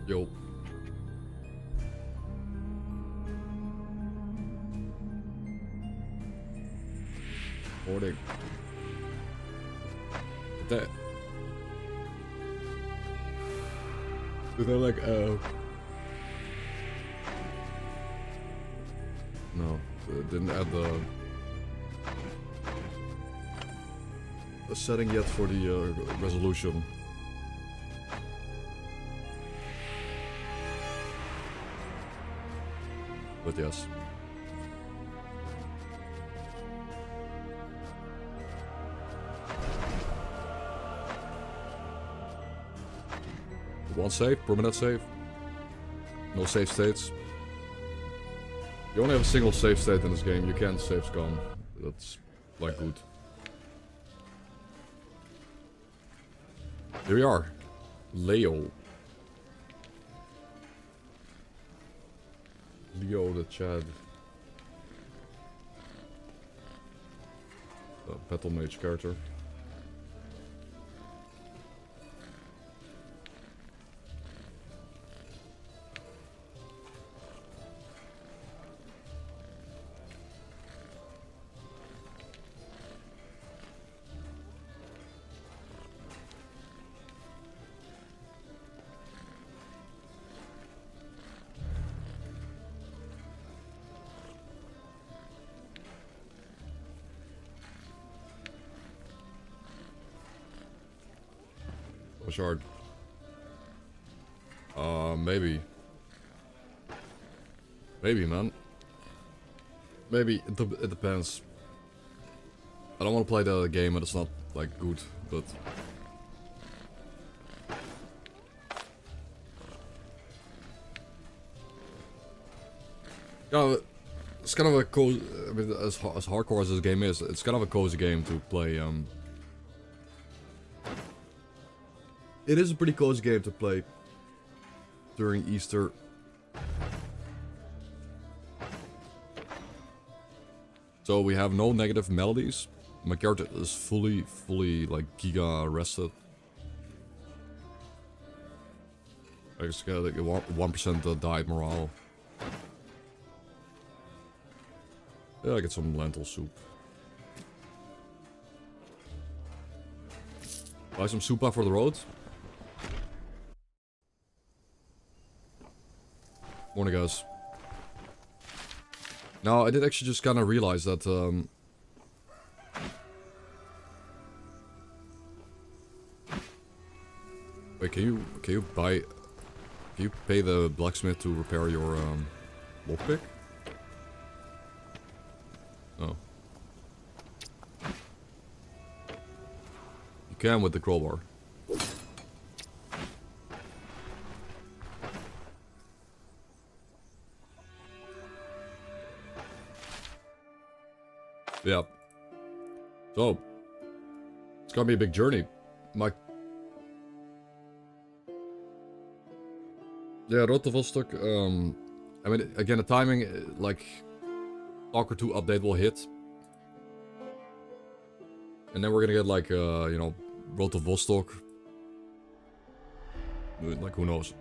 Yo. Morning. That. They're like, no, it didn't add the setting yet for the resolution. But yes. One save, permanent save. No save states. You only have a single save state in this game. You can't save scum. That's like good. Here we are. Leo. Leo the Chad. The battle mage character. Shard. Maybe. Maybe, man. Maybe. It depends. I don't want to play the game and it's not, like, good, but... Yeah, it's kind of a cozy... I mean, as hardcore as this game is, it's kind of a cozy game to play, It is a pretty cozy game to play during Easter. So we have no negative melodies. My character is fully like giga rested. I just got like 1% diet morale. Yeah, I get some lentil soup. Buy some soup for the road. Morning, guys. Now, I did actually just kind of realize that, wait, can you pay the blacksmith to repair your, lockpick? Oh. You can with the crowbar. Yeah. So, it's gonna be a big journey. Yeah, Road to Vostok, I mean, again, the timing, like, S.T.A.L.K.E.R 2 update will hit. And then we're gonna get, like, you know, Road to Vostok. Like, who knows?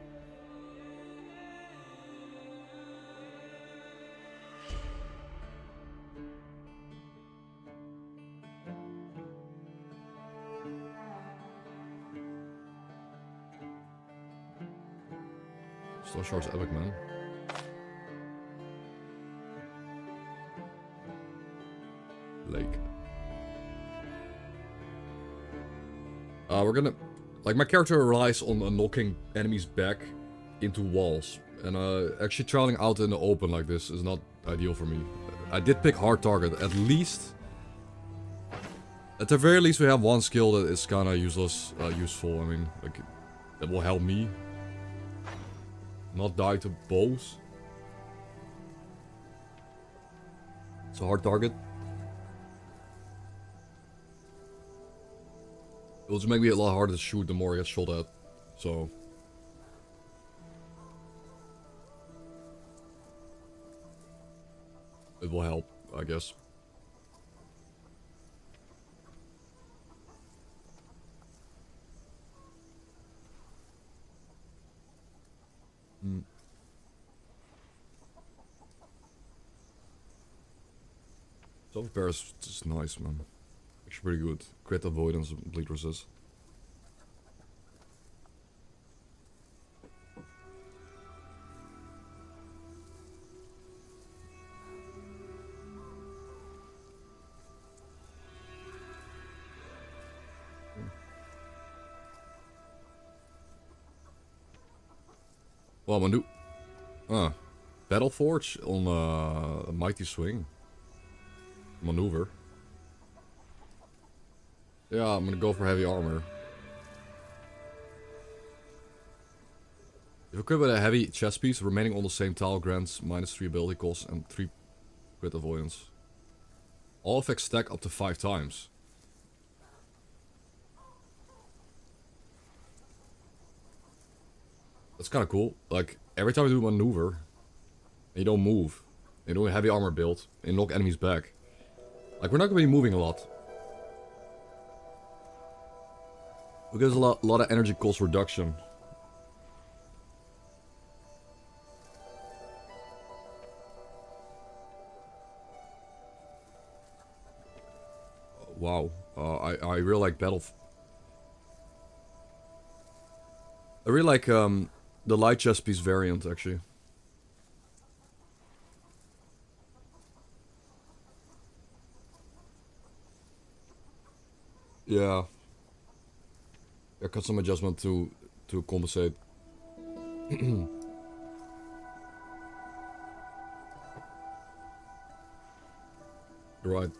Stoneshard's epic, man. Lake. We're gonna... Like, my character relies on knocking enemies back into walls. And actually traveling out in the open like this is not ideal for me. I did pick hard target. At least... At the very least we have one skill that is kinda useful. I mean, like, that will help me not die to bows. It's a hard target. It will just make me a lot harder to shoot the more I get shot at. So... It will help, I guess. Self-repair is just nice, man. Actually pretty good. Crit avoidance, bleed resist. Well, Manu... Battle Forge on Mighty Swing. Maneuver. Yeah, I'm gonna go for heavy armor. If equipped with a heavy chest piece, remaining on the same tile grants -3 ability cost and 3 crit avoidance. All effects stack up to 5 times. That's kinda cool. Like, every time you do a maneuver, and you don't move, you do a heavy armor build, and you knock enemies back. Like, we're not gonna be moving a lot. Because a lot of energy cost reduction. Wow. I really like I really like the light chest piece variant, actually. Yeah. I got some adjustment to compensate. Right.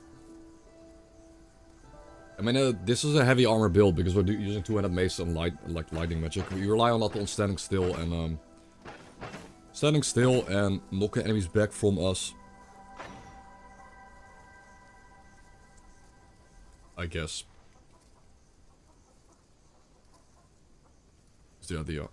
I mean, this is a heavy armor build because we're using 200 mace and lightning magic. We rely a lot on standing still and knocking enemies back from us. I guess. Is the idea.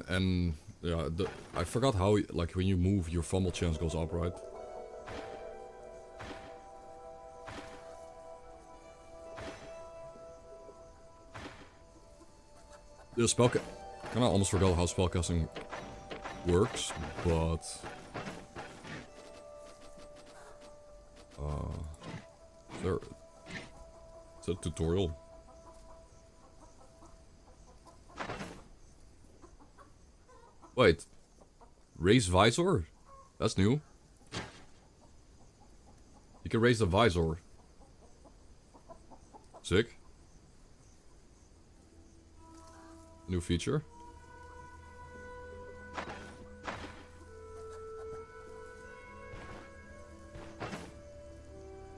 And yeah, I forgot how, like, when you move, your fumble chance goes up, right? The spell, kinda almost forgot how spellcasting works, but is that a tutorial? Wait, raise visor? That's new. You can raise the visor. Sick. New feature.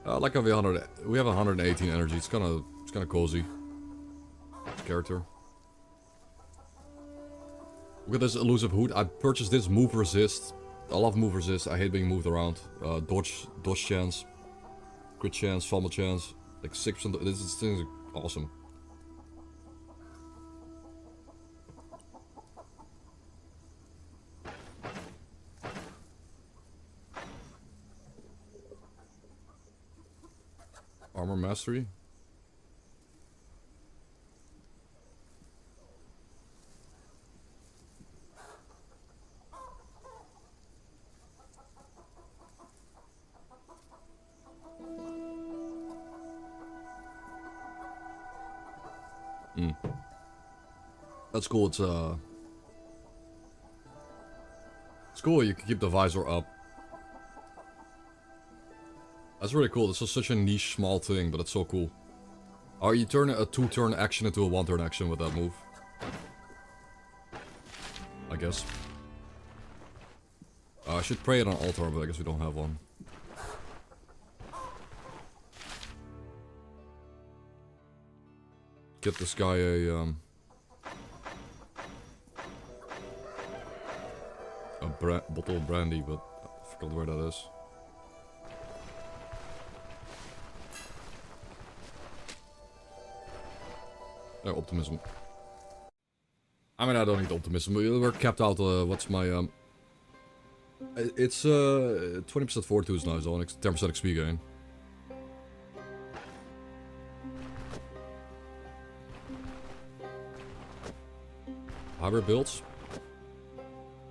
Like we have 118 energy. It's kind of cozy. This character. Look at this elusive hood. I purchased this move resist. I love move resist. I hate being moved around. Dodge chance, crit chance, fumble chance, like 6%. This thing is awesome. Armor mastery. That's cool. It's cool. You can keep the visor up. That's really cool. This is such a niche, small thing, but it's so cool. Oh, you turn a 2-turn action into a 1-turn action with that move. I guess. I should pray it on altar, but I guess we don't have one. Get this guy a bottle of brandy, but I forgot where that is. Optimism. I mean, I don't need optimism. We're capped out. What's my it's 20% fortitude is nice, on 10% XP gain. Hybrid builds?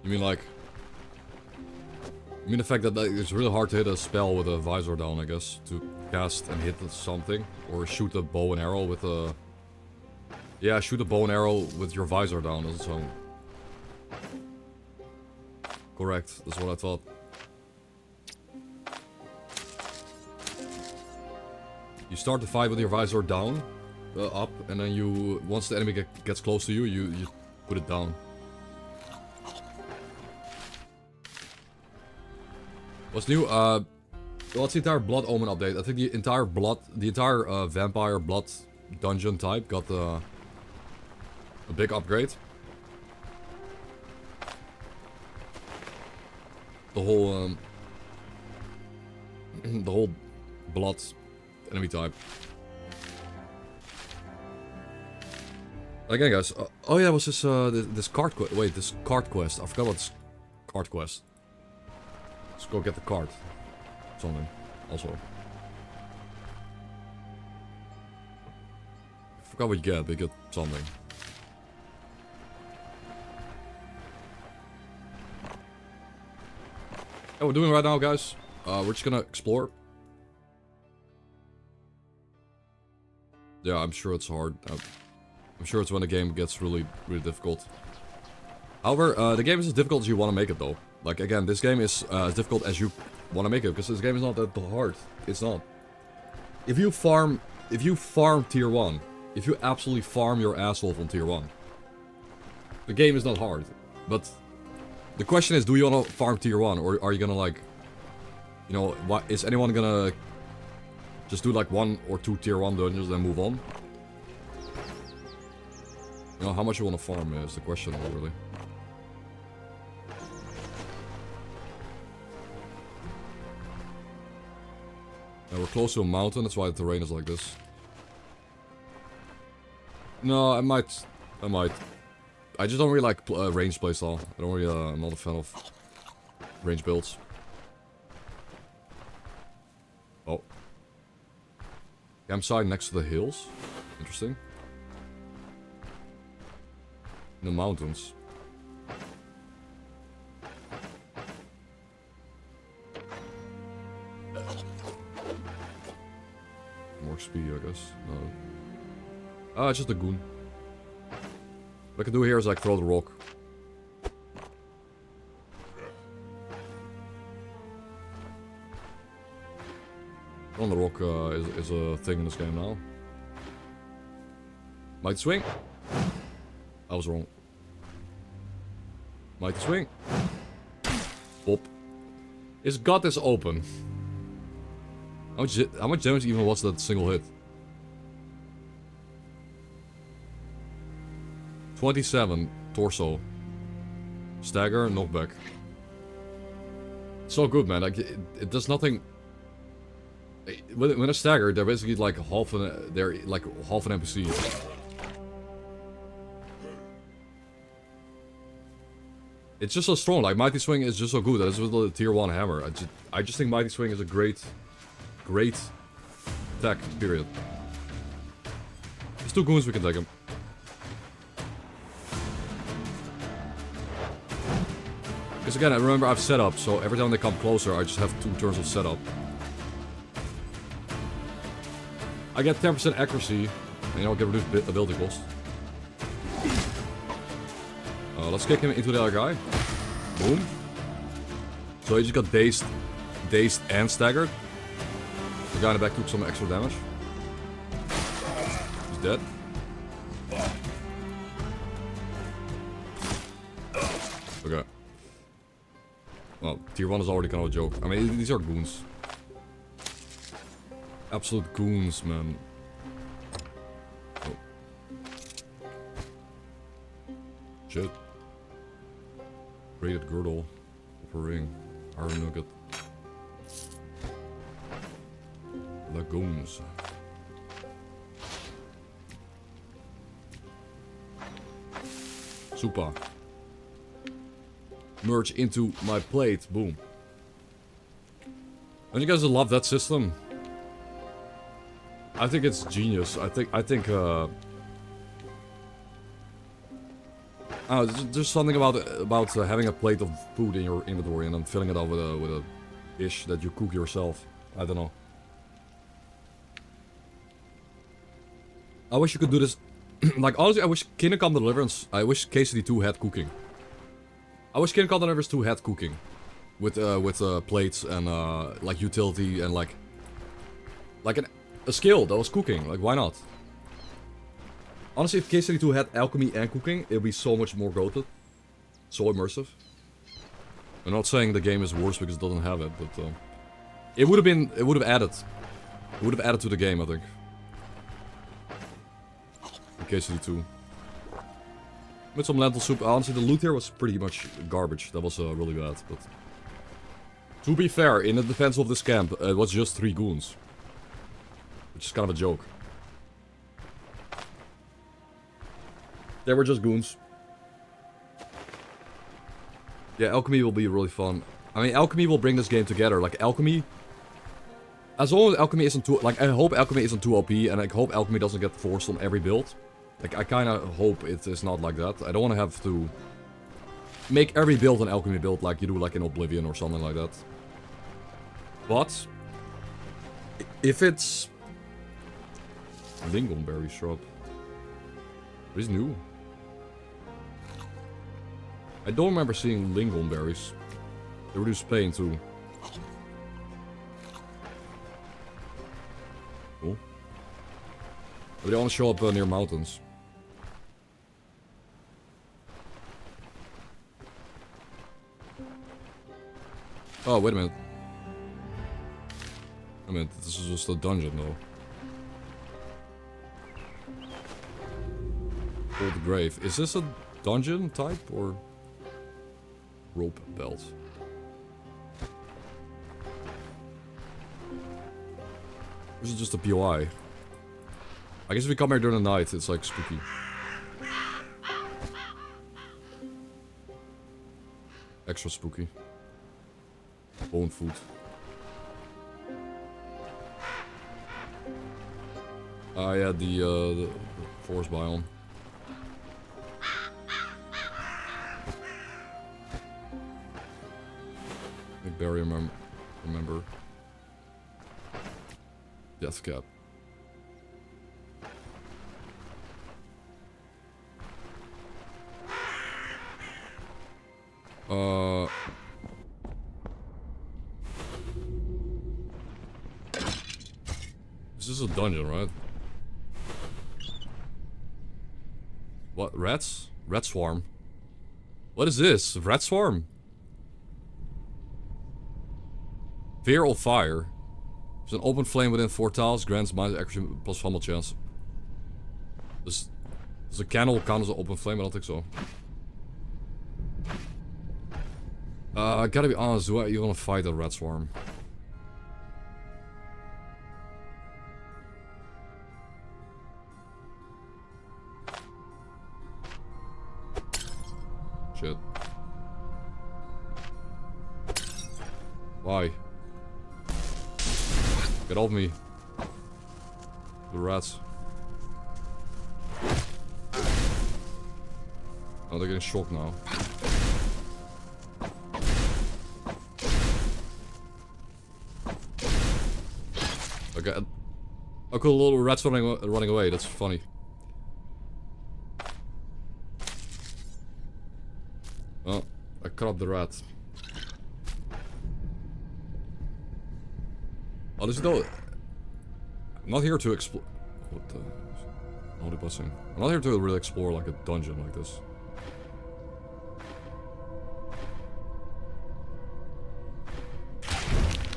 You mean like I mean the fact that it's really hard to hit a spell with a visor down, I guess. To cast and hit something. Or shoot a bow and arrow with a... Yeah, shoot a bow and arrow with your visor down on its own. Correct, that's what I thought. You start the fight with your visor down, up, and then you, once the enemy gets close to you, you put it down. What's new? Well, it's the entire Blood Omen update. I think the entire Vampire Blood dungeon type got a big upgrade. The whole Blood enemy type. Again, guys. Oh yeah, was this card quest? Wait, this card quest. I forgot about this card quest. Let's go get the card. Something. Also. I forgot what you get, but you get something. What we're doing right now, guys. We're just gonna explore. Yeah, I'm sure it's hard. I'm sure it's when the game gets really, really difficult. However, the game is as difficult as you want to make it, though. Like, again, this game is as difficult as you want to make it, because this game is not that hard. It's not. If you farm tier 1, if you absolutely farm your ass off on tier 1, the game is not hard. But the question is, do you want to farm tier 1, or are you gonna, like, you know, is anyone gonna just do like 1 or 2 tier 1 dungeons and move on? You know, how much you want to farm is the question, really. And we're close to a mountain, that's why the terrain is like this. No, I might. I just don't really like range playstyle. I don't really, I'm not a fan of range builds. Oh. Campsite next to the hills. Interesting. In the mountains. More XP, I guess. No. Ah, it's just a goon. What I can do here is like throw the rock. On the rock is a thing in this game now. Mighty swing. I was wrong. Mighty swing. Pop. His gut is open. How much damage even was that single hit? 27 torso. Stagger, knockback. So good, man. Like it does nothing. When a stagger, they're basically like half an NPC. It's just so strong. Like Mighty Swing is just so good. That is with the tier 1 hammer. I just think Mighty Swing is a great attack. Period. There's 2 goons, we can take him. Because again, I remember I've set up, so every time they come closer, I just have 2 turns of setup. I get 10% accuracy, and you know, get reduced ability cost. Let's kick him into the other guy. Boom. So he just got dazed and staggered. The guy in the back took some extra damage. He's dead. Okay. Well, tier 1 is already kind of a joke. I mean, these are goons. Absolute goons, man. Oh. Shit. Braided girdle. Upper ring. Iron nugget. Lagoons. Super. Merge into my plate. Boom. Don't you guys love that system? I think it's genius. I think There's something about having a plate of food in your inventory and then filling it up with a dish that you cook yourself. I don't know. I wish you could do this. Like, honestly, I wish Kingdom Come Deliverance... I wish KCD2 had cooking. I wish Kingdom Come Deliverance 2 had cooking. With plates and, like, utility and, like... Like, a skill that was cooking. Like, why not? Honestly, if KCD2 had alchemy and cooking, it would be so much more goated. So immersive. I'm not saying the game is worse because it doesn't have it, but... it would have been... It would have added. It would have added to the game, I think. KCD2. With some lentil soup. Honestly, the loot here was pretty much garbage. That was really bad, but... To be fair, in the defense of this camp, it was just 3 goons. Which is kind of a joke. They were just goons. Yeah, alchemy will be really fun. I mean, alchemy will bring this game together. Like, alchemy... As long as alchemy isn't too... Like, I hope alchemy isn't too OP, and I hope alchemy doesn't get forced on every build. Like, I kinda hope it is not like that. I don't want to have to make every build an alchemy build like you do like in Oblivion or something like that. But if it's lingonberry shrub, what is new? I don't remember seeing lingonberries. They reduce pain too. Cool. But they only show up near mountains. Oh, wait a minute. I mean, this is just a dungeon, though. Old grave. Is this a dungeon type, or... rope belt? This is just a POI. I guess if we come here during the night, it's like spooky. Extra spooky. Bone food. Ah, yeah, the forest biome. I barely remember. Death cap. This is a dungeon, right? What? Rats? Rat swarm. What is this? Rat swarm? Fear of fire. There's an open flame within 4 tiles. Grants minus accuracy plus fumble chance. Does a candle count as an open flame? I don't think so. I gotta be honest. Do I even want to fight a rat swarm? Shit. Why? Get off me. The rats. Oh, they're getting shocked now. Okay. Oh, cool, little rats running away. That's funny. Oh, I cut up the rat. Honestly though, I'm not here to explore. What the? What am I saying? I'm not here to really explore like a dungeon like this.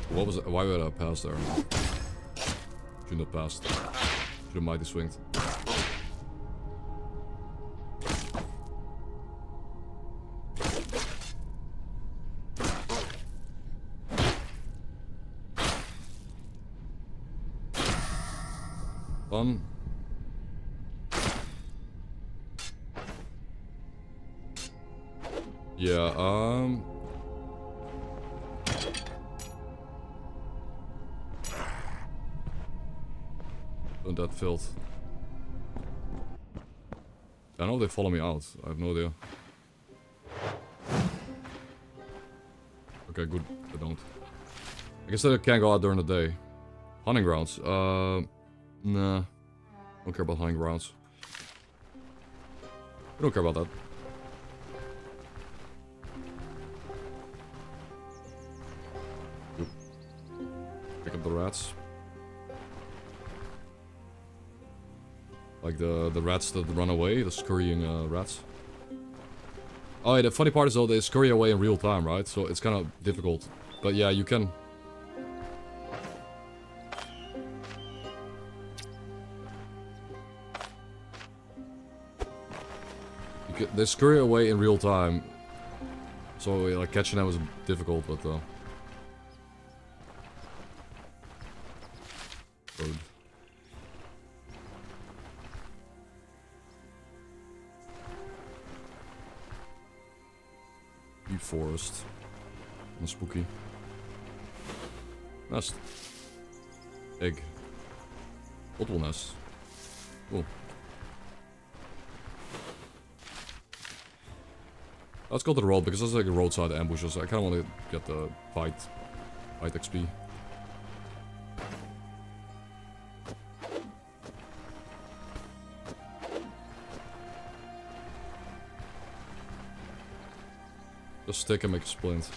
What was it? Why would I pass there? Shouldn't have passed. Should have mighty swinged. Fun. Yeah, that filth. I know they follow me out. I have no idea. Okay, good. I don't. I guess I can't go out during the day. Hunting grounds. Nah. Don't care about hunting grounds. I don't care about that. Oop. Pick up the rats. Like the rats that run away, the scurrying rats. Oh yeah, the funny part is though, they scurry away in real time, right? So it's kind of difficult. But yeah, you can... They scurry away in real time. So yeah, like catching them was difficult, but Bird. Deep forest. And spooky. Nest. Egg. Bottle nest. Cool. Let's go to the road because there's like roadside ambushes. I kind of want to get the fight XP. Just stick and make a splint.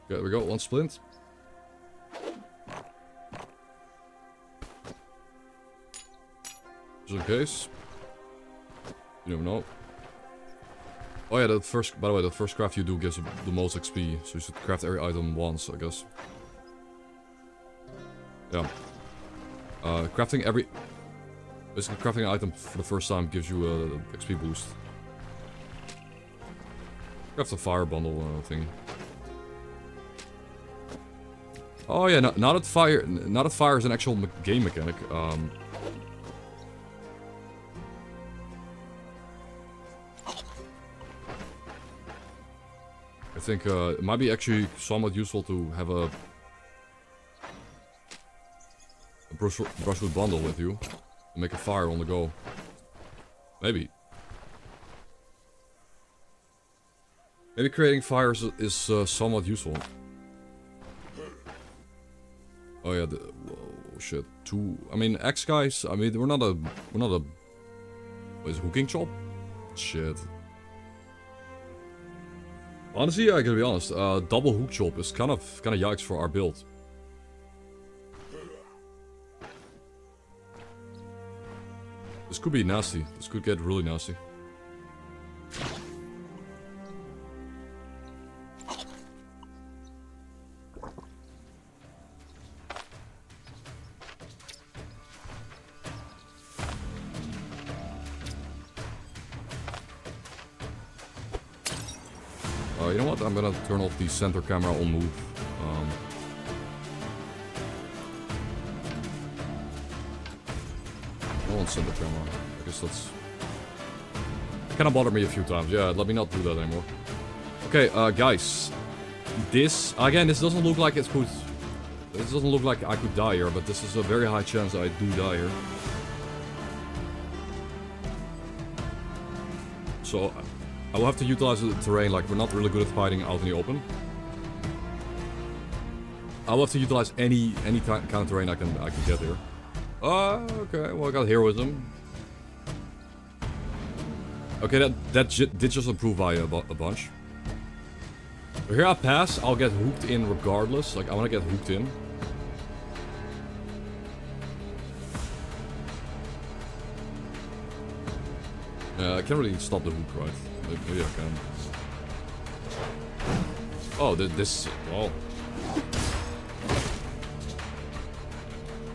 Okay, there we go. One splint. Just in case. You never know. Oh yeah, that first, by the way, that first craft you do gives the most XP. So you should craft every item once, I guess. Yeah. Basically crafting an item for the first time gives you a XP boost. Craft a fire bundle thing. Oh yeah, now that fire is an actual game mechanic. I think it might be actually somewhat useful to have a brushwood bundle with you and make a fire on the go. Maybe. Maybe creating fires is somewhat useful. Oh yeah, whoa, shit. I mean, X guys. I mean, we're not a. What is it, hooking chop? Shit. Honestly, I gotta be honest. Double hook chop is kind of yikes for our build. This could be nasty. This could get really nasty. You know what? I'm gonna turn off the center camera on move. I want center camera. I guess that's... It kinda bothered me a few times. Yeah, let me not do that anymore. Okay, guys. This... Again, this doesn't look like it's good. This doesn't look like I could die here, but this is a very high chance I do die here. So... I will have to utilize the terrain, like we're not really good at fighting out in the open. I will have to utilize any kind of terrain I can get here. Okay, well I got heroism. Okay, that did just improve by a bunch. But here I pass, I'll get hooked in regardless. Like I want to get hooked in. I can't really stop the hook, right? Maybe I can. Oh, this... Well...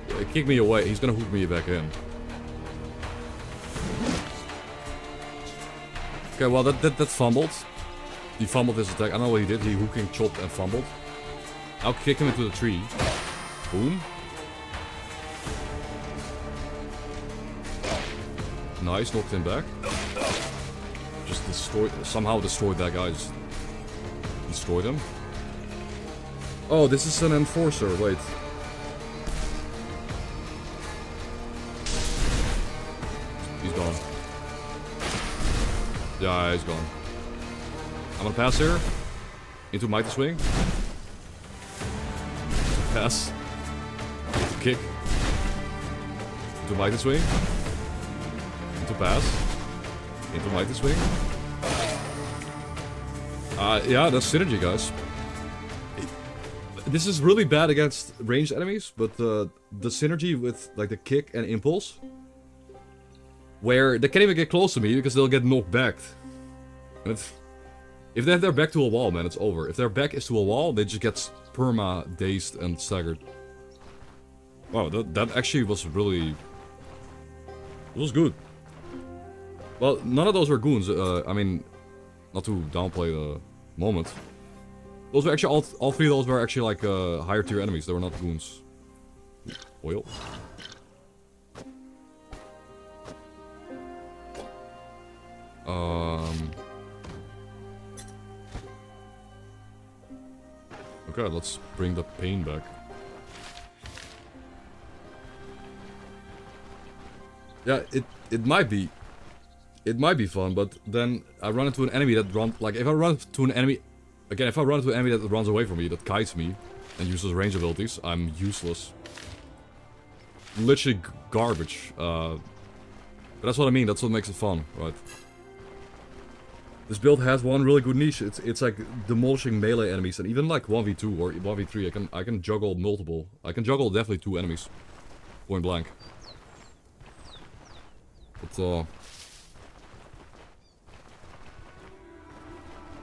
Yeah, kick me away. He's gonna hook me back in. Okay, well, that fumbled. He fumbled his attack. I don't know what he did. He hooking, chopped, and fumbled. I'll kick him into the tree. Boom. Nice, knocked him back. Just somehow destroyed that guy. Just destroyed him. Oh, this is an enforcer. Wait. He's gone. Yeah, he's gone. I'm gonna pass here. Into Mighty Swing. Pass. Kick. Into Mighty Swing. Into pass. Into Mighty Swing. Yeah, that's synergy, guys. This is really bad against ranged enemies, but the synergy with like the kick and impulse, where they can't even get close to me because they'll get knocked back. And if they have their back to a wall, man, it's over. If their back is to a wall, they just get perma-dazed and staggered. Wow, that actually was really... It was good. Well, none of those were goons. I mean, not to downplay the moment. Those were actually, all three of those were actually like higher tier enemies. They were not goons. Oil. Okay, let's bring the pain back. Yeah, it might be fun, but then I run into an enemy that if I run into an enemy that runs away from me, that kites me and uses range abilities, I'm useless. Literally garbage. But that's what I mean. That's what makes it fun, right? This build has one really good niche. It's like demolishing melee enemies, and even like 1v2 or 1v3, I can juggle multiple. I can juggle definitely 2 enemies, point blank. But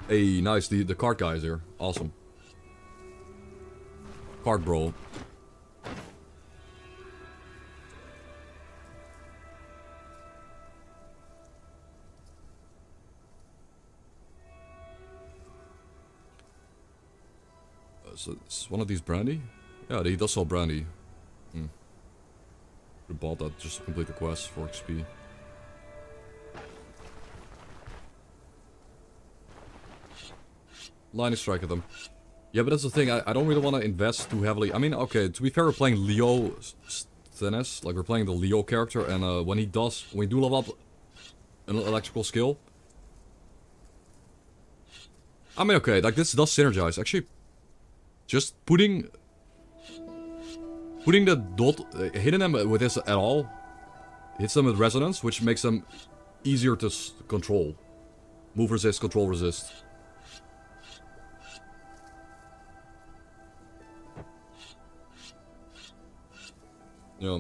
hey, nice. The card guy is here. Awesome. Card bro. So it's one of these brandy? Yeah, he does sell brandy. We bought that just to complete the quest for XP. Line of strike at them. Yeah, but that's the thing. I don't really want to invest too heavily. I mean, okay, to be fair, we're playing Leo Stennis. Like, we're playing the Leo character. And when we do level up an electrical skill. I mean, okay, like this does synergize. Actually, just putting the dot, hitting them with this at all, hits them with resonance, which makes them easier to control. Move resist, control resist. Yeah.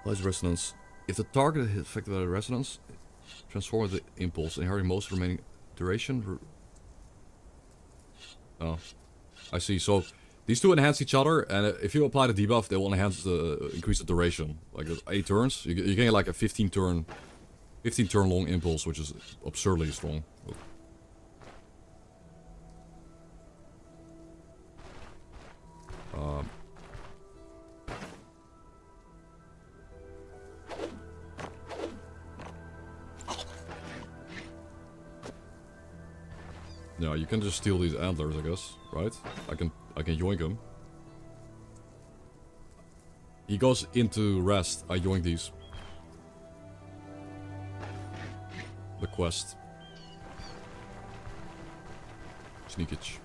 Applies resonance. If the target is affected by the resonance, transform the impulse, inheriting most remaining duration. Oh, I see. So these two enhance each other, and if you apply the debuff, they will increase the duration. Like 8 turns, you can get like a 15 turn long impulse, which is absurdly strong. Yeah, you can just steal these antlers, I guess, right? I can yoink him. He goes into rest. I yoink these. The quest. Sneakage.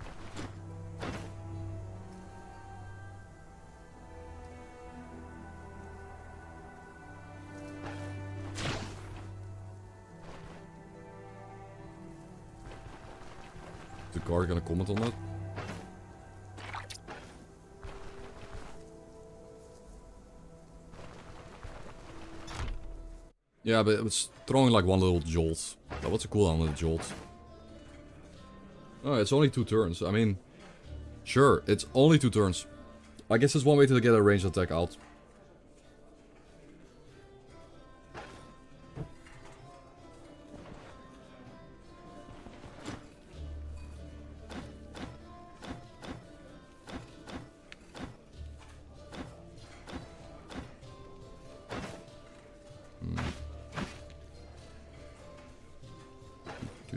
Is the guard gonna comment on that? Yeah, but it's throwing like one little jolt. But what's the cooldown on the jolt? Oh, it's only 2 turns. I mean, sure, it's only 2 turns. I guess it's one way to get a ranged attack out.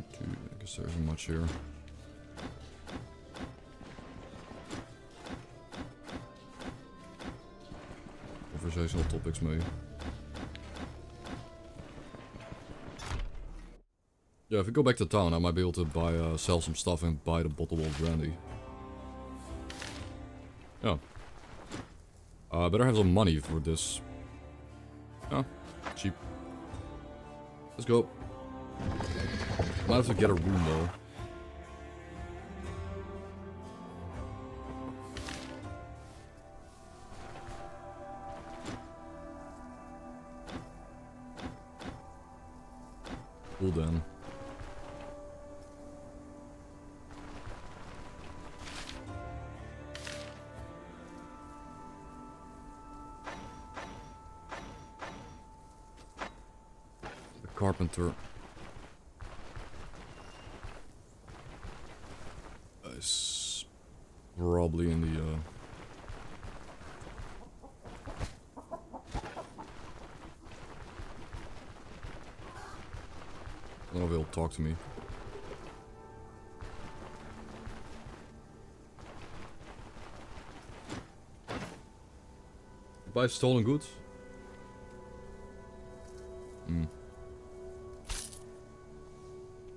I guess there isn't much here. Conversational topics mee. Yeah, if we go back to town, I might be able to buy, sell some stuff and buy the bottle of brandy. Yeah. I better have some money for this. Yeah, cheap. Let's go. Might have to get a room though. Cool then. The carpenter. Is probably in the I don't know if he'll talk to me. Buy stolen goods?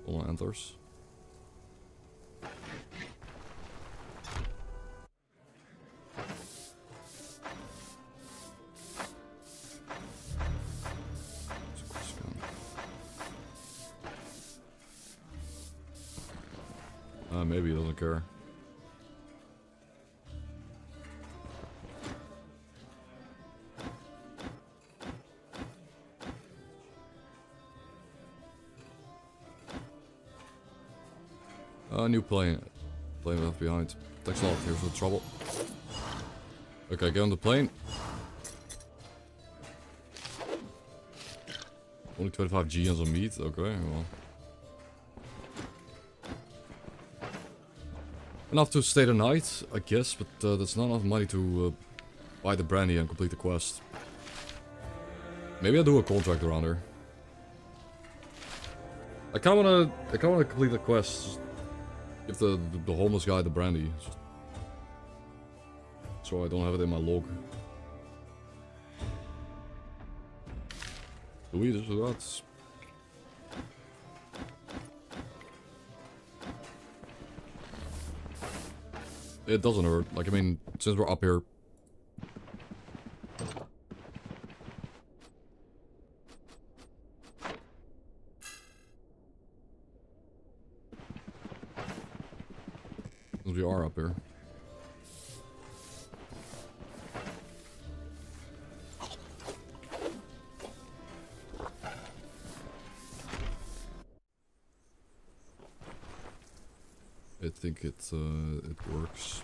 Stolen antlers. Maybe he doesn't care. New plane. Plane left behind. Thanks a lot. Here's the trouble. Okay, get on the plane. Only 25 G on some meat. Okay, well. Enough to stay the night, I guess, but that's not enough money to buy the brandy and complete the quest. Maybe I'll do a contract around here. I kinda wanna complete the quest. Just give the homeless guy the brandy. So I don't have it in my log. Do we just do that? It doesn't hurt. Like, I mean, since we're up here. Since we are up here. I think it works.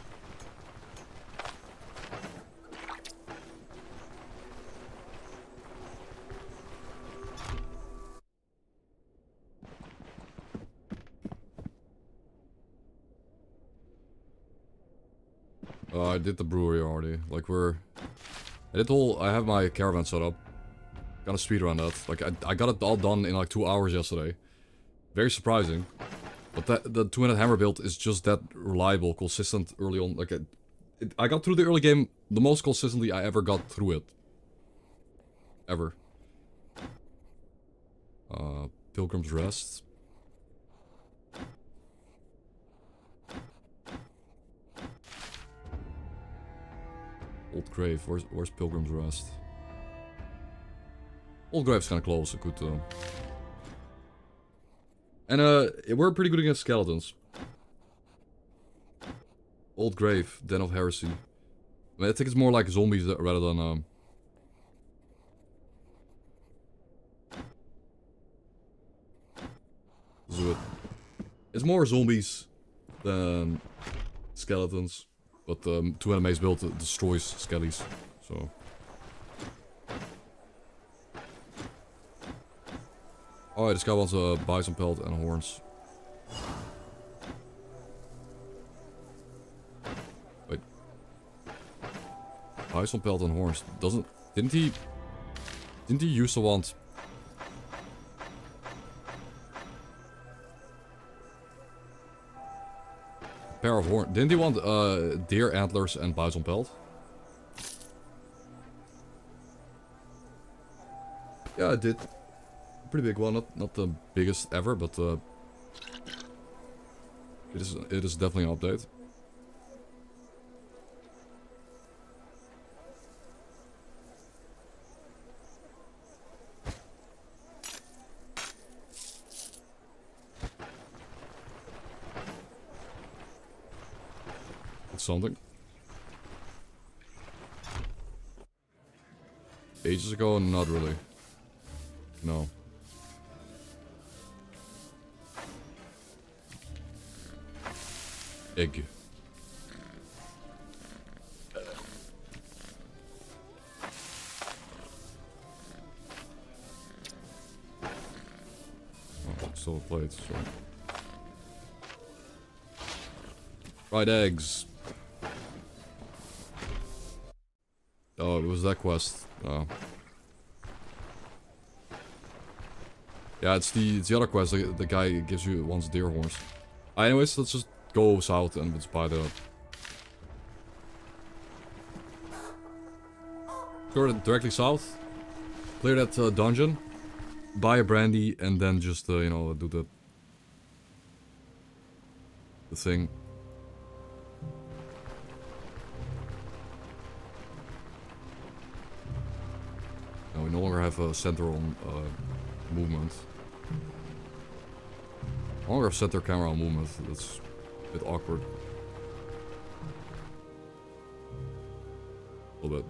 I did the brewery already. Like I have my caravan set up. Gotta speedrun that. Like I got it all done in like 2 hours yesterday. Very surprising. But the two-handed hammer build is just that reliable, consistent early on. Like I got through the early game the most consistently I ever got through it. Ever. Pilgrim's Rest. Old Grave. Where's Pilgrim's Rest? Old Grave's kind of close. It could. And we're pretty good against skeletons. Old Grave, Den of Heresy. I mean, I think it's more like zombies rather than do it. It's more zombies than skeletons. But 2H-Mace build destroys skellies, so. Alright, this guy wants a bison pelt and horns. Wait. Bison pelt and horns. Didn't he used to want a pair of horns? Didn't he want deer antlers and bison pelt? Yeah, I did. pretty big one. Not the biggest ever, but it is definitely an update. It's something. Ages ago, not really. No. Egg. Oh, still plates, so. Fried eggs. Oh, it was that quest. Oh. Yeah, it's the other quest. The guy gives you wants deer horns. Anyways, let's just go south and let's buy the. Go directly south. Clear that dungeon. Buy a brandy and then just you know, do the thing. Now we no longer have a center on movement. No longer have center camera on movement. That's a bit awkward. A little bit.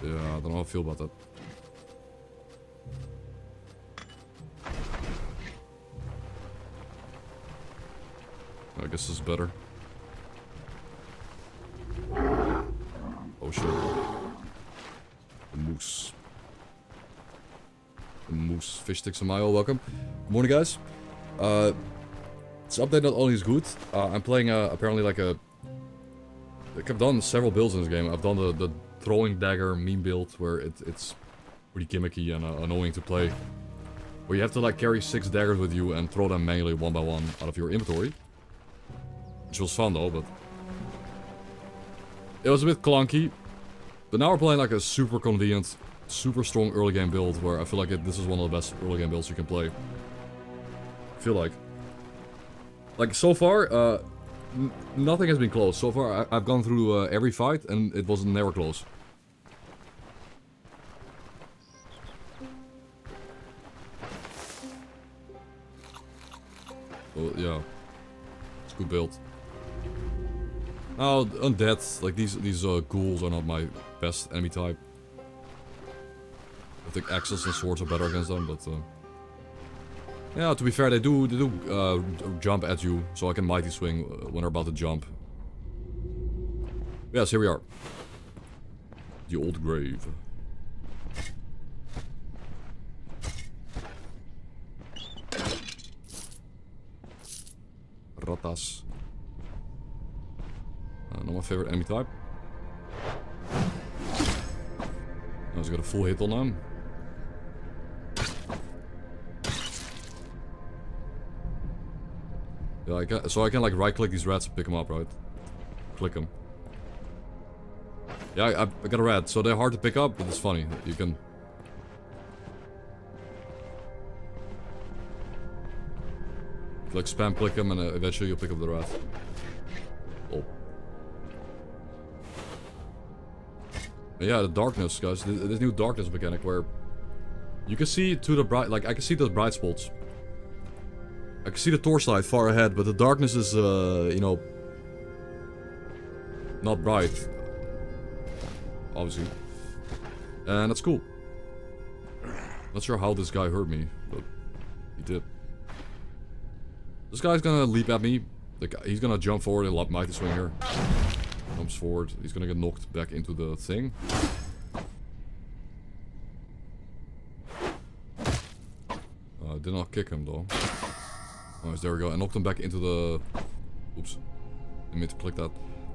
Yeah, I don't know how I feel about that. I guess this is better. Oh shit. The moose. The moose. Fish sticks and Mayo, welcome. Good morning, guys. This update not only is good, I'm playing apparently like a... Like I've done several builds in this game. I've done the throwing dagger meme build where it's pretty gimmicky and annoying to play. Where you have to like carry 6 daggers with you and throw them manually one by one out of your inventory. Which was fun though, but... It was a bit clunky. But now we're playing like a super convenient, super strong early game build where I feel like this is one of the best early game builds you can play. I feel like. Like so far, nothing has been close. So far I've gone through every fight and it was never close. So yeah. It's a good build. Now, undead, like these ghouls are not my best enemy type. I think axes and swords are better against them, but yeah, to be fair, they do jump at you, so I can mighty swing when they're about to jump. Yes, here we are. The old grave. Ratas. Not my favorite enemy type. Now he's got a full hit on him. Yeah, so I can like right click these rats and pick them up, right? Click them. Yeah, I got a rat, so they're hard to pick up, but it's funny. You can... Like spam click them and eventually you'll pick up the rat. Oh. Yeah, the darkness, guys. This new darkness mechanic where you can see to the bright, like I can see the bright spots. I can see the torchlight far ahead, but the darkness is, you know, not bright. Obviously. And that's cool. Not sure how this guy hurt me, but he did. This guy's gonna leap at me. He's gonna jump forward and mighty swing here. Jumps forward. He's gonna get knocked back into the thing. Did not kick him though. Nice, there we go. I knocked him back into the... Oops. Didn't mean to click that.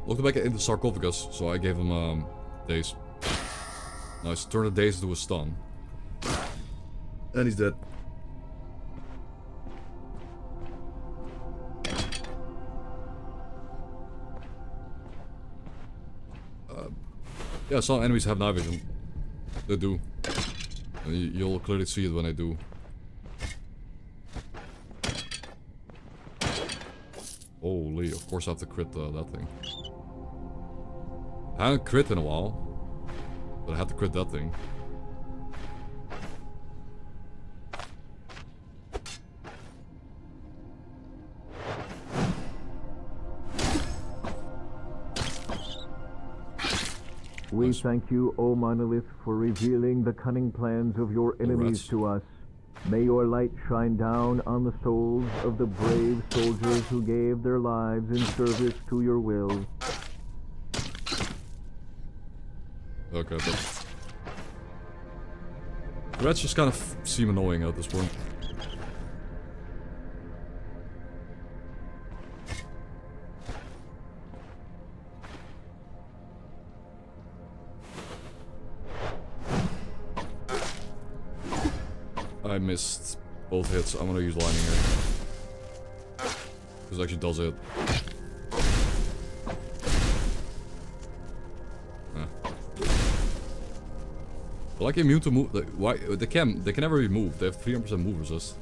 Knocked him back into the sarcophagus, so I gave him daze. Nice, turn the daze into a stun. And he's dead. Yeah, some enemies have night vision. They do. You'll clearly see it when I do. Holy, of course I have to crit that thing. I haven't crit in a while. But I had to crit that thing. We thank you, O Monolith, for revealing the cunning plans of your enemies to us. May your light shine down on the souls of the brave soldiers who gave their lives in service to your will. Okay, but... the rats just kind of seem annoying at this point. I missed both hits. I'm gonna use lightning here. This actually does it. They're like immune to move. Why they can never be moved. They have 300% move resist.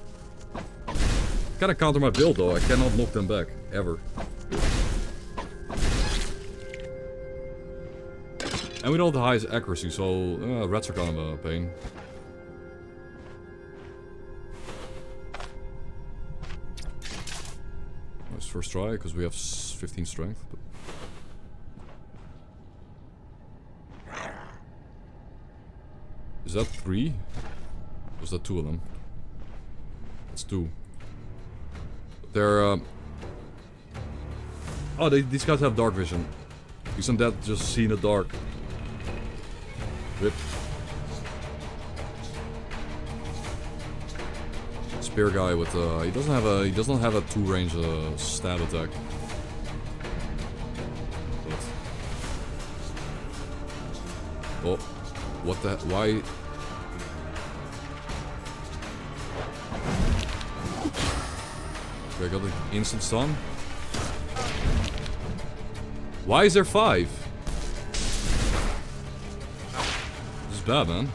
Kinda counter my build though. I cannot knock them back ever. And we don't have the highest accuracy, so rats are kind of a pain. Nice first try, because we have 15 strength. But... is that 3? Or is that 2 of them? That's 2. They're oh, these guys have dark vision. Isn't that just see in the dark? Rip. Spear guy with he doesn't have a 2 range stab attack. But... oh, what the? Why? Okay, I got the instant stun. Why is there 5? This is bad, man.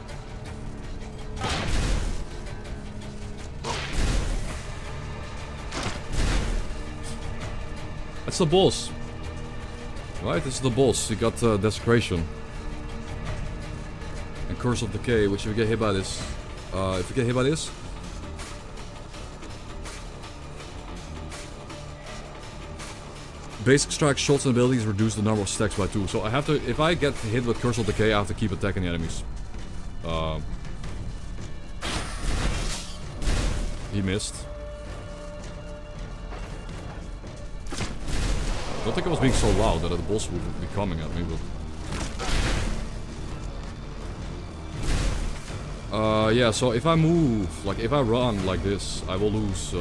That's the boss. Right, this is the boss. You got Desecration. And Curse of Decay, which if you get hit by this... basic strike shots and abilities reduce the number of stacks by 2. So I have to... if I get hit with Curse of Decay, I have to keep attacking the enemies. He missed. I don't think I was being so loud that the boss would be coming at me, but... yeah, so if I move, like if I run like this, I will lose...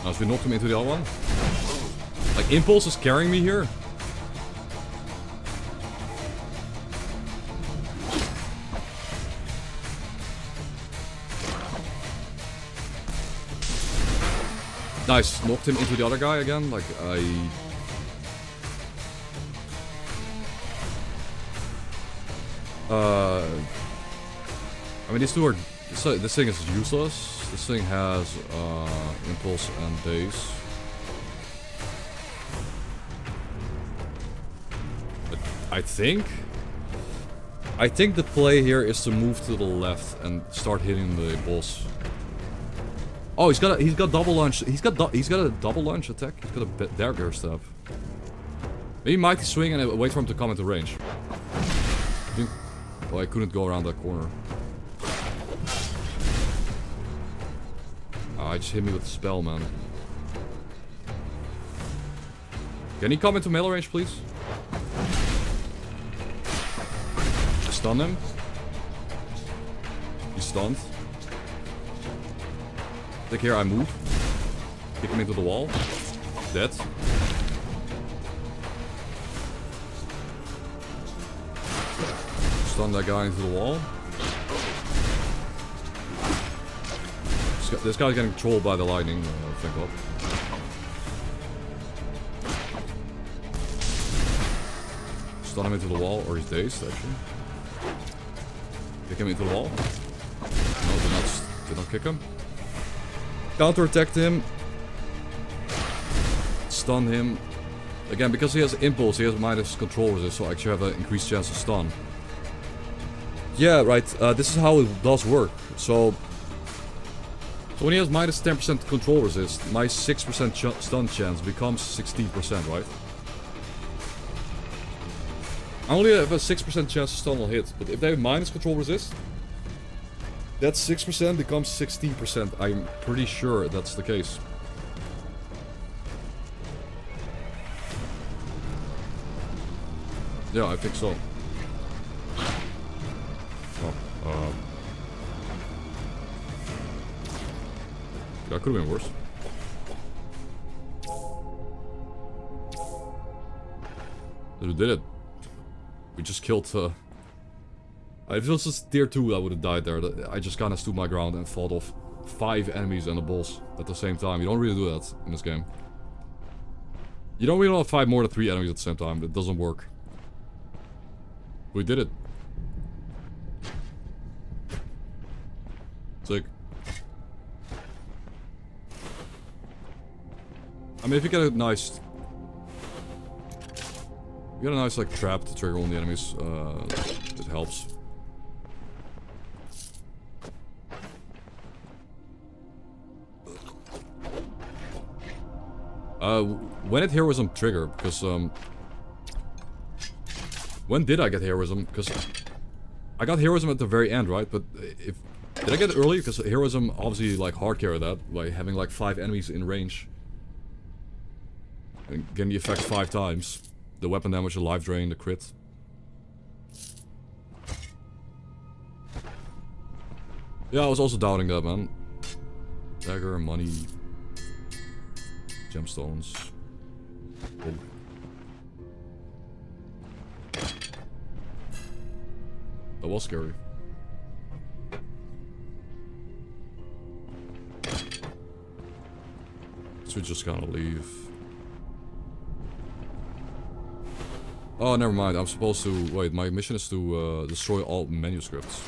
now, as we knocked him into the other one. Like, Impulse is carrying me here. Nice, knocked him into the other guy again, like I mean these two are, this thing is useless, this thing has Impulse and Daze. But I think the play here is to move to the left and start hitting the boss. Oh, he's got double launch. He's got a double launch attack. He's got a dagger stab. Maybe Mighty Swing and wait for him to come into range. Oh, I couldn't go around that corner. I just hit me with the spell, man. Can he come into melee range, please? Stun him. He's stunned. Here I move. Kick him into the wall. Dead. Stun that guy into the wall. This guy's getting trolled by the lightning, thank God. Stun him into the wall, or he's dazed, actually. Kick him into the wall. No, did not kick him. Counter-attacked him. Stun him. Again, because he has impulse, he has minus control resist, so I actually have an increased chance to stun. Yeah, right, this is how it does work. So when he has minus 10% control resist, my 6% stun chance becomes 16%, right? I only have a 6% chance to stun on hit, but if they have minus control resist, that 6% becomes 16%. I'm pretty sure that's the case. Yeah, I think so. Oh, that could have been worse. But we did it. We just killed, if it was just tier 2, I would have died there. I just kind of stood my ground and fought off 5 enemies and a boss at the same time. You don't really do that in this game. You don't really want to fight more than 3 enemies at the same time. It doesn't work. We did it. Sick. I mean, if you get a nice... You get a nice, like, trap to trigger on the enemies, it helps. When did heroism trigger? Because, when did I get heroism? Because I got heroism at the very end, right? But if... Did I get it early? Because heroism obviously, like, hard carry that. By having, like, 5 enemies in range. And getting the effect 5 times. The weapon damage, the life drain, the crit. Yeah, I was also doubting that, man. Dagger, money... Gemstones. Oh. That was scary. So we just gotta leave. Oh, never mind. I'm supposed to... Wait, my mission is to destroy all manuscripts.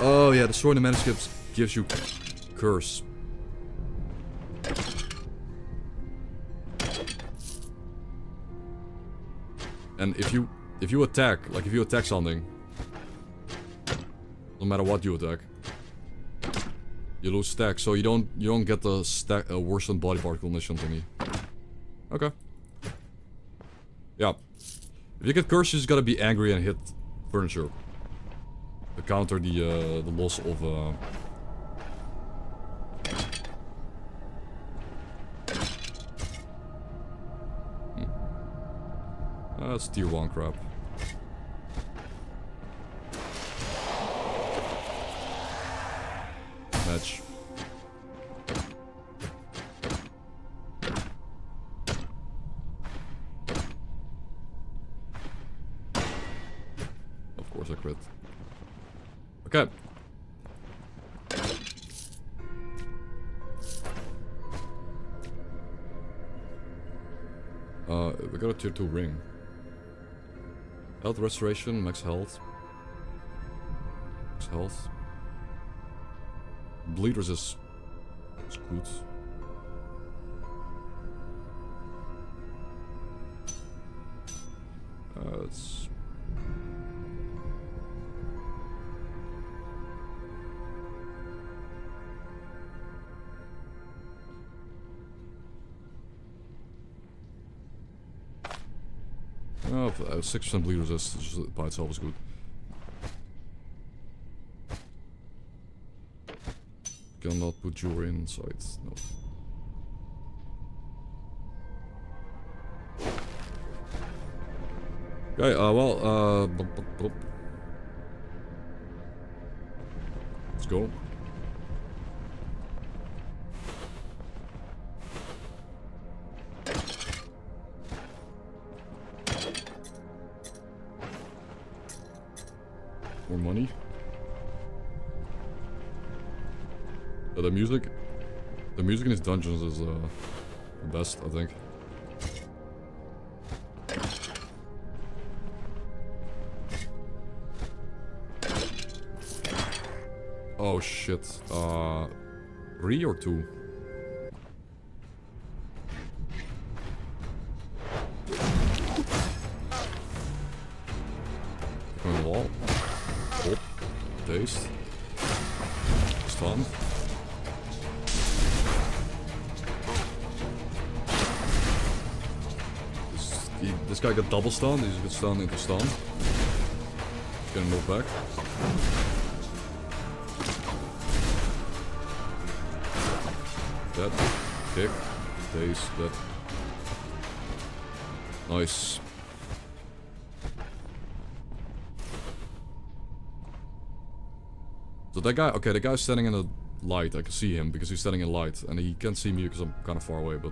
Oh, yeah, destroying the manuscripts gives you curse. And if you attack, like if you attack something, no matter what you attack, you lose stack, so you don't get the stack worsened body particle mission thingy. Okay. Yeah. If you get curse, you just gotta be angry and hit furniture to counter the loss of That's tier 1 crap. Match. Of course I crit. Okay. We got a tier 2 ring. Health restoration, max health. Max health. Bleed resist. It's good. It's... Oh, 6% bleed resist just by itself is good. Cannot put jewelry inside. No. Okay, well, let's go. More money. The music in these dungeons is the best, I think. Oh shit. 3 or 2? On the wall. Pop. Taste. Stun. This guy got double stun. He's got stun into stun. He's gonna move back. Dead. Kick. Taste. Dead. Nice. So that guy, okay, the guy's standing in the light. I can see him because he's standing in light. And he can't see me because I'm kind of far away, but...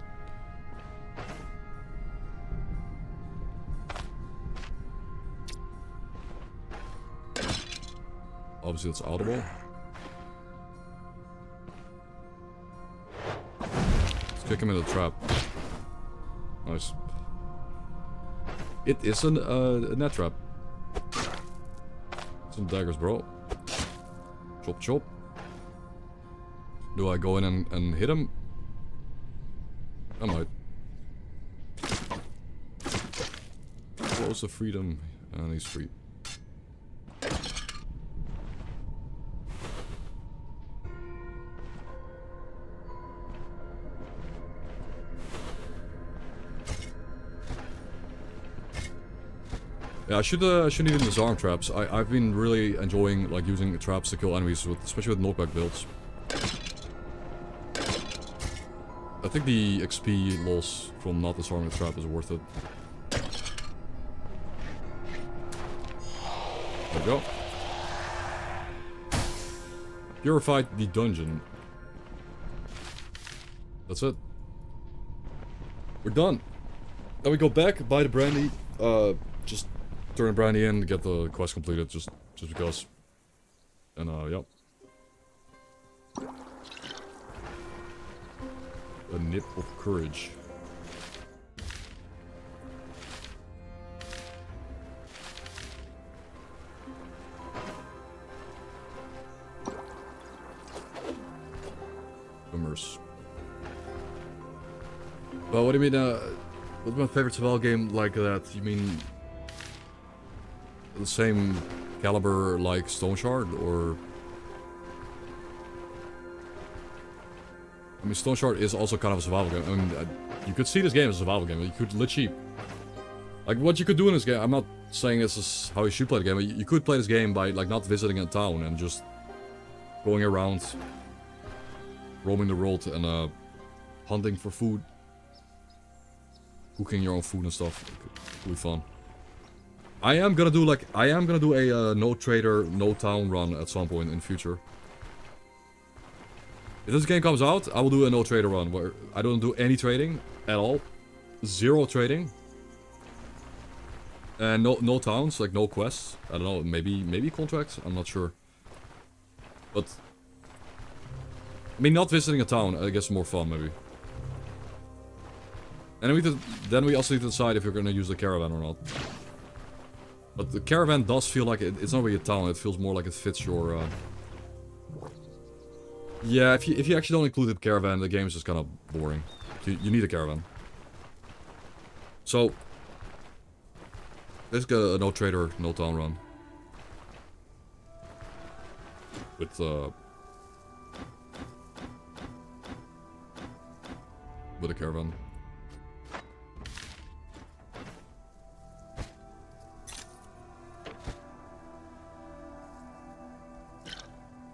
Obviously that's audible. Let's kick him in the trap. Nice. It is a net trap. Some daggers, bro. Chop chop. Do I go in and hit him? I might. Close to freedom. And he's free. Yeah, I shouldn't even disarm traps. I've been really enjoying like using traps to kill enemies, especially with knockback builds. I think the XP loss from not disarming the trap is worth it. There we go. Purified the dungeon. That's it. We're done. Then we go back, buy the brandy, just turn the brandy in, get the quest completed, just because. And yep. A nip of courage. Swimmers. Well, what do you mean, what's my favorite survival game like that? You mean the same caliber like Stoneshard, or... I mean, Stoneshard is also kind of a survival game. I mean, you could see this game as a survival game. You could literally... Like, what you could do in this game... I'm not saying this is how you should play the game, but you could play this game by, like, not visiting a town and just going around, roaming the world and, hunting for food. Cooking your own food and stuff. It could be fun. I am gonna do a no trader, no town run at some point in the future. If this game comes out, I will do a no trader run where I don't do any trading at all. Zero trading. And no towns, like no quests. I don't know, maybe contracts, I'm not sure. But I mean, not visiting a town, I guess more fun maybe. And then we also need to decide if you're gonna use the caravan or not. But the caravan does feel like it's not really a town, it feels more like it fits your... Yeah, if you actually don't include the caravan, the game is just kind of boring. You need a caravan. So... let's get a no trader, no town run. With a caravan.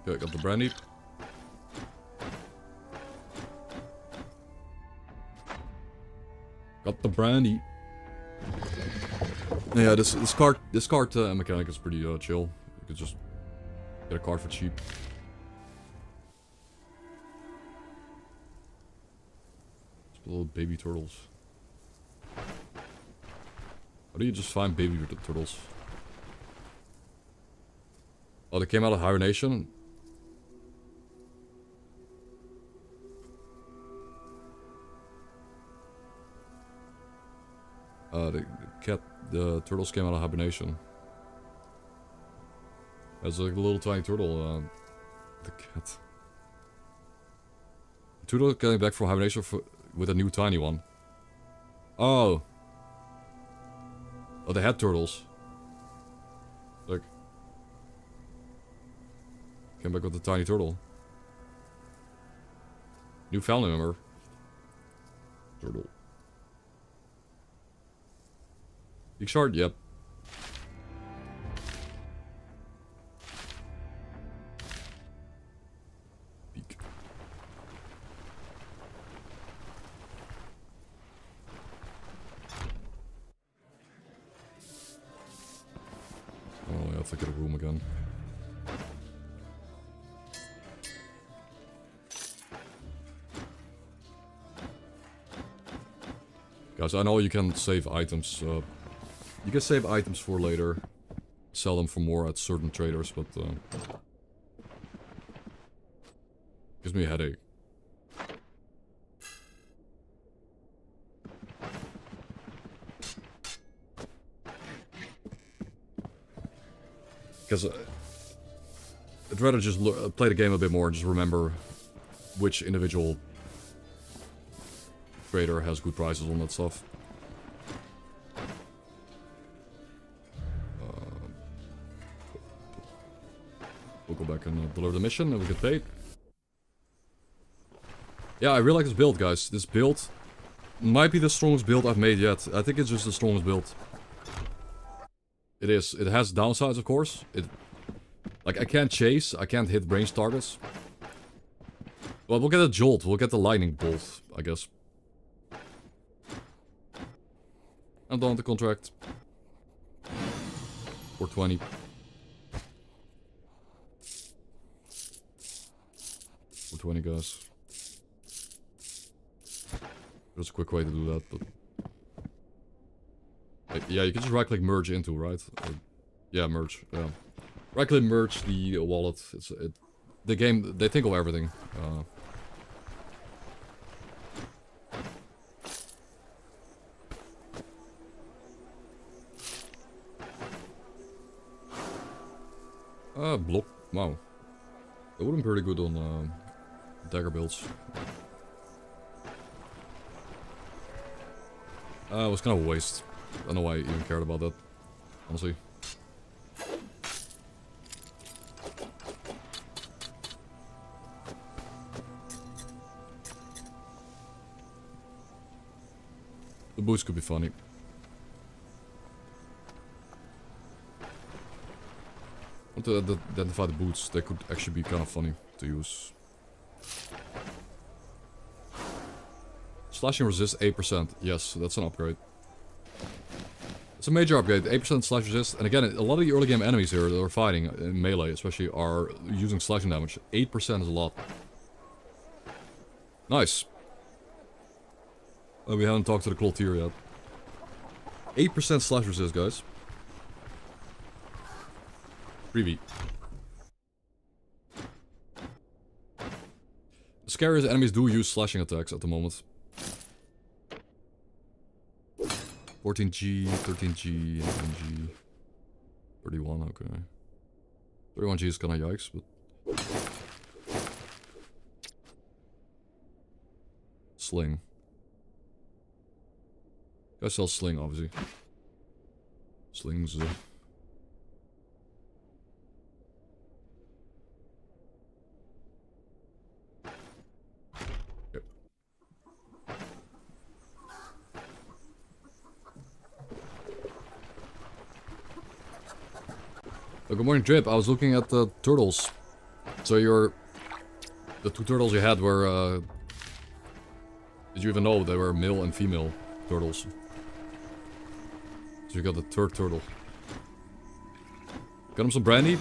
Okay, got the brandy. Got the brandy. Yeah, this card mechanic is pretty chill. You could just get a card for cheap. Just little baby turtles. How do you just find baby turtles? Oh, they came out of hibernation? The turtles came out of hibernation. As a little tiny turtle, The cat. Turtle getting back from hibernation with a new tiny one. Oh. Oh, they had turtles. Look. Came back with a tiny turtle. New family member. Turtle. 2H-Mace, yep. Peek. Oh, I have to get a room again. Guys, I know you can save items. You can save items for later. Sell them for more at certain traders, but gives me a headache. Because I'd rather just play the game a bit more and just remember which individual trader has good prices on that stuff. We'll go back and deliver the mission and we get paid. Yeah, I really like this build, guys. This build might be the strongest build I've made yet. I think it's just the strongest build. It is. It has downsides, of course. Like, I can't chase. I can't hit range targets. Well, we'll get a jolt. We'll get the lightning bolt, I guess. I'm done with the contract. 420. Guys. There's a quick way to do that, but... Yeah, you can just right-click merge into, right? Yeah, merge, yeah. Right-click merge the wallet. The game, they think of everything. Block. Wow. That would have been pretty good on dagger builds. It was kind of a waste. I don't know why I even cared about that, honestly. The boots could be funny. I want to identify the boots. They could actually be kind of funny to use. Slashing resist 8%. Yes, that's an upgrade. It's a major upgrade. 8% slash resist. And again, a lot of the early game enemies here that are fighting in melee, especially, are using slashing damage. 8% is a lot. Nice. We haven't talked to the 2H-Mace yet. 8% slash resist, guys. 3v. The scary is enemies do use slashing attacks at the moment. 14G, 13G, 9G. 31, okay. 31G is kinda yikes, but... Sling. Gotta sell sling, obviously. Slings, Yep. Good morning, Drip. I was looking at the turtles. So the two turtles you had were, did you even know they were male and female turtles? So you got the third turtle. Got him some brandy.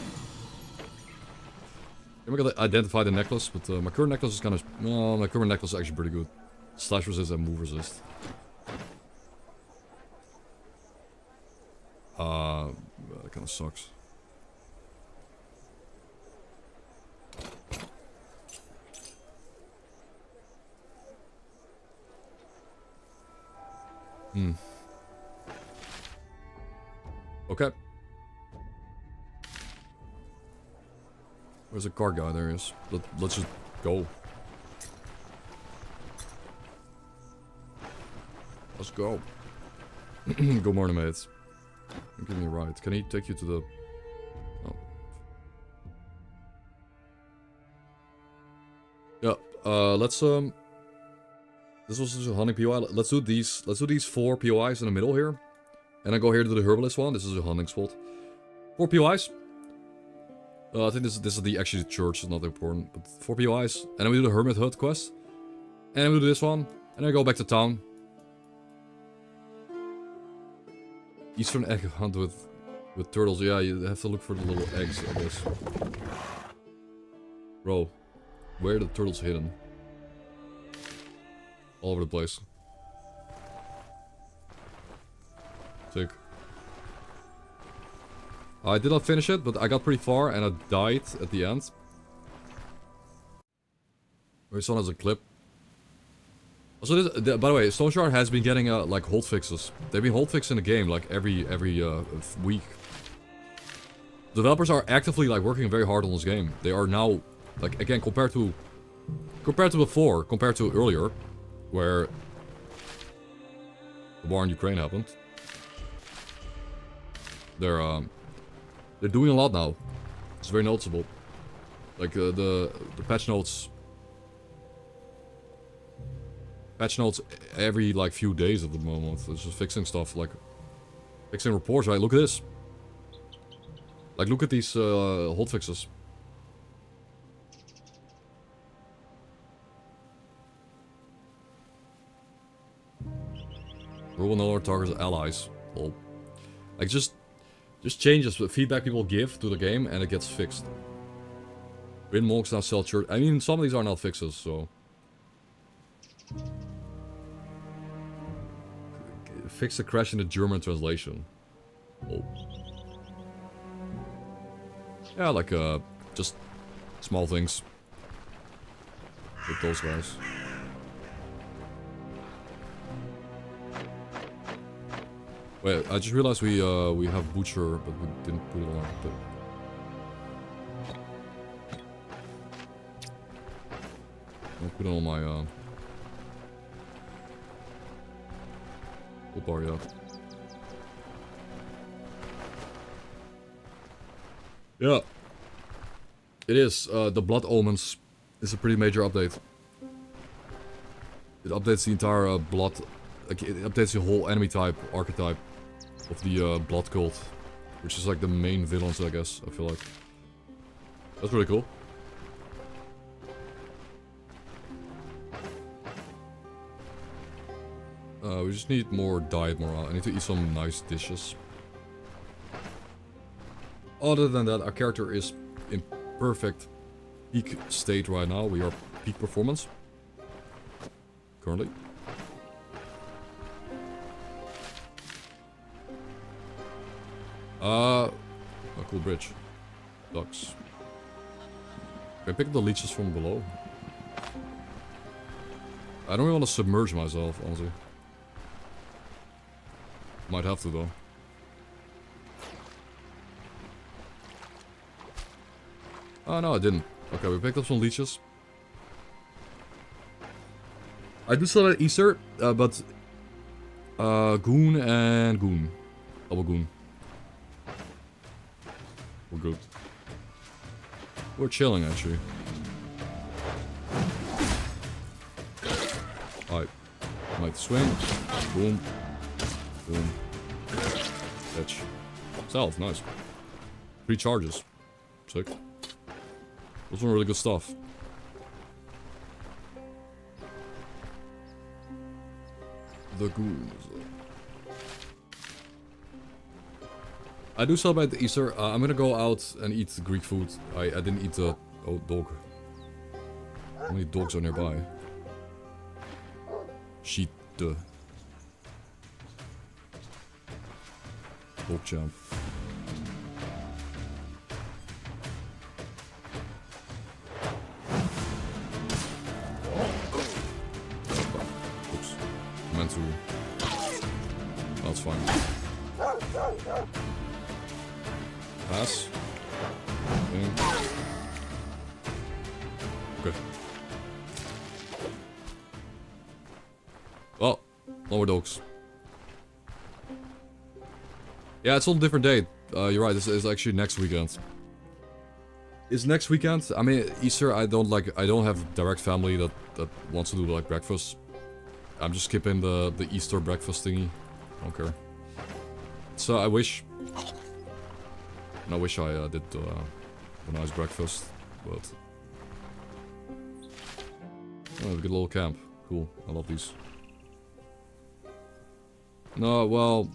I'm gonna identify the necklace, but my current necklace is kind of... No, my current necklace is actually pretty good. Slash resist and move resist. That kind of sucks. Okay. Where's the car guy? There he is. Let's just go. Let's go. Good morning, mates. Give me a ride. Can he take you to the... Oh. Yeah, let's, this was just a hunting POI. Let's do these 4 POIs in the middle here. And I go here to the herbalist one. This is a hunting spot. 4 POIs. I think this is the actually the church, it's not important. But 4 POIs. And then we do the hermit hut quest. And then we do this one. And then I go back to town. Eastern egg hunt with turtles. Yeah, you have to look for the little eggs, I guess. Bro, where are the turtles hidden? All over the place. Sick. I did not finish it, but I got pretty far and I died at the end. My son has a clip. Also, this, by the way, Stoneshard has been getting like hold fixes. They've been hold fixing the game like every week. Developers are actively like working very hard on this game. They are now like again compared to before, compared to earlier, where the war in Ukraine happened. They're doing a lot now. It's very noticeable. Like the patch notes. Patch notes every like few days at the moment. It's just fixing stuff, like fixing reports, right? Look at this. Like look at these hold fixes. Rule no longer targets allies. Well, like just changes the feedback people give to the game and it gets fixed. Win monks now sell church. I mean, some of these are not fixes, so. Fix the crash in the German translation. Oh. Yeah, like just small things with those guys. Wait, I just realized we have butcher, but we didn't put it on. But... I'll put it on my bar, yeah. Yeah. It is. The Blood Omens is a pretty major update. It updates the entire blood... Like, it updates the whole enemy type, archetype of the blood cult. Which is like the main villains, I guess, I feel like. That's really cool. We just need more diet morale. I need to eat some nice dishes. Other than that, our character is in perfect peak state right now. We are peak performance. Currently. A cool bridge. Ducks. Can I pick up the leeches from below? I don't really want to submerge myself, honestly. Might have to though. Oh no, I didn't. Okay, we picked up some leeches. I do still have Easter, but goon and goon. Double goon. We're good. We're chilling actually. Alright. Might swing. Boom. Boom. Catch. Self, nice. 3 charges. Sick. Those were really good stuff. The goons. I do celebrate the Easter. I'm gonna go out and eat Greek food. I didn't eat the... Oh, dog. How many dogs are nearby? Sheet. Dog jump. Oops. I meant to... That's fine. Pass. Okay. Okay. Well, no more dogs. Yeah, it's on a different date. You're right, this is actually next weekend. Is next weekend? I mean, Easter, I don't have direct family that wants to do like breakfast. I'm just skipping the Easter breakfast thingy. I don't care. So I wish... And I wish I did a nice breakfast, but... Oh, we get a little camp. Cool, I love these. No, well...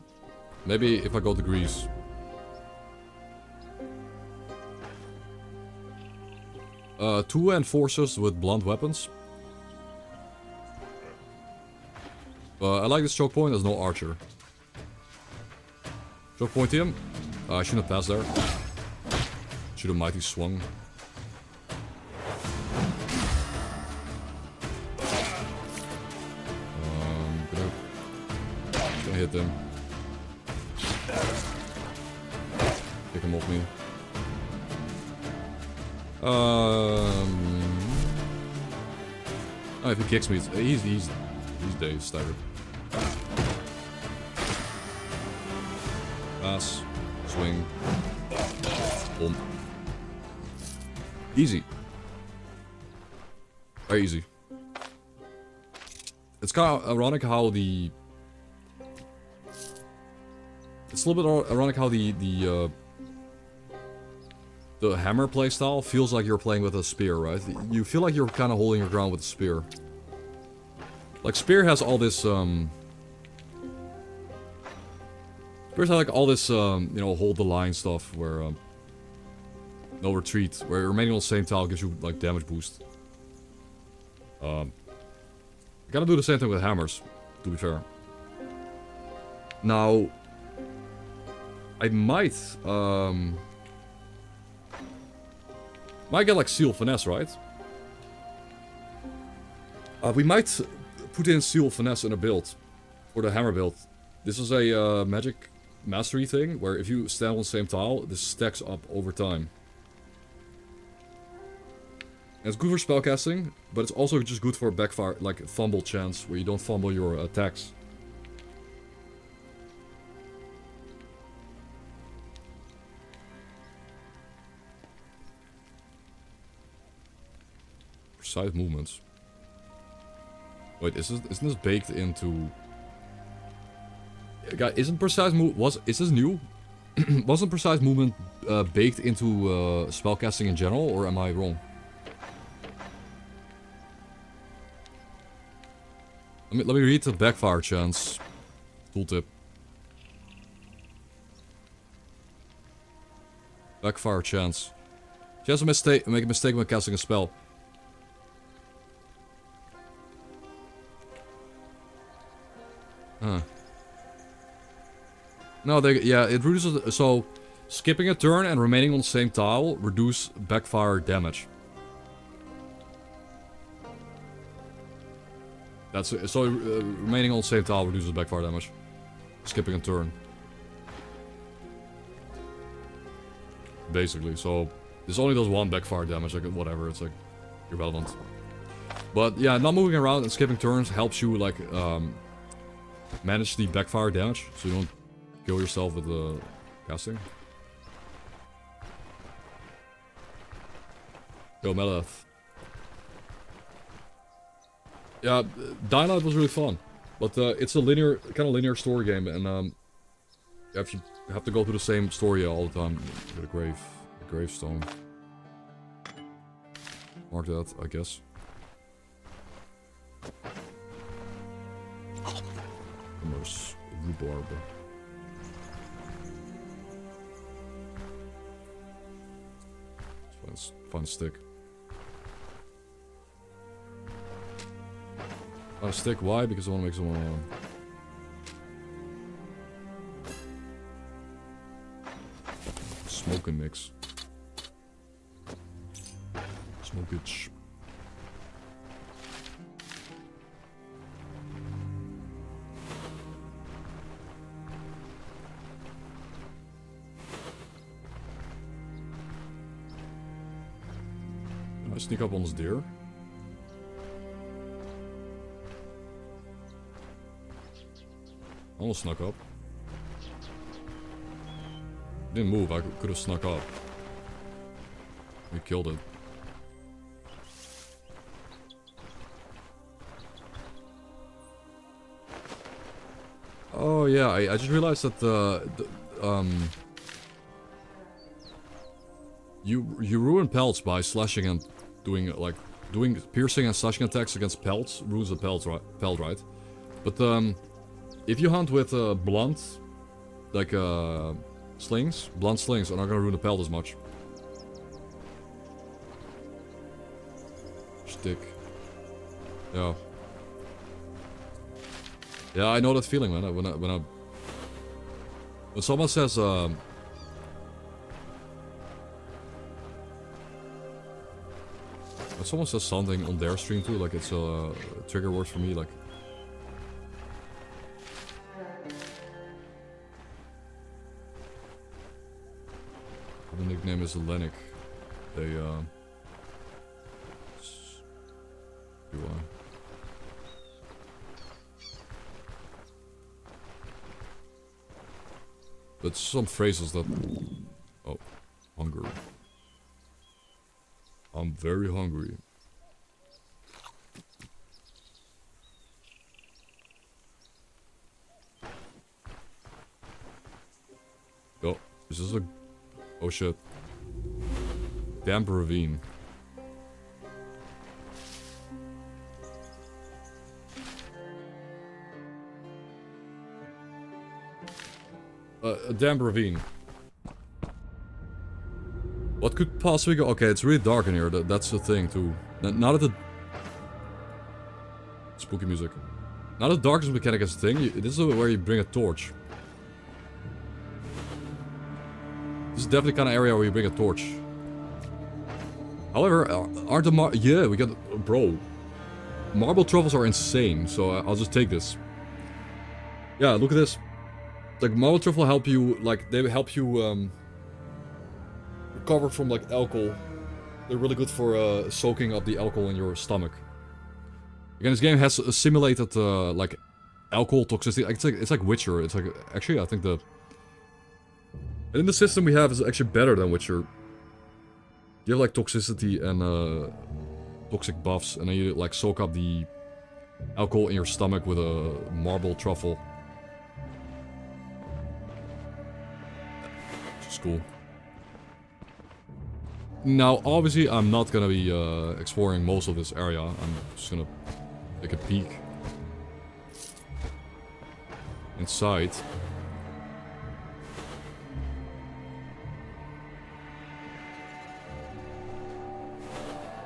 Maybe if I go to Greece. Two enforcers with blunt weapons. I like this choke point, there's no archer. Choke point him. I shouldn't have passed there. Should have mighty swung. Gonna hit them. Pick him off me. Oh, if he kicks me, he's dead, staggered. Pass, swing, boom. Easy. Very easy. It's kind of ironic how the... It's a little bit ironic how the hammer playstyle feels like you're playing with a spear, right? You feel like you're kind of holding your ground with a spear. Like, spear has all this, Spears have like all this, you know, hold the line stuff where, no retreat, where remaining on the same tile gives you, like, damage boost. You gotta do the same thing with hammers, to be fair. Now, I might get like Seal Finesse, right? We might put in Seal Finesse in a build, for the hammer build. This is a magic mastery thing, where if you stand on the same tile, this stacks up over time. And it's good for spellcasting, but it's also just good for backfire, like fumble chance, where you don't fumble your attacks. Precise movements. Wait, isn't this baked into... Guy, isn't precise move... Is this new? Wasn't precise movement baked into spellcasting in general, or am I wrong? Let me read the backfire chance tooltip. Backfire chance. She has make a mistake when casting a spell. Huh. No, yeah, it reduces... So, skipping a turn and remaining on the same tile reduce backfire damage. That's it. So, remaining on the same tile reduces backfire damage. Skipping a turn. Basically, so... This only does one backfire damage, like, whatever, it's like... irrelevant. But, yeah, not moving around and skipping turns helps you, like, manage the backfire damage, so you don't kill yourself with the casting. Yo, Permadeath. Yeah, Dying Light was really fun, but it's a kind of linear story game, and if you have to go through the same story all the time, get a gravestone. Mark that, I guess. There's rhubarb. Let's find a stick. Find a stick, why? Because I want to make someone smoking mix. Smokage. I sneak up on this deer. Almost snuck up. Didn't move, I could have snuck up. We killed it. Oh yeah, I just realized that you ruin pelts by slashing and doing piercing and slashing attacks against pelts ruins the pelt, right? But if you hunt with blunt, like slings, blunt slings are not gonna ruin the pelt as much. Stick. Yeah. Yeah, I know that feeling, man. When someone says when someone says something on their stream too, like it's a trigger word for me, like. The nickname is Lenik. They But some phrases that... Oh, hunger. I'm very hungry. Oh, is this a... Oh shit. Damp ravine. A damp ravine. What could possibly go? Okay, it's really dark in here. That's the thing too. Now that the spooky music. Now that the darkness mechanic is a thing, this is where you bring a torch. This is definitely the kind of area where you bring a torch. However, aren't the yeah, we got bro. Marble truffles are insane, so I'll just take this. Yeah, look at this. Like, marble truffle help you, like, they help you, recover from, like, alcohol. They're really good for, soaking up the alcohol in your stomach. Again, this game has a simulated, like, alcohol toxicity. It's like Witcher. It's like, actually, I think and in the system we have is actually better than Witcher. You have, like, toxicity and, toxic buffs, and then you, like, soak up the alcohol in your stomach with a marble truffle. Cool. Now, obviously, I'm not gonna be exploring most of this area. I'm just gonna take a peek inside.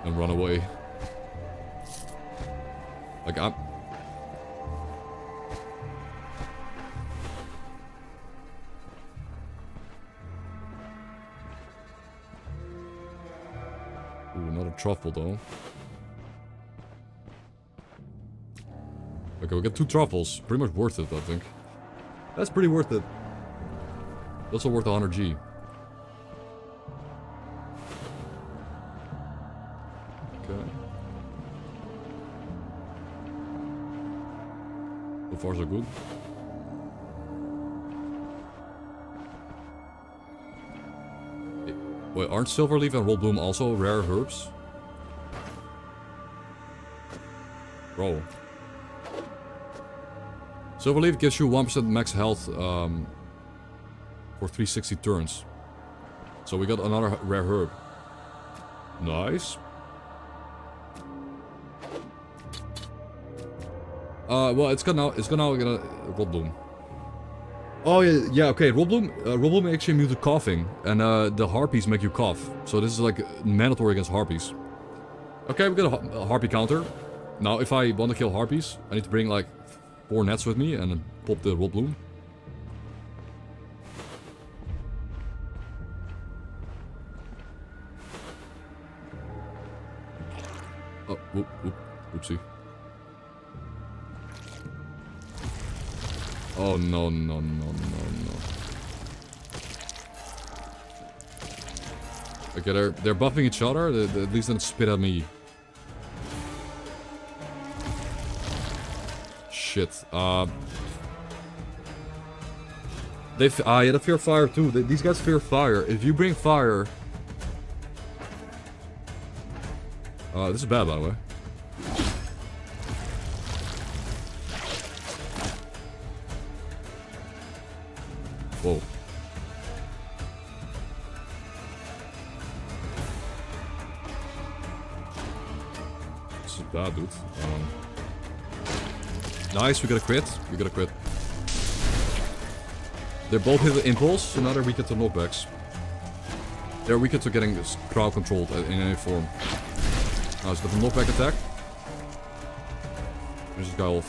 And run away. Like, Ooh, not a truffle though. Okay, we got 2 truffles. Pretty much worth it, I think. That's pretty worth it. Also worth 100G. Okay. So far so good. Wait, aren't Silverleaf and Roll Bloom also rare herbs? Bro. Silverleaf gives you 1% max health for 360 turns. So we got another rare herb. Nice. Well, it's gonna Roll Bloom. Oh yeah, okay. Roll Bloom actually immune to coughing, and the harpies make you cough. So this is like mandatory against harpies. Okay, we got a harpy counter. Now, if I want to kill harpies, I need to bring like 4 nets with me and then pop the Roll Bloom. Oh, whoopsie. Oh no. Okay, they're buffing each other. They at least don't spit at me. Shit. They fear fire too. These guys fear fire. If you bring fire... this is bad, by the way. Whoa. This is bad, dude. Nice, we got a crit. We got a crit. They're both hit with impulse, so now they're weaker to knockbacks. They're weaker to getting this crowd controlled in any form. Now he's got a knockback attack. There's this guy off.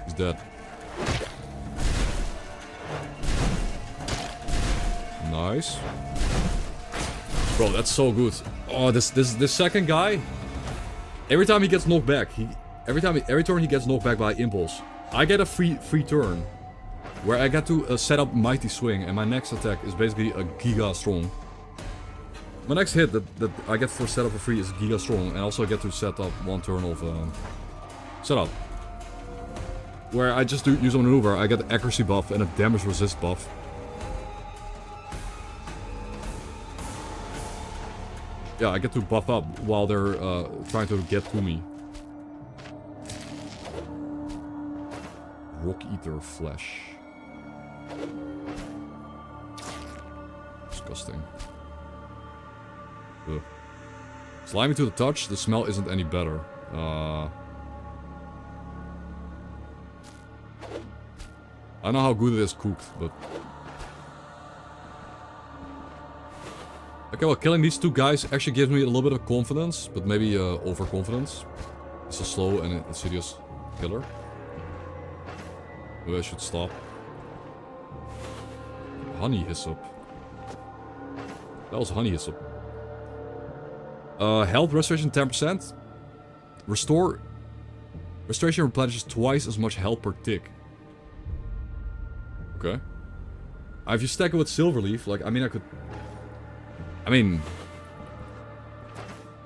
He's dead. Nice. Bro, that's so good. Oh, this second guy. Every time he gets knocked back, every turn he gets knocked back by impulse. I get a free turn where I get to set up Mighty Swing, and my next attack is basically a Giga Strong. My next hit that I get for setup for free is Giga Strong, and also I get to set up one turn of setup. Where I just use a maneuver, I get the accuracy buff and a damage resist buff. Yeah, I get to buff up while they're trying to get to me. Rock Eater Flesh. Disgusting. Ugh. Slimy to the touch, the smell isn't any better. I don't know how good it is cooked, but... Okay, well, killing these two guys actually gives me a little bit of confidence, but maybe overconfidence. It's a slow and insidious killer. Maybe I should stop. Honey Hyssop. That was Honey Hyssop. Health restoration 10%. Restoration replenishes twice as much health per tick. Okay. If you stack it with Silverleaf, like, I mean, I could... I mean...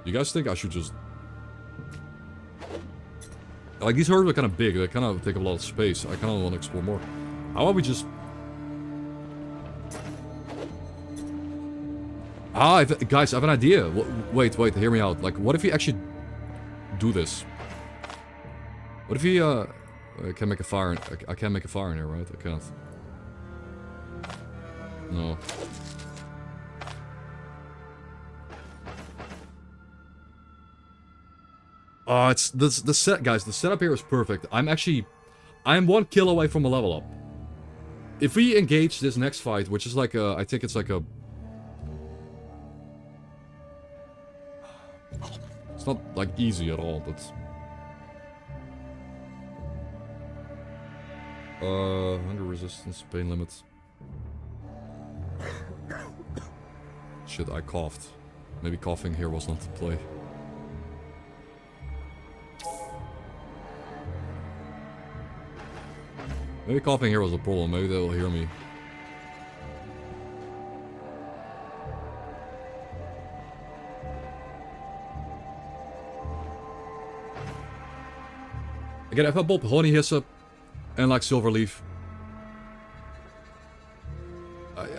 You guys think I should just... Like, these herbs are kind of big. They kind of take up a lot of space. I kind of want to explore more. How about we just... Guys, I have an idea. Wait, hear me out. Like, what if we actually do this? What if we, I can make a fire. I can't make a fire in here, right? I can't. No. It's the set, guys. The setup here is perfect. I'm 1 kill away from a level up. If we engage this next fight, which is like a, I think it's like a. It's not like easy at all, but. Hunger resistance, pain limits. Shit, I coughed. Maybe coughing here was not the play. Maybe coughing here was a problem. Maybe they will hear me. Again, if I pop Honey Hyssop and like Silverleaf,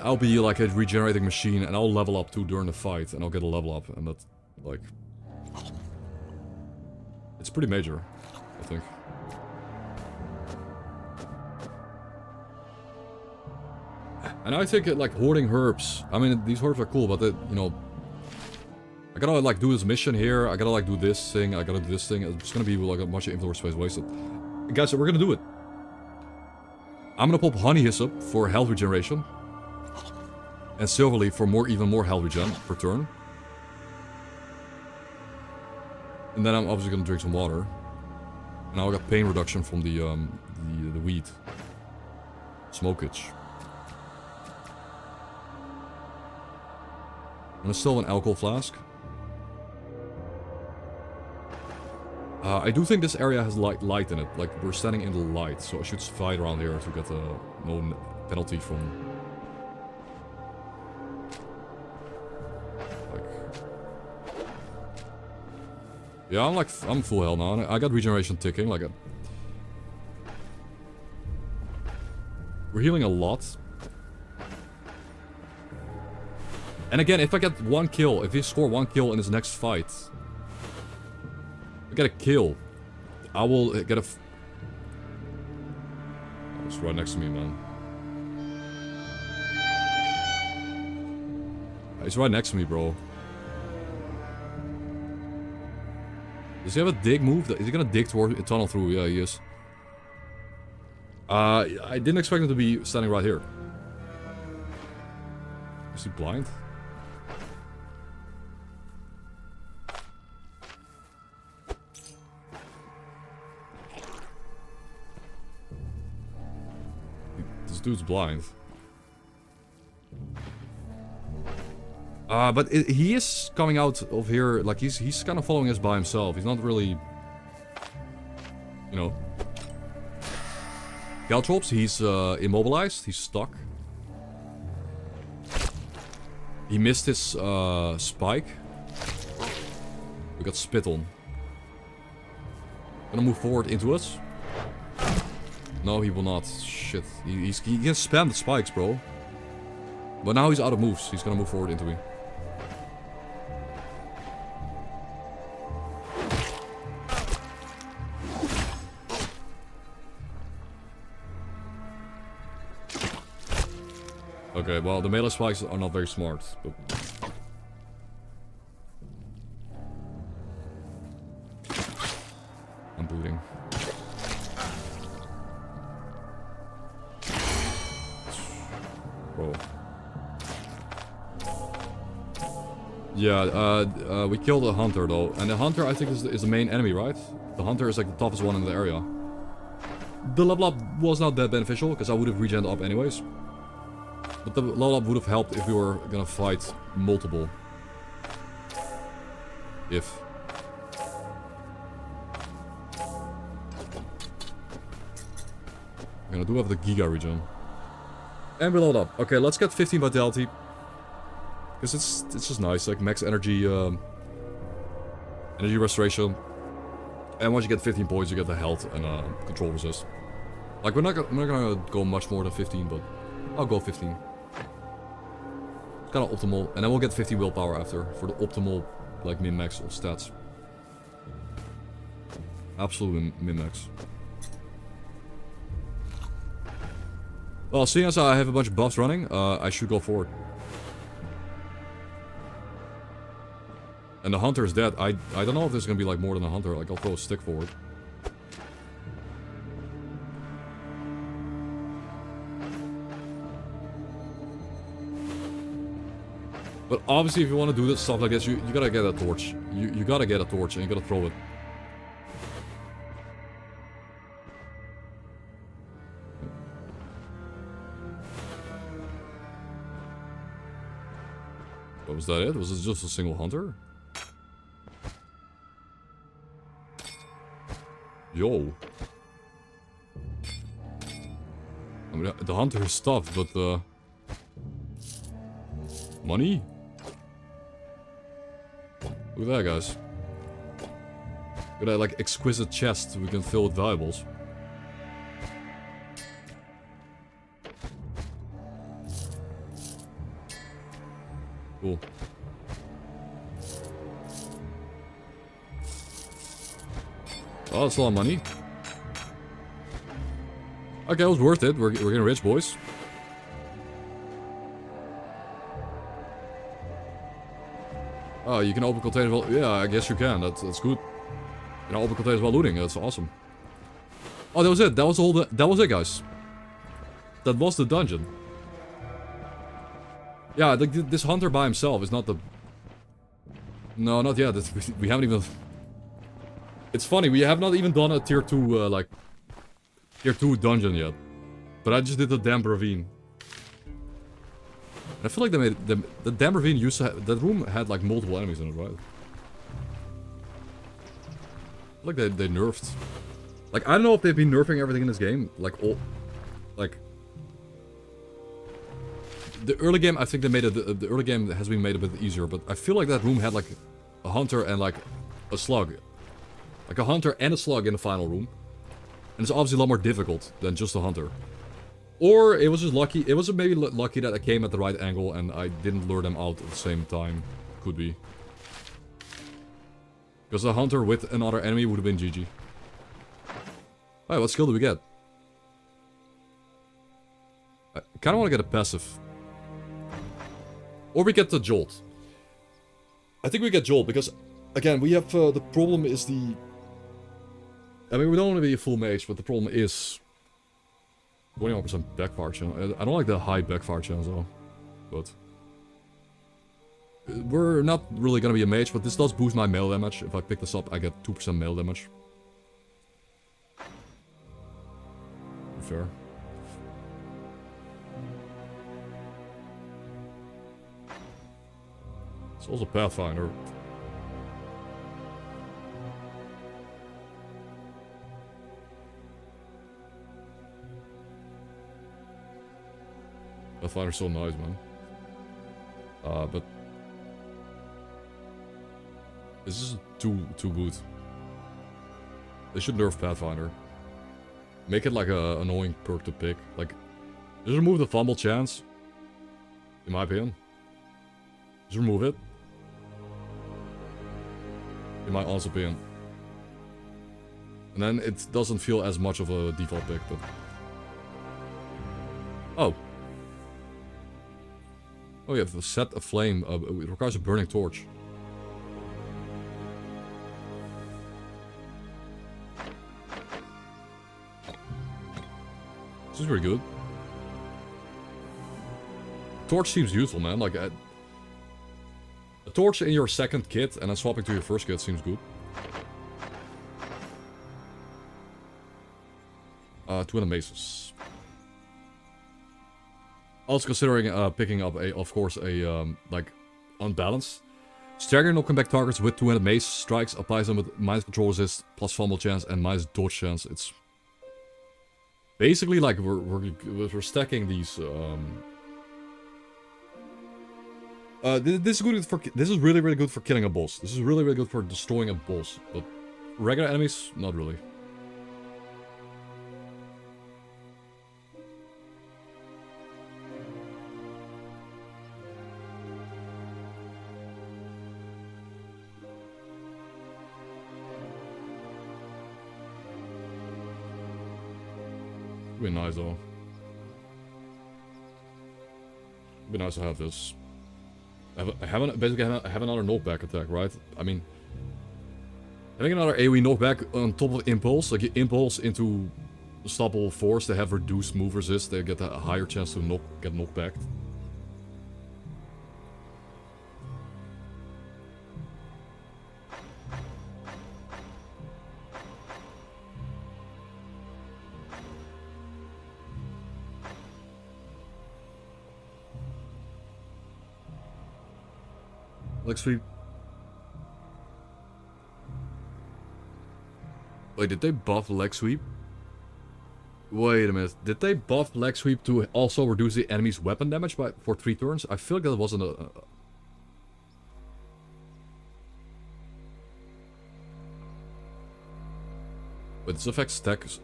I'll be like a regenerating machine, and I'll level up too during the fight, and I'll get a level up, and that's like, it's pretty major, I think. And I think like hoarding herbs. I mean, these herbs are cool, but you know, I gotta like do this mission here. I gotta like do this thing. I gotta do this thing. It's gonna be like a bunch of inventory space wasted. Guys, we're gonna do it. I'm gonna pop Honey Hyssop for health regeneration, and Silverleaf for even more health regen per turn. And then I'm obviously gonna drink some water. And now I got pain reduction from the weed. Smokage. And there's still an alcohol flask. I do think this area has light in it. Like, we're standing in the light, so I should fight around here to get no penalty from Yeah, I'm full health now. I got regeneration ticking, like we're healing a lot. And again, if I get one kill, if he score one kill in his next fight, I get a kill, I will get a... Oh, it's right next to me, man. He's right next to me, bro. Does he have a dig move? Is he gonna dig toward a tunnel through? Yeah, he is. I didn't expect him to be standing right here. Is he blind? This dude's blind. But he is coming out of here, like he's kind of following us by himself. He's not really, you know. Caltrops, he's immobilized, he's stuck. He missed his spike. We got spit on. Gonna move forward into us. No, he will not. Shit. He can spam the spikes, bro. But now he's out of moves. He's gonna move forward into me. Okay, well, the melee spikes are not very smart, but... I'm bleeding. Bro. Yeah, we killed a hunter, though. And the hunter, I think, is the main enemy, right? The hunter is, like, the toughest one in the area. The level up was not that beneficial, because I would have regened up anyways. But the level up would have helped if we were gonna fight multiple. If. I do have the Giga regen. And we leveled up. Okay, let's get 15 vitality. Because it's just nice, like max energy energy restoration. And once you get 15 points, you get the health and control resist. Like we're not gonna go much more than 15, but I'll go 15. It's kind of optimal, and then we'll get 50 willpower after for the optimal, like min-max of stats. Absolute min-max. Well, seeing as I have a bunch of buffs running, I should go forward. And the hunter is dead. I don't know if there's gonna be like more than a hunter. Like I'll throw a stick forward. But obviously, if you want to do this stuff like this, you gotta get a torch. You gotta get a torch and you gotta throw it. What was that? It was it just a single hunter? Yo. I mean, the hunter is stuffed, but money? Look at that, guys. Look at that, like, exquisite chest we can fill with valuables. Cool. Oh, that's a lot of money. Okay, it was worth it. We're getting rich, boys. Oh, you can open containers while... Yeah, I guess you can. That's good. You can open containers while looting. That's awesome. Oh, that was it. That was all the... That was it, guys. That was the dungeon. Yeah, this hunter by himself is not the... No, not yet. We haven't even... It's funny, we have not even done a tier 2, like... Tier 2 dungeon yet. But I just did the damp ravine. I feel like they made the damp ravine used to have, that room had like multiple enemies in it, right? I feel like they nerfed. Like I don't know if they've been nerfing everything in this game. Like all, like the early game. I think they made it. The early game has been made a bit easier, but I feel like that room had like a hunter and like a slug Like a hunter and a slug in the final room. And it's obviously a lot more difficult than just a hunter. Or it was just lucky. It was maybe lucky that I came at the right angle and I didn't lure them out at the same time. Could be. Because a hunter with another enemy would have been GG. Alright, what skill do we get? I kind of want to get a passive. Or we get the Jolt. I think we get Jolt because, again, we have, the problem is the... I mean, we don't want to be a full mage, but the problem is... 21% backfire chance. I don't like the high backfire chance though. But... we're not really gonna be a mage, but this does boost my melee damage. If I pick this up, I get 2% melee damage. Fair. It's also Pathfinder. Pathfinder's so nice, man. But this is too good. They should nerf Pathfinder. Make it like a annoying perk to pick. Like, just remove the fumble chance. In my opinion. Just remove it. In my honest opinion. And then it doesn't feel as much of a default pick, but... Oh. Oh, you have to set a flame. It requires a burning torch. This is pretty good. Torch seems useful, man. Like, a torch in your second kit and then swapping to your first kit seems good. 200 maces. Also considering picking up of course, like, unbalanced. Stagger knocking back targets with 200 mace strikes, applies them with minus control resist, plus fumble chance, and minus dodge chance. It's basically like we're stacking these. This is good for. This is really good for killing a boss. This is really good for destroying a boss. But regular enemies, not really. Be nice though. Be nice to have this. Basically have another knockback attack, right? I mean, having another AoE knockback on top of impulse, like you impulse into unstoppable force, they have reduced move resist, they get a higher chance to get knocked back. Leg sweep. Wait, did they buff leg sweep? Wait a minute. Did they buff leg sweep to also reduce the enemy's weapon damage for 3 turns? I feel like that wasn't a... But this effect stacks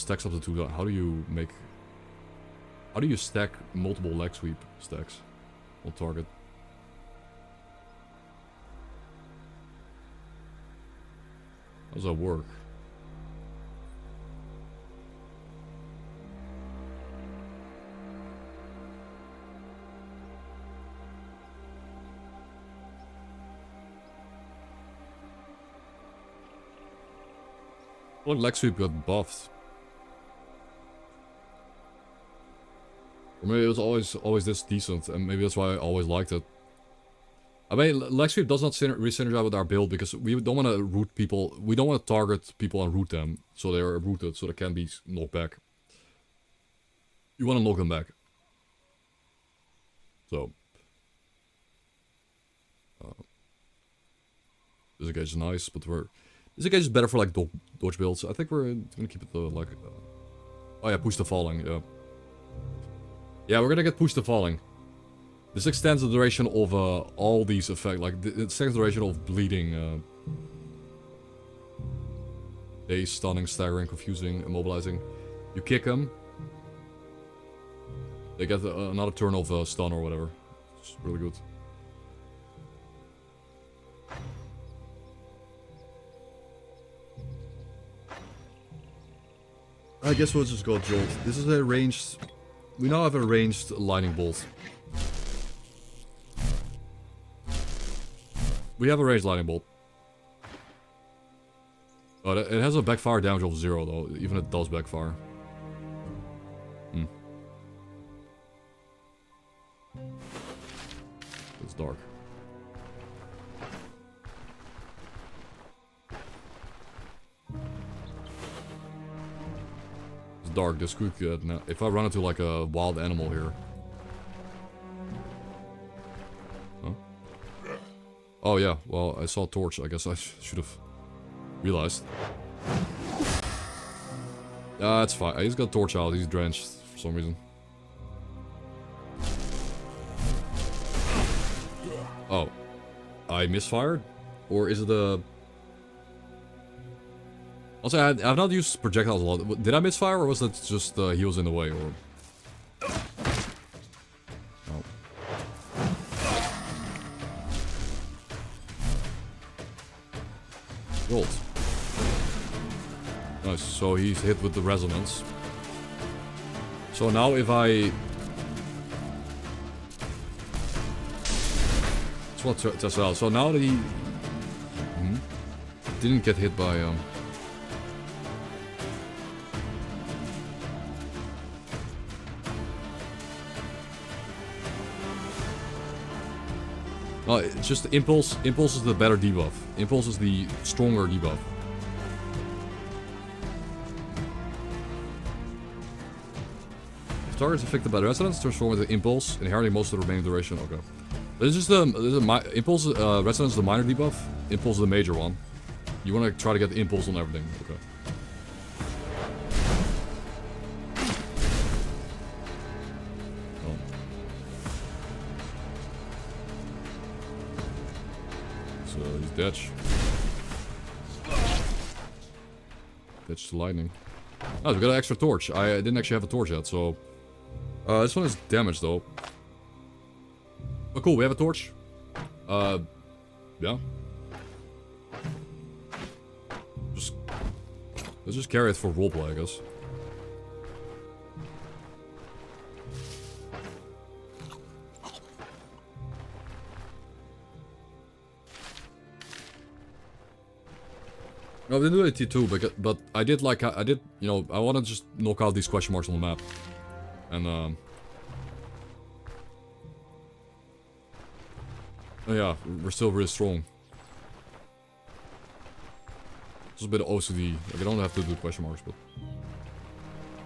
up to 2. How do you make... How do you stack multiple leg sweep stacks on target? How does that work? Well, leg sweep got buffed. Or maybe it was always this decent, and maybe that's why I always liked it. I mean, leg sweep does not re-synergize with our build because we don't want to root people. We don't want to target people and root them, so they are rooted, so they can be knocked back. You want to knock them back. So, this engage is nice, but this engage is better for like dodge builds. I think we're gonna keep it like. Oh yeah, push the falling. Yeah. Yeah, we're gonna get push the falling. This extends the duration of all these effects, like it extends the duration of bleeding. Dazed, stunning, staggering, confusing, immobilizing. You kick them. They get another turn of stun or whatever. It's really good. I guess we'll just go Jolt. This is a ranged... We now have a ranged lightning bolt. We have a ranged lightning bolt. Oh, it has a backfire damage of 0 though, even if it does backfire. It's dark. It's dark, this could get... Now, if I run into like a wild animal here... Huh? Oh yeah, well I saw a torch, I guess I should have realized. It's fine, I just got a torch out, he's drenched for some reason. Oh. I misfired? Or is it a... Also, I've not used projectiles a lot. Did I misfire or was that just he was in the way? Or... Oh. Rolled. Nice, so he's hit with the resonance. So now if I... That's what tests out. So now that he didn't get hit by no, it's just the impulse. Impulse is the better debuff. Impulse is the stronger debuff. If target is affected by the resonance, transform into impulse, inherently most of the remaining duration. Okay. This is the impulse resonance is the minor debuff. Impulse is the major one. You want to try to get the impulse on everything. Okay. Oh. So he's Detch. Detch to lightning. Oh, we got an extra torch. I didn't actually have a torch yet, so this one is damaged though. Oh cool, we have a torch. Yeah. Let's just carry it for roleplay, I guess. No, I didn't do it T2, but I did like, you know, I want to just knock out these question marks on the map. And, oh yeah, we're still really strong. Just a bit of OCD. Like, I don't have to do question marks, but...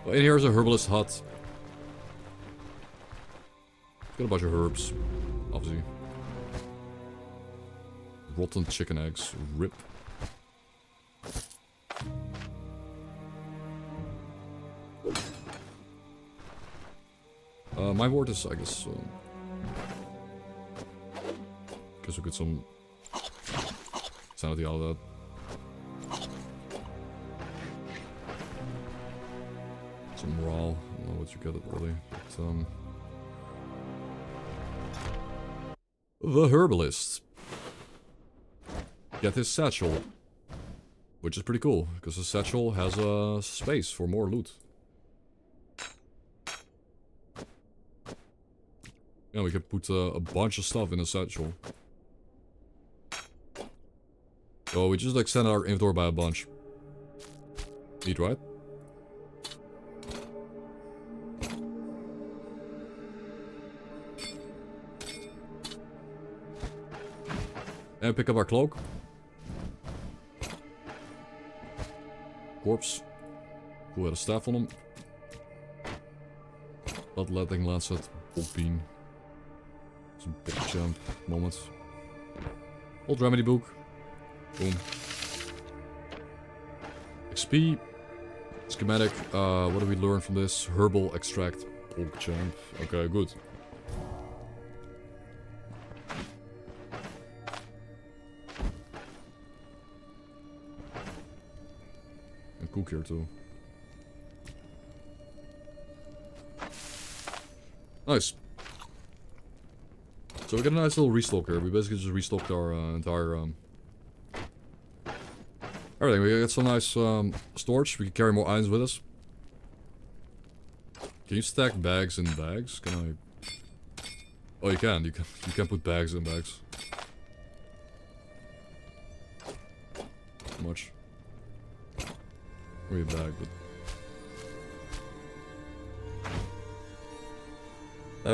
Well, in here is a herbalist hut. Got a bunch of herbs, obviously. Rotten chicken eggs. Rip. My ward is, I guess... guess we get some sanity out of that. Some morale. I don't know what you get it really. But, the herbalist. Get his satchel. Which is pretty cool, because his satchel has a space for more loot. Yeah, we could put a bunch of stuff in a satchel. So we just extended our inventory by a bunch. Neat, right? And pick up our cloak. Corpse. Who had a staff on him. Bloodletting lancet. Bolt bean. Some big jump moments. Old remedy book. Boom. XP. Schematic. What do we learn from this? Herbal extract. Bulk jump. Okay, good. cook here too. Nice. So we got a nice little restock here. We basically just restocked our entire everything. We got some nice storage. We can carry more items with us. Can you stack bags in bags? Can I? Oh, you can. You can put bags in bags. How much? Maybe a bag, but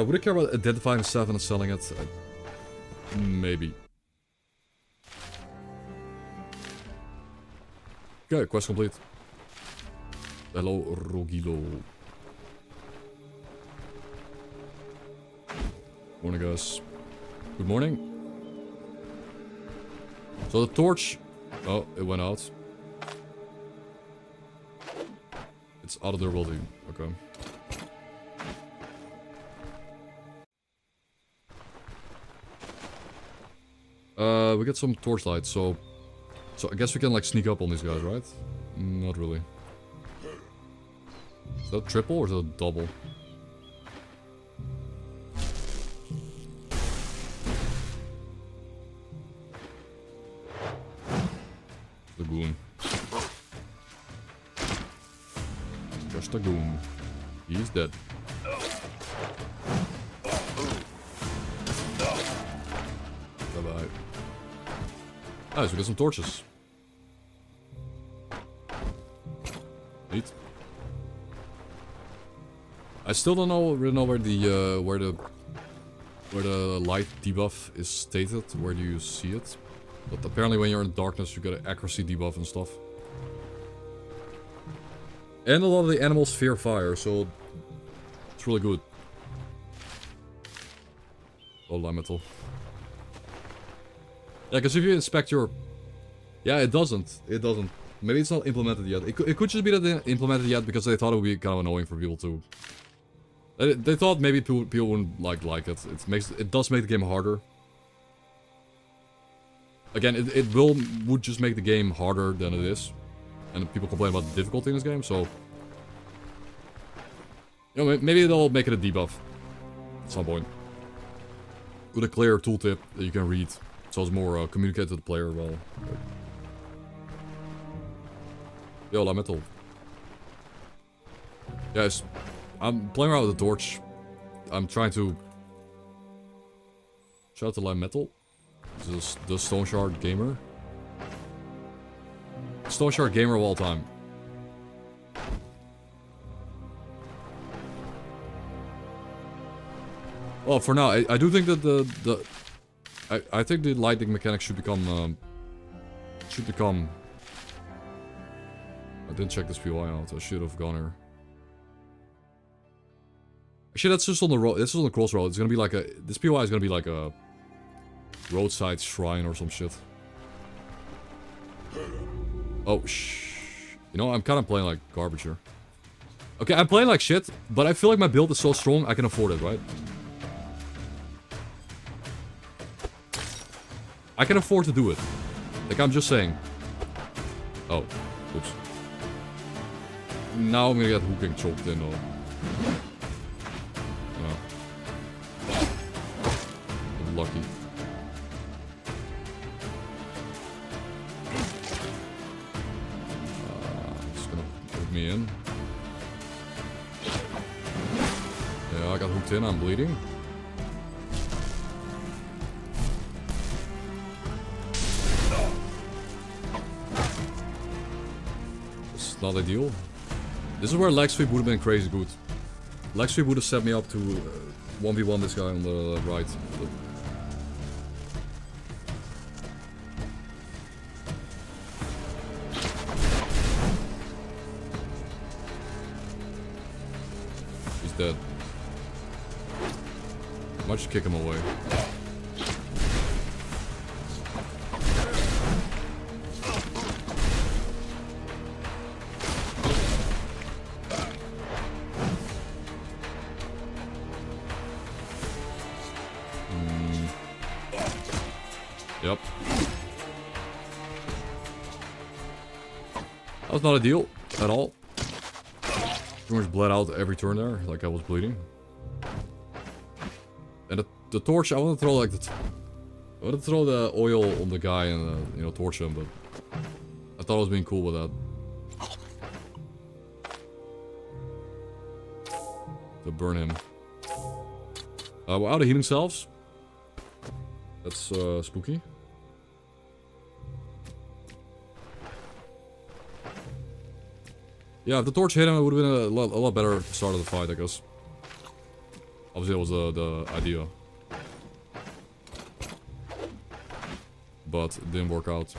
would I care about identifying stuff and selling it? Maybe. Okay, quest complete. Hello, Rogilo. Morning, guys. Good morning. So the torch... Oh, it went out. It's out of durability. Okay. We get some torchlight, so I guess we can like sneak up on these guys, right? Not really. Is that a triple or is that a double? The goon. Just a goon. He's dead. Bye-bye. Nice, we got some torches. Neat. I still don't really know where the light debuff is stated. Where do you see it? But apparently when you're in darkness you get an accuracy debuff and stuff. And a lot of the animals fear fire, so it's really good. Oh, lime metal. Yeah, because if you inspect your... Yeah, it doesn't. It doesn't. Maybe it's not implemented yet. It could just be that they didn't implement it yet because they thought it would be kind of annoying for people to... They thought maybe people wouldn't like it. It does make the game harder. Again, it would just make the game harder than it is. And people complain about the difficulty in this game, so... You know, maybe they'll make it a debuff. At some point. With a clear tooltip that you can read. So it's more communicate to the player well. Yo, lime metal. Yes, I'm playing around with the torch. I'm trying to... Shout out to lime metal. This is the Stoneshard gamer. Stoneshard gamer of all time. Well, for now, I do think that I think the lightning mechanic should become I didn't check this POI out. I should have gone here. Actually, that's just on the road. This is on the crossroad. It's gonna be like a... This POI is gonna be like a... roadside shrine or some shit. Oh, shh. You know, I'm kind of playing like garbage here. Okay, I'm playing like shit, but I feel like my build is so strong, I can afford it, right? I can afford to do it. Like, I'm just saying. Oh, oops. Now I'm gonna get hooking choked in, though. I'm lucky. Just gonna hook me in. Yeah, I got hooked in, I'm bleeding. Not ideal. This is where leg sweep would have been crazy good. Leg sweep would have set me up to 1v1 this guy on the right. He's dead. I might just kick him away. Yep. That was not ideal. at all. Pretty much bled out every turn there, like I was bleeding. And the torch, I want to throw like I want to throw the oil on the guy and you know, torch him, but I thought I was being cool with that. To burn him. We're out of healing salves. That's spooky. Yeah, if the torch hit him, it would have been a lot better start of the fight, I guess. Obviously, that was the idea. But it didn't work out.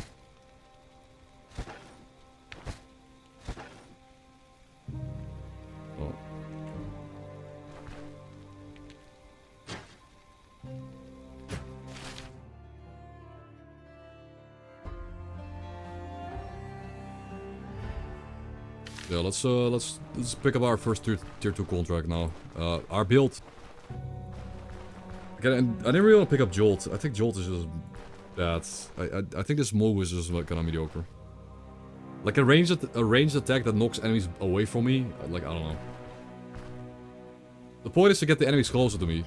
Oh. Yeah, let's pick up our first tier 2 contract now. Our build. Again, I didn't really want to pick up Jolt. I think Jolt is just bad. I think this move is just kind of mediocre. Like a ranged attack that knocks enemies away from me. Like, I don't know. The point is to get the enemies closer to me.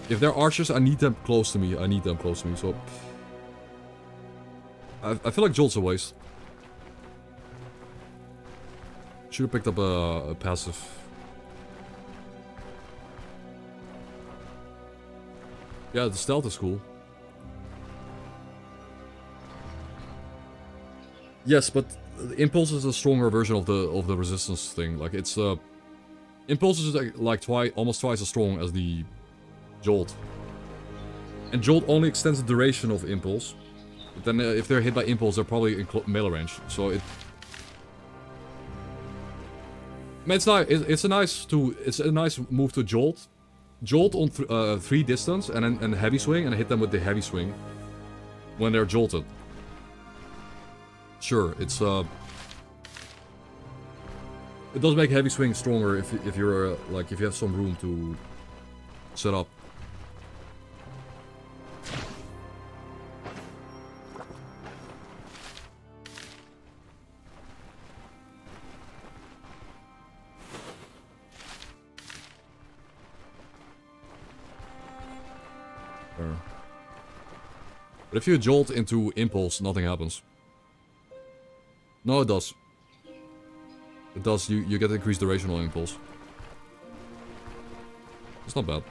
If they're archers, I need them close to me. So I feel like Jolt's a waste. Should have picked up a passive. Yeah, the stealth is cool. Yes, but Impulse is a stronger version of the resistance thing. Like it's Impulse is like almost twice as strong as the Jolt. And Jolt only extends the duration of Impulse. But then if they're hit by Impulse, they're probably in melee range. So it. I mean, it's nice. It's a nice move to Jolt. Jolt on 3 distance and heavy swing and hit them with the heavy swing when they're jolted. Sure, it's it does make heavy swing stronger if you're like if you have some room to set up. But if you jolt into Impulse, nothing happens. No, it does. It does. You get increased duration on Impulse. It's not bad.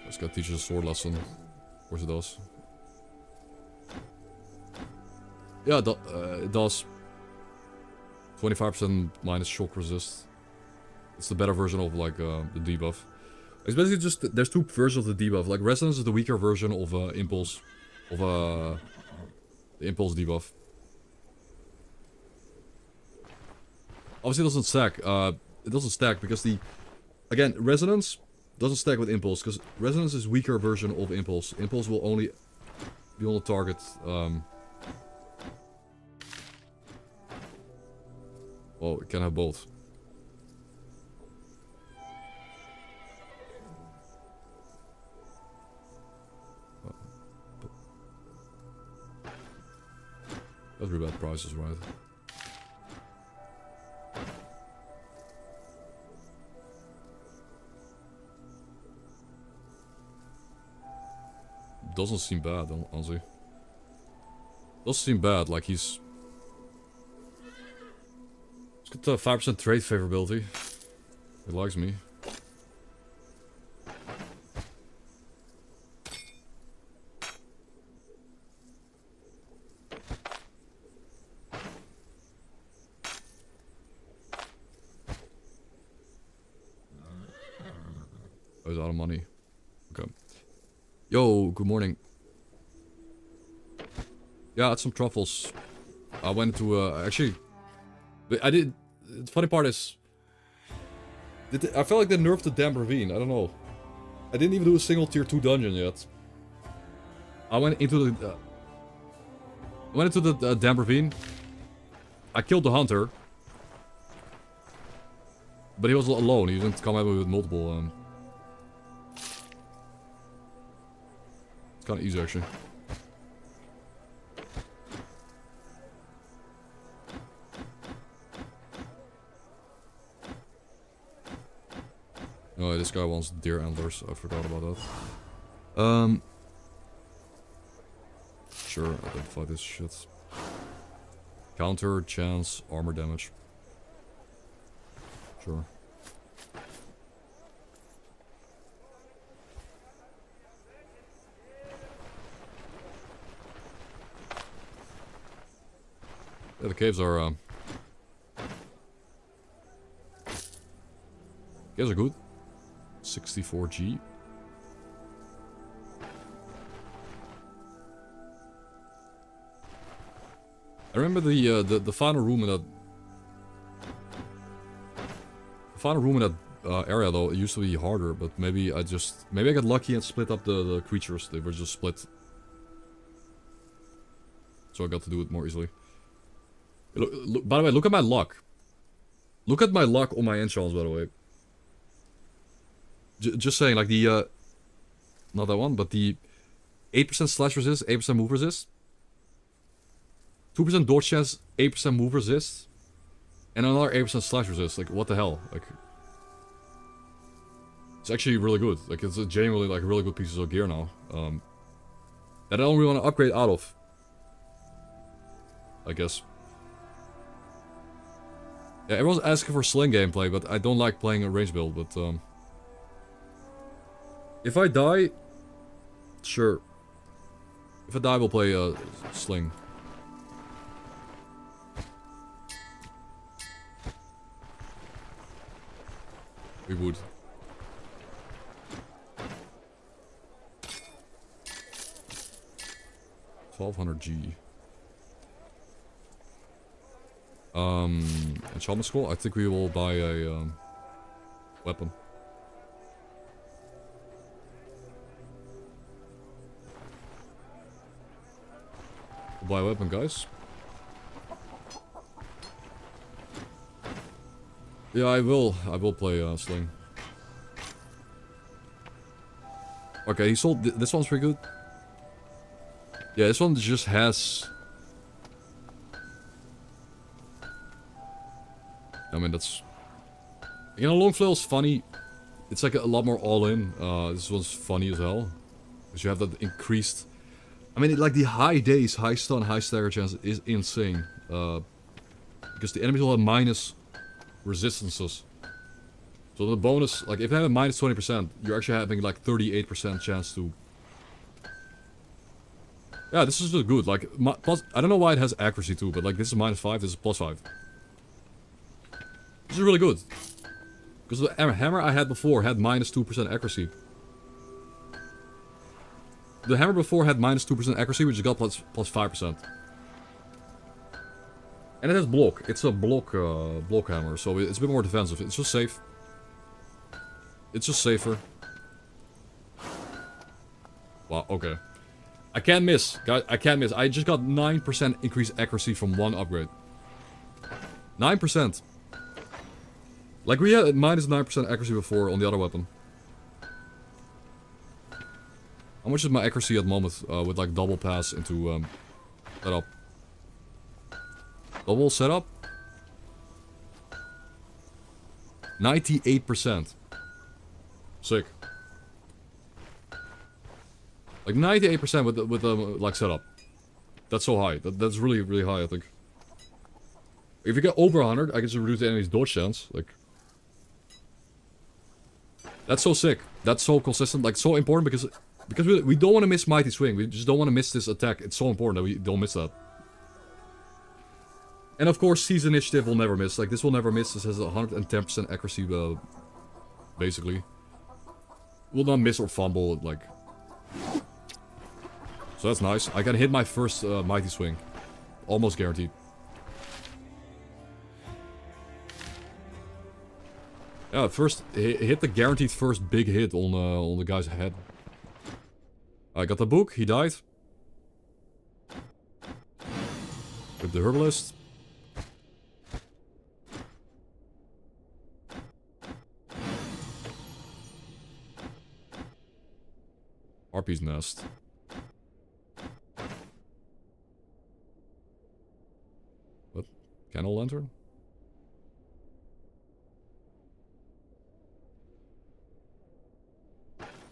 This guy teaches a sword lesson. Of course it does. Yeah, it does. 25% minus shock resist. It's the better version of like the debuff. It's basically just there's 2 versions of the debuff. Like Resonance is the weaker version of Impulse, of the Impulse debuff. Obviously, it doesn't stack. It doesn't stack because again, Resonance doesn't stack with Impulse because Resonance is weaker version of Impulse. Impulse will only be on the target. Well, it can have both. That's really bad prices, right? Doesn't seem bad, honestly. Doesn't seem bad, like he's got 5% trade favorability. He likes me. Oh, he's out of money. Okay. Yo, good morning. Yeah, I had some truffles. I went to, actually... I did... The funny part is... I felt like they nerfed the damn ravine, I don't know. I didn't even do a single tier 2 dungeon yet. I went into the... I went into the damp ravine. I killed the hunter. But he was alone, he didn't come at me with multiple... It's kinda easy actually. Oh, this guy wants deer antlers. I forgot about that. Sure, identify this shit. Counter, chance, armor damage. Sure. Yeah, the caves are good. 64G. I remember the final room in that area though. It used to be harder, but maybe I got lucky and split up the creatures. They were just split, so I got to do it more easily. Look, by the way, look at my luck. Look at my luck on my enchants, by the way. Just saying, like the not that one, but the 8% slash resist, 8% move resist, 2% dodge chance, 8% move resist, and another 8% slash resist. Like, what the hell? Like, it's actually really good. Like, it's a genuinely like really good pieces of gear now. That I don't really want to upgrade out of, I guess. Yeah, everyone's asking for sling gameplay, but I don't like playing a range build. But if I die, sure. If I die, we'll play sling. We would. $1200G. Enchantment Scroll? I think we will buy a weapon. We'll buy a weapon, guys. Yeah, I will play sling. Okay, he sold this one's pretty good. Yeah, this one just has. I mean, that's... You know, long flail's funny. It's like a lot more all-in. This one's funny as hell. Because you have that increased... I mean, like the high days, high stun, high stagger chance is insane. Because the enemies will have minus resistances. So the bonus, like if they have a minus 20%, you're actually having like 38% chance to... Yeah, this is just good. Like, plus, I don't know why it has accuracy too, but like this is -5, this is +5. This is really good. Because the hammer I had before had -2% accuracy. The hammer before had -2% accuracy, which got plus 5%. And it has block. It's a block hammer, so it's a bit more defensive. It's just safe. It's just safer. Wow, okay. I can't miss, guys. I can't miss. I just got 9% increased accuracy from one upgrade. 9%. Like we had -9% accuracy before on the other weapon. How much is my accuracy at the moment with like double pass into setup? Double setup? 98%. Sick. Like 98% with the like setup. That's so high. That's really, really high, I think. If you get over 100, I can just reduce the enemy's dodge chance. Like, that's so sick. That's so consistent. Like, so important because we don't want to miss Mighty Swing. We just don't want to miss this attack. It's so important that we don't miss that. And of course, Seize Initiative will never miss. Like, this will never miss. This has 110% accuracy, basically. Will not miss or fumble, like... So that's nice. I can hit my first Mighty Swing. Almost guaranteed. Yeah, first hit the guaranteed first big hit on the guy's head. I got the book. He died. With the herbalist. Harpy's nest. What? Candle lantern?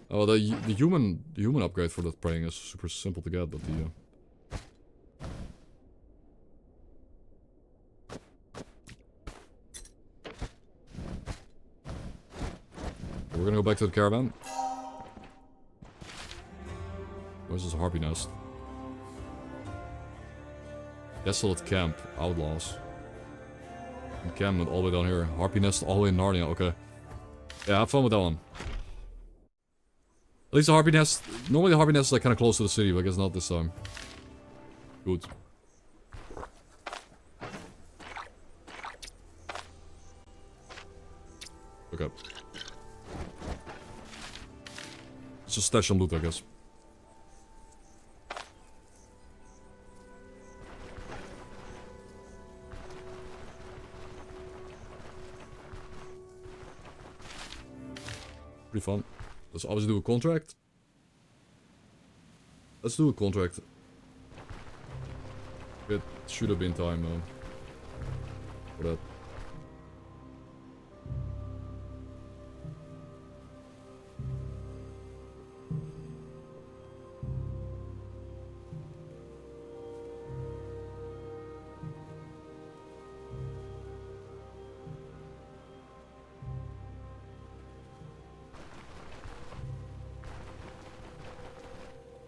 Oh, the human upgrade for that praying is super simple to get, but the we're gonna go back to the caravan. Where's this harpy nest? Desolate camp, outlaws. Encampment all the way down here. Harpy nest all the way in Narnia, okay. Yeah, have fun with that one. At least the harpy nest, normally the harpy nest is like kind of close to the city, but I guess not this time. Good. Okay. Let's just stash some loot, I guess. Pretty fun. Let's obviously do a contract. Let's do a contract. It should have been time though. For that.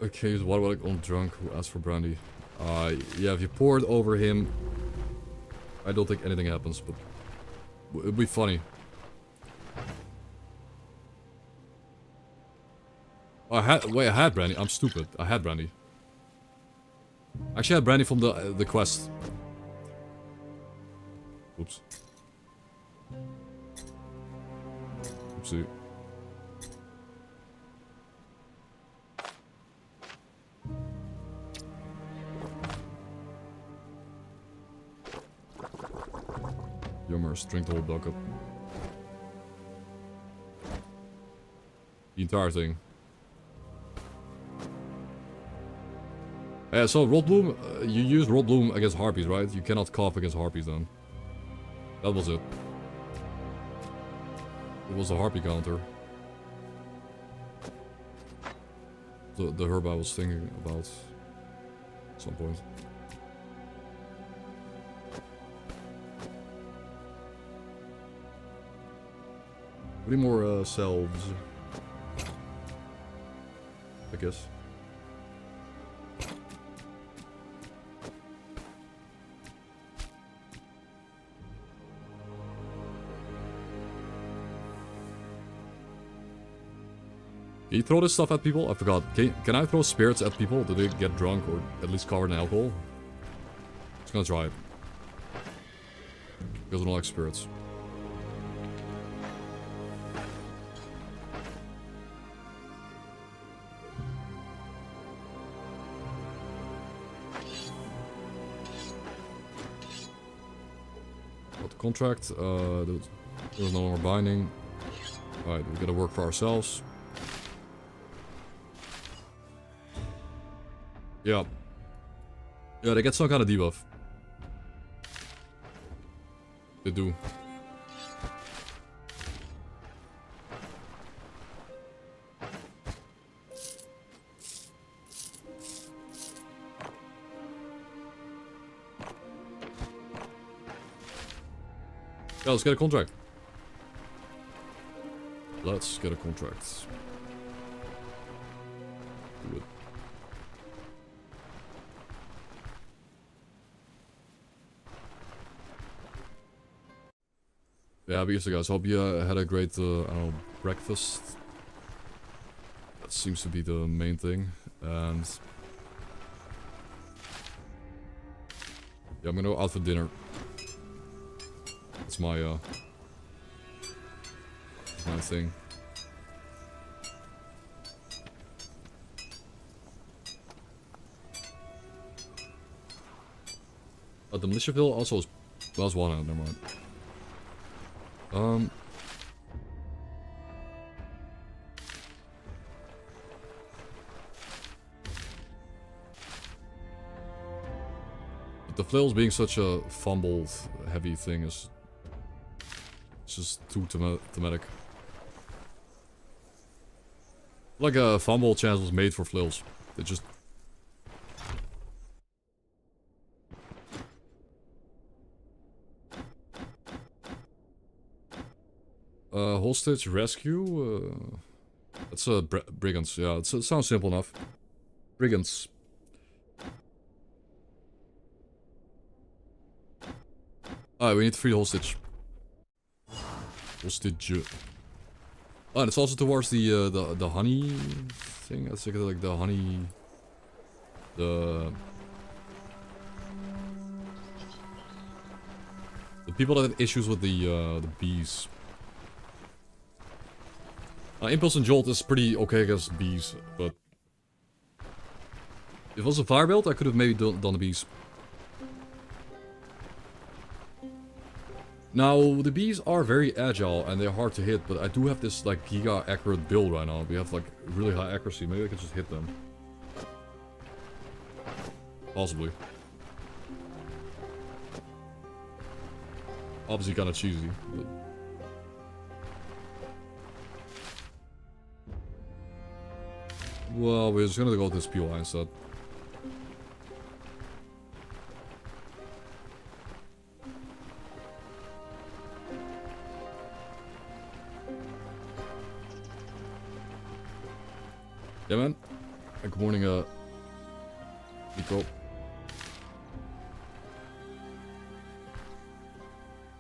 Okay, so what about on drunk who asked for brandy? Yeah, if you pour it over him, I don't think anything happens, but it'd be funny. Oh, I had brandy. I'm stupid. I had brandy. Actually, I had brandy from the quest. Oops. Oopsie. Yummers, drink the whole bucket. The entire thing. Yeah, so Rot Bloom, you use Rot Bloom against harpies, right? You cannot cough against harpies then. That was it. It was a harpy counter. The herb I was thinking about at some point. We need more selves, I guess. Can you throw this stuff at people? I forgot. Can I throw spirits at people? Do they get drunk or at least covered in alcohol? Just gonna try it. Because I don't like spirits. Got the contract. There's no more binding. Alright, we gotta work for ourselves. Yeah. Yeah, they get some kind of debuff. They do. Yeah, let's get a contract. Let's get a contract. Do it. Yeah, obviously guys, hope you had a great, I don't know, breakfast. That seems to be the main thing, and... yeah, I'm gonna go out for dinner. That's my thing. The Militiaville also is... Well, it's one, never mind. But the flails being such a fumbled, heavy thing is... It's just too thematic. Like a fumble chance was made for flails. It just... Hostage rescue? That's brigands. Yeah, it sounds simple enough. Brigands. Alright, we need to free hostage. Hostage. Oh, and it's also towards the honey thing. That's like the honey... The people that have issues with the bees. Impulse and Jolt is pretty okay against bees, but... If it was a fire build, I could have maybe done the bees. Now, the bees are very agile and they're hard to hit, but I do have this like giga accurate build right now. We have like really high accuracy. Maybe I can just hit them. Possibly. Obviously kinda cheesy, but... Well, we're just gonna go with this POI instead. Yeah, man. Good morning, Nico.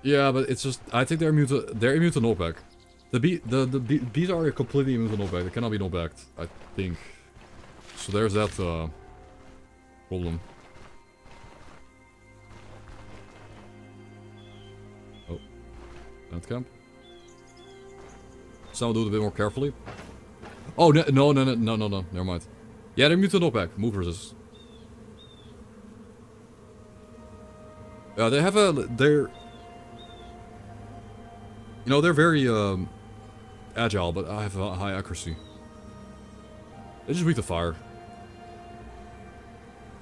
Yeah, but it's just... I think they're immune to knockback. The bees are completely immune to knockback. They cannot be knockbacked, I think. So there's that problem. Oh. Ant camp. Someone do it a bit more carefully. Oh, no, never mind. Yeah, they're immune to knockback. Move resist. Yeah, they have they're... You know, they're very, agile, but I have a high accuracy. They just weak to fire.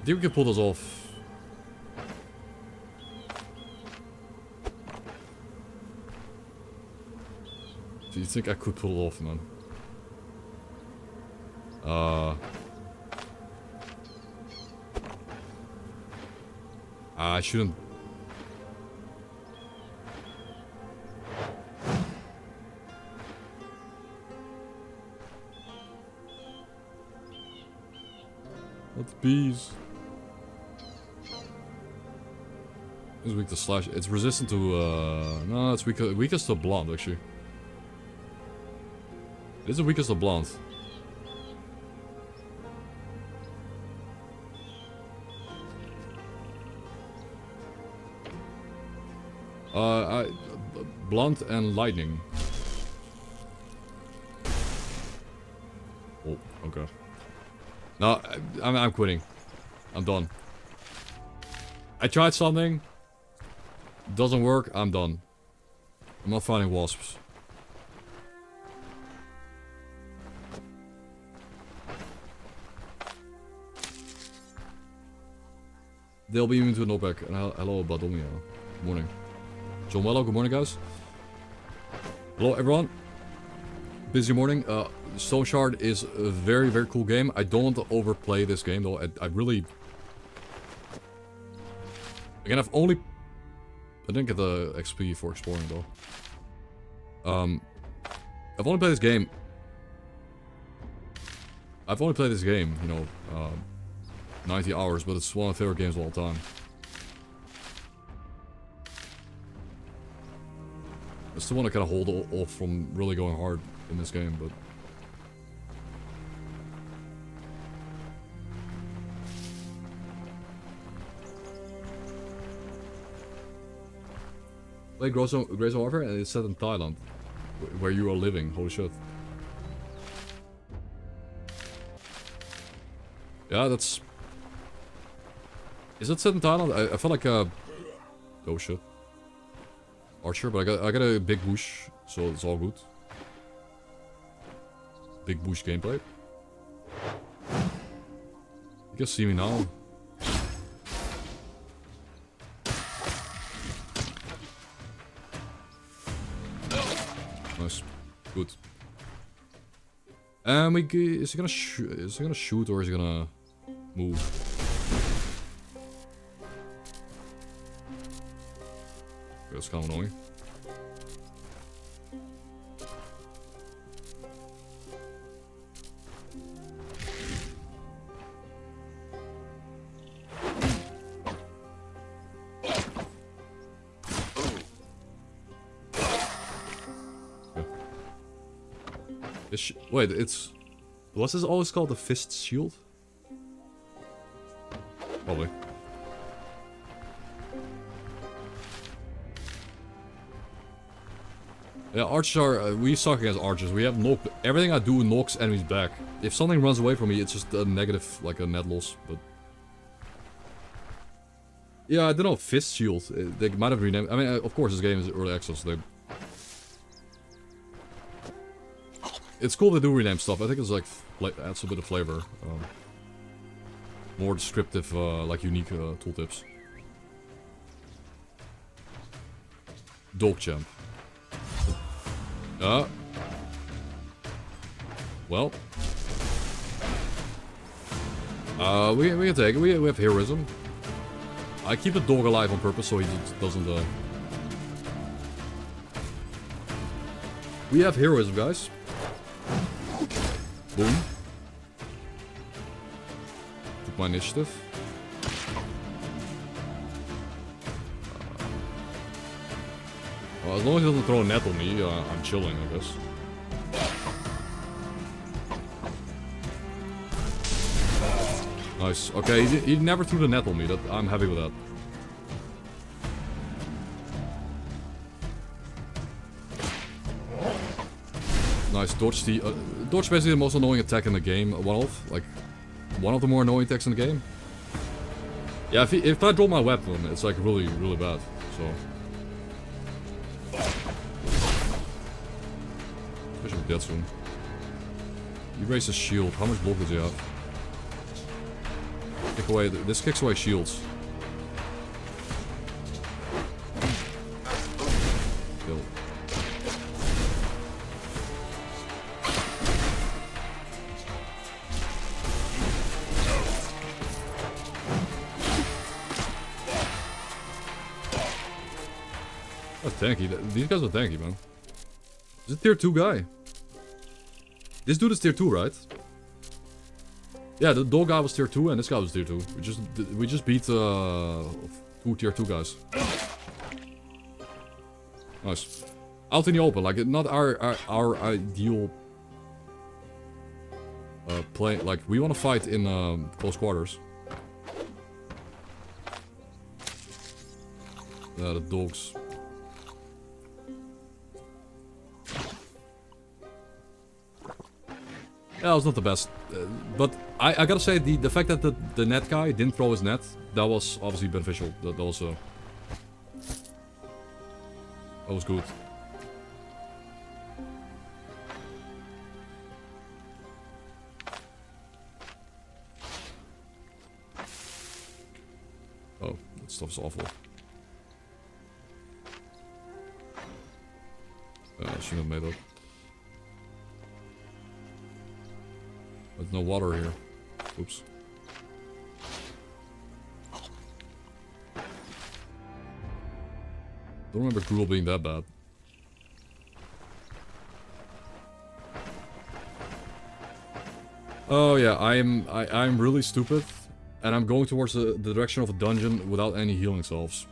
I think we can pull those off. Do you think I could pull it off, man? I shouldn't. What's bees? It's weak to slash. It's resistant to, no, it's weakest to blunt, actually. It is the weakest to blunt. Blunt and lightning. Oh, okay. No, I'm quitting. I'm done. I tried something. Doesn't work, I'm done. I'm not fighting wasps. They'll be immune to a knockback. And hello, Badomia. Good morning. John Wello, good morning, guys. Hello, everyone. Busy morning. Stoneshard is a very, very cool game. I don't want to overplay this game, though. I really... Again, I didn't get the XP for exploring, though. I've only played this game... you know, 90 hours, but it's one of my favorite games of all time. I still want to kind of hold off from really going hard in this game, but... Play Grace Warfare and it's set in Thailand, where you are living. Holy shit. Yeah, that's... Is that set in Thailand? I felt like oh shit. Archer, but I got a big bush, so it's all good. Big bush gameplay. You can see me now. Nice. Good. And is he gonna shoot or is he gonna move? That's kind of annoying. Wait, it's... Was this always called the fist shield? Probably. Yeah, archers are... we suck against archers. We have knock... Everything I do knocks enemies back. If something runs away from me, it's just a negative, like a net loss, but... Yeah, I don't know, fist shield. They might have renamed... I mean, of course, this game is early access, so they... It's cool they do rename stuff. I think it's like adds a bit of flavor, more descriptive, like unique tooltips. Dog champ. Well, we can take it. We have heroism. I keep the dog alive on purpose so he just doesn't. We have heroism, guys. Boom. Took my initiative. Well, as long as he doesn't throw a net on me, I'm chilling, I guess. Nice. Okay, he never threw the net on me. I'm happy with that. Nice, dodge the... dodge basically the most annoying attack in the game. One of the more annoying attacks in the game. Yeah, if I drop my weapon, it's like really, really bad. So... Especially with dead soon. He raised his shield. How much block does he have? Kick away... This kicks away shields. Kill. That's tanky. These guys are tanky, man. Is it tier 2 guy? This dude is tier 2, right? Yeah, the dog guy was tier 2 and this guy was tier 2. We just beat 2 tier 2 guys. Nice. Out in the open, like not our ideal play. Like we want to fight in close quarters. The dogs. Yeah, it was not the best, but I gotta say the fact that the net guy didn't throw his net, that was obviously beneficial. That was good. Oh, that stuff's awful. I shouldn't have made that. There's no water here. Oops. Don't remember Gruel being that bad. Oh yeah, I'm really stupid, and I'm going towards the direction of a dungeon without any healing salves.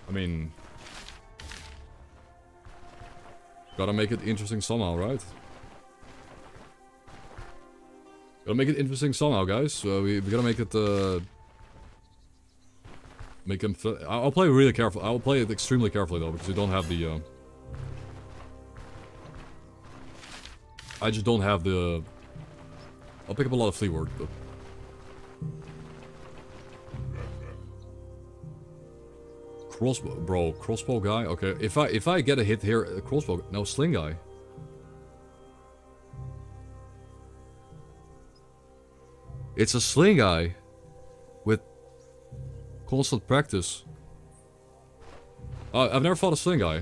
I mean, gotta make it interesting somehow, right? Gotta make it interesting somehow, guys. We gotta make it Make him... I'll play really careful. I'll play it extremely carefully though, because you don't have the... I just don't have the... I'll pick up a lot of fleet work, but... Crossbow, bro, crossbow guy. Okay, if I get a hit here, crossbow, no, sling guy. It's a sling guy with constant practice. I've never fought a sling guy.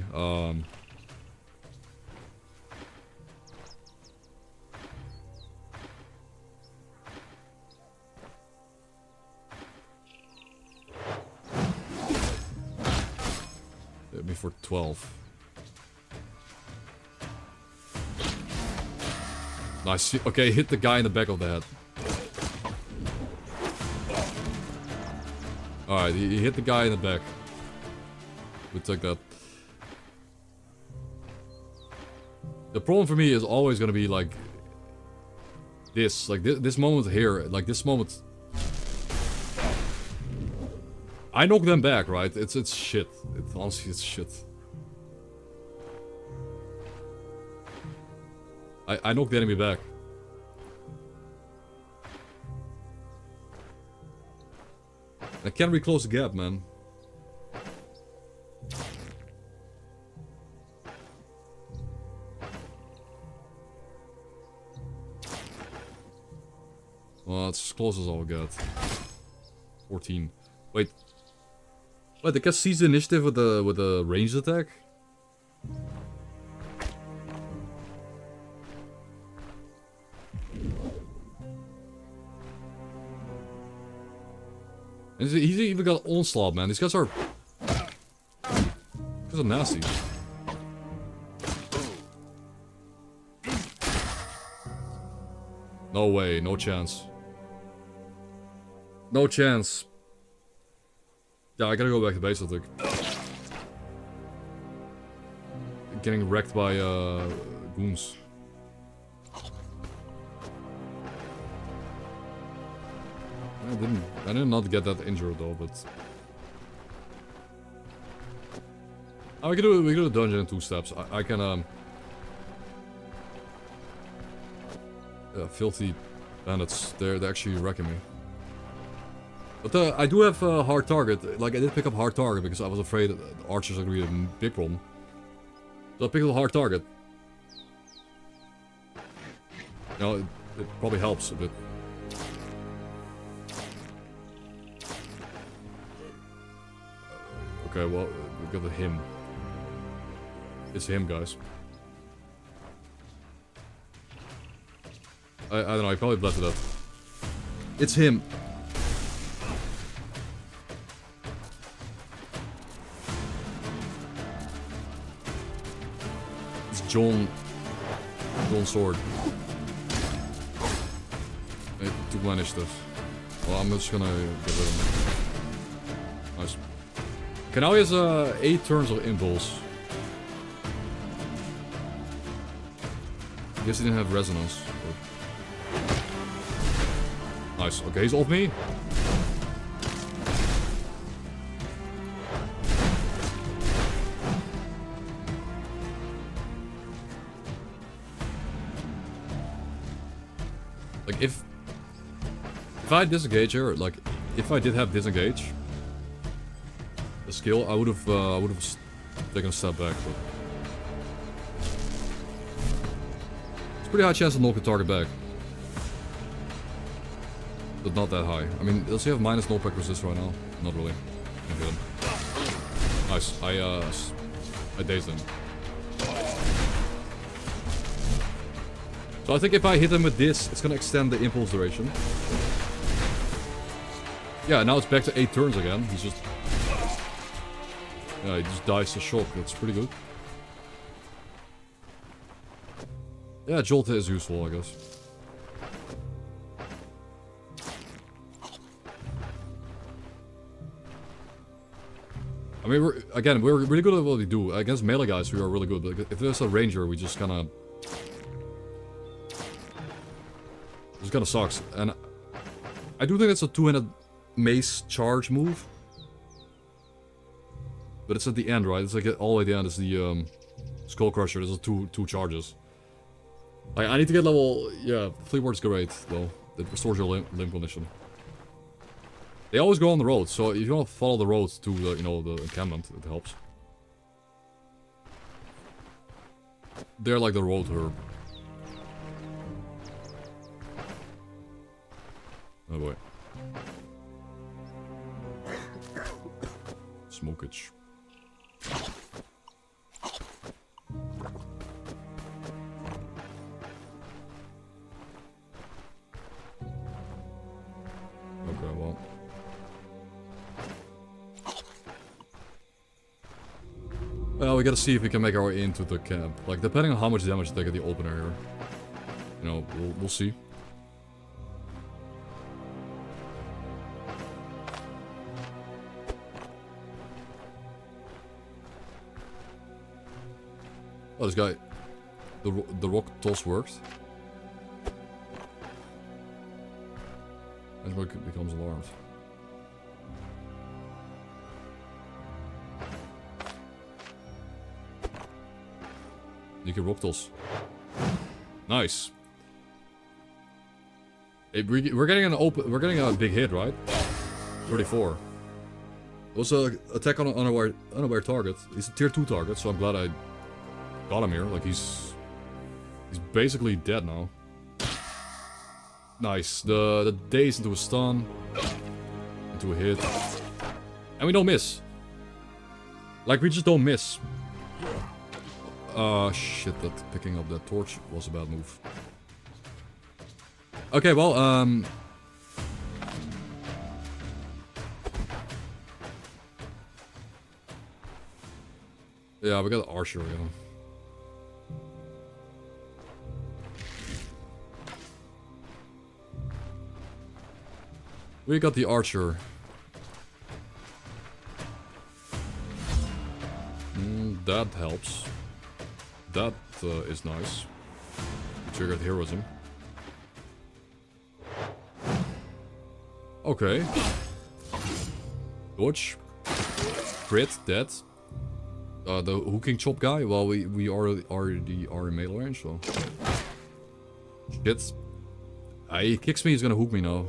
Hit me for 12. Nice. Okay, hit the guy in the back of the head. Alright, he hit the guy in the back. We took that. The problem for me is always gonna be like this. Like this moment here. Like this moment. I knock them back, right? It's shit. Honestly, it's shit. I knock the enemy back. I can't really close the gap, man. Well, it's as close as I'll get. 14. Wait. Wait, the cat sees the initiative with the ranged attack? And he's even got onslaught, man. These guys are... These guys are nasty. No way, no chance. No chance. Yeah, I gotta go back to base, I think. Getting wrecked by, goons. I did not get that injured though, but... Oh, we can do a dungeon in 2 steps. I can, filthy bandits, they're actually wrecking me. But I do have a hard target. Like, I did pick up hard target because I was afraid that archers are gonna be a big problem. So I picked up a hard target. You know, it probably helps a bit. Okay, well, we got him. It's him, guys. I don't know, I probably blessed it up. It's him. It's John Sword. It took my initiative. Well, I'm just gonna get rid of him. Nice. Okay, now he has 8 turns of impulse. I guess he didn't have resonance. But... Nice. Okay, he's off me. Like if I disengage here, like if I did have disengage, the skill, I would have taken a step back. But it's a pretty high chance to knock the target back, but not that high. I mean, does he have minus knockback resist right now? Not really. I hit him. Nice. I dazed him. So I think if I hit him with this, it's gonna extend the impulse duration. Yeah, now it's back to 8 turns again. He's just... Yeah, he just dies to shock. That's pretty good. Yeah, Jolt is useful, I guess. I mean, we're really good at what we do. Against melee guys, we are really good. But if there's a ranger, we just kind of... It kind of sucks. And I do think it's a 2-handed mace charge move. But it's at the end, right? It's like all the way at the end is the Skull Crusher. There's two charges. Like, I need to get level... Yeah, Flea Ward's great, though. It restores your limb condition. They always go on the road, so if you want to follow the road to, you know, the encampment, it helps. They're like the road herb. Oh boy. Smokage. Okay, well. Well, we gotta see if we can make our way into the camp. Like, depending on how much damage they get the opener here. You know, we'll see. Oh, this guy... The rock toss worked. And he becomes alarmed. You can rock toss. Nice. Hey, we're getting an open... We're getting a big hit, right? 34. It was a attack on an unaware target. He's a tier 2 target, so I'm glad I got him here. Like, he's basically dead now. Nice. The daze into a stun. Into a hit. And we don't miss. Like, we just don't miss. Shit, that picking up that torch was a bad move. Okay, well, yeah, we got Archer, yeah. We got the Archer. That helps. That is nice. Triggered heroism. Okay. Dodge. Crit, dead. The hooking chop guy, well, we already are in melee range, so... Shit. He kicks me, he's gonna hook me now.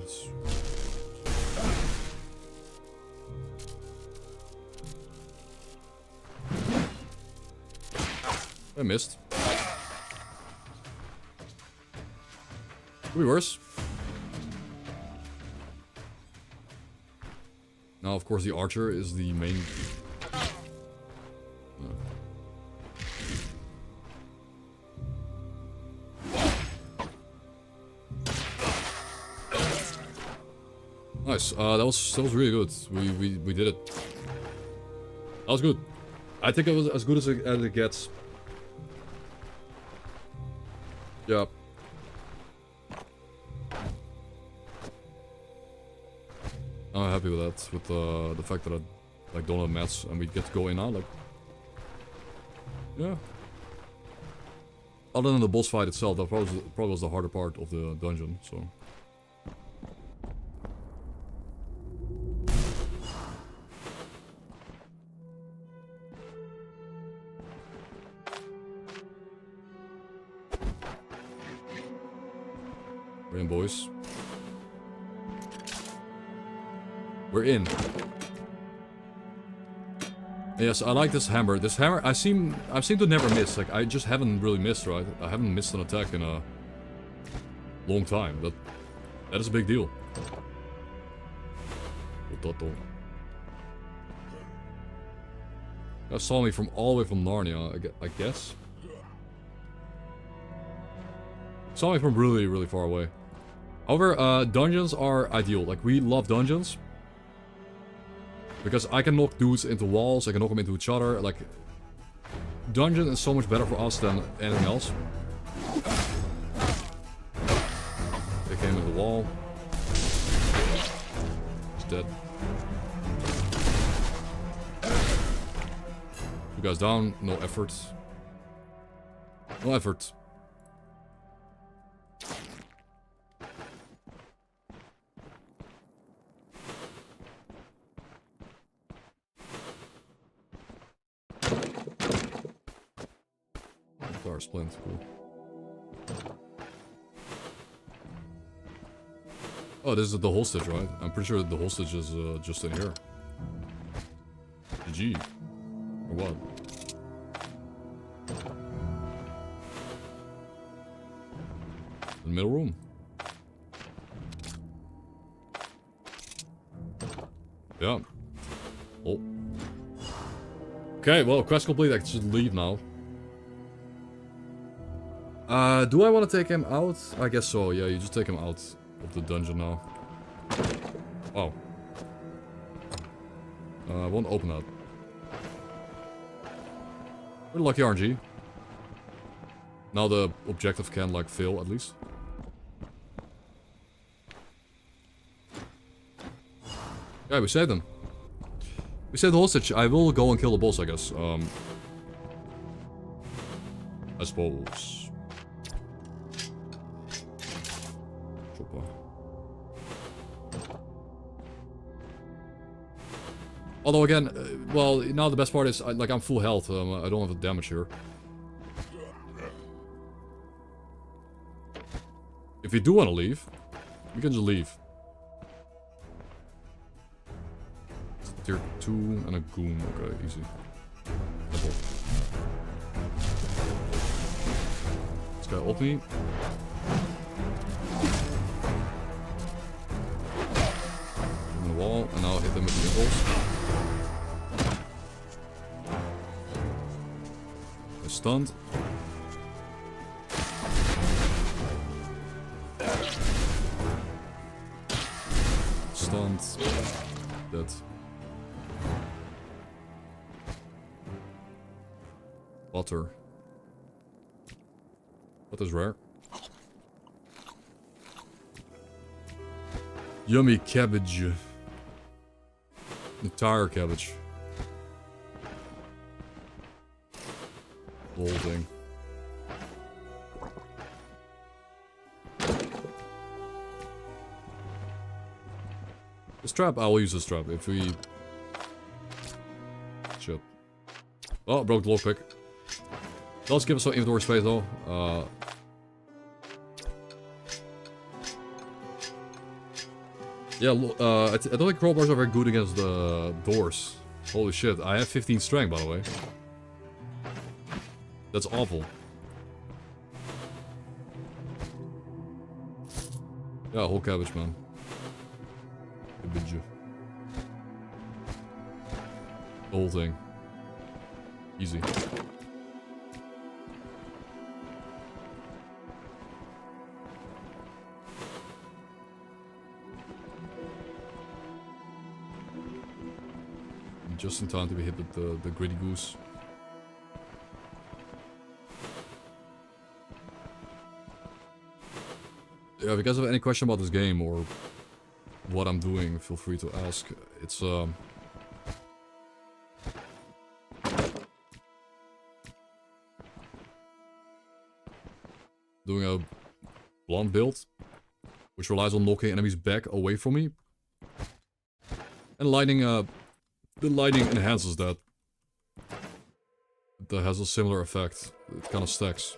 I missed. Could be worse. Now, of course, the Archer is the main... Nice. That was really good. We did it. That was good. I think it was as good as it gets. Yeah. I'm happy with that. With the fact that I like don't have mats and we get to go in now. Like, yeah. Other than the boss fight itself, that probably was the harder part of the dungeon. So. We're in, boys. We're in. Yes, I like this hammer. This hammer, I seem to never miss. Like, I just haven't really missed, right? I haven't missed an attack in a long time. That is a big deal. That saw me from all the way from Narnia, I guess. Saw me from really, really far away. However, dungeons are ideal. Like, we love dungeons. Because I can knock dudes into walls, I can knock them into each other. Like, dungeon is so much better for us than anything else. They came into the wall. He's dead. You guys down, no effort. No effort. R splint, cool. Oh, this is the hostage, right? I'm pretty sure the hostage is just in here. GG. Or what? The middle room. Yeah. Oh. Okay, well, quest complete. I should leave now. Do I want to take him out? I guess so. Yeah, you just take him out of the dungeon now. Oh. I won't open that. Pretty lucky RNG. Now the objective can, like, fail, at least. Yeah, we saved him. We saved the hostage. I will go and kill the boss, I guess. I suppose. Chopper. Although again, well, now the best part is, like, I'm full health. I don't have the damage here. If you do want to leave, you can just leave. Tier 2 and a goon. Okay, easy. Simple. This guy ult me. On the wall, and now I'll hit them with the impulse. They're stunned. Stunned. Dead. Butter. That is rare. Yummy cabbage. Entire cabbage. The whole thing. This trap, I will use this trap if we... Shit. Oh, broke the lockpick. Does give us some inventory space though. Yeah, I don't think crowbars are very good against the doors. Holy shit, I have 15 strength, by the way. That's awful. Yeah, whole cabbage, man. Cabbage. The whole thing. Easy. Just in time to be hit with the gritty goose. Yeah, if you guys have any question about this game or what I'm doing, feel free to ask. It's doing a blunt build, which relies on knocking enemies back away from me. And lightning, the lighting enhances that. That has a similar effect. It kind of stacks.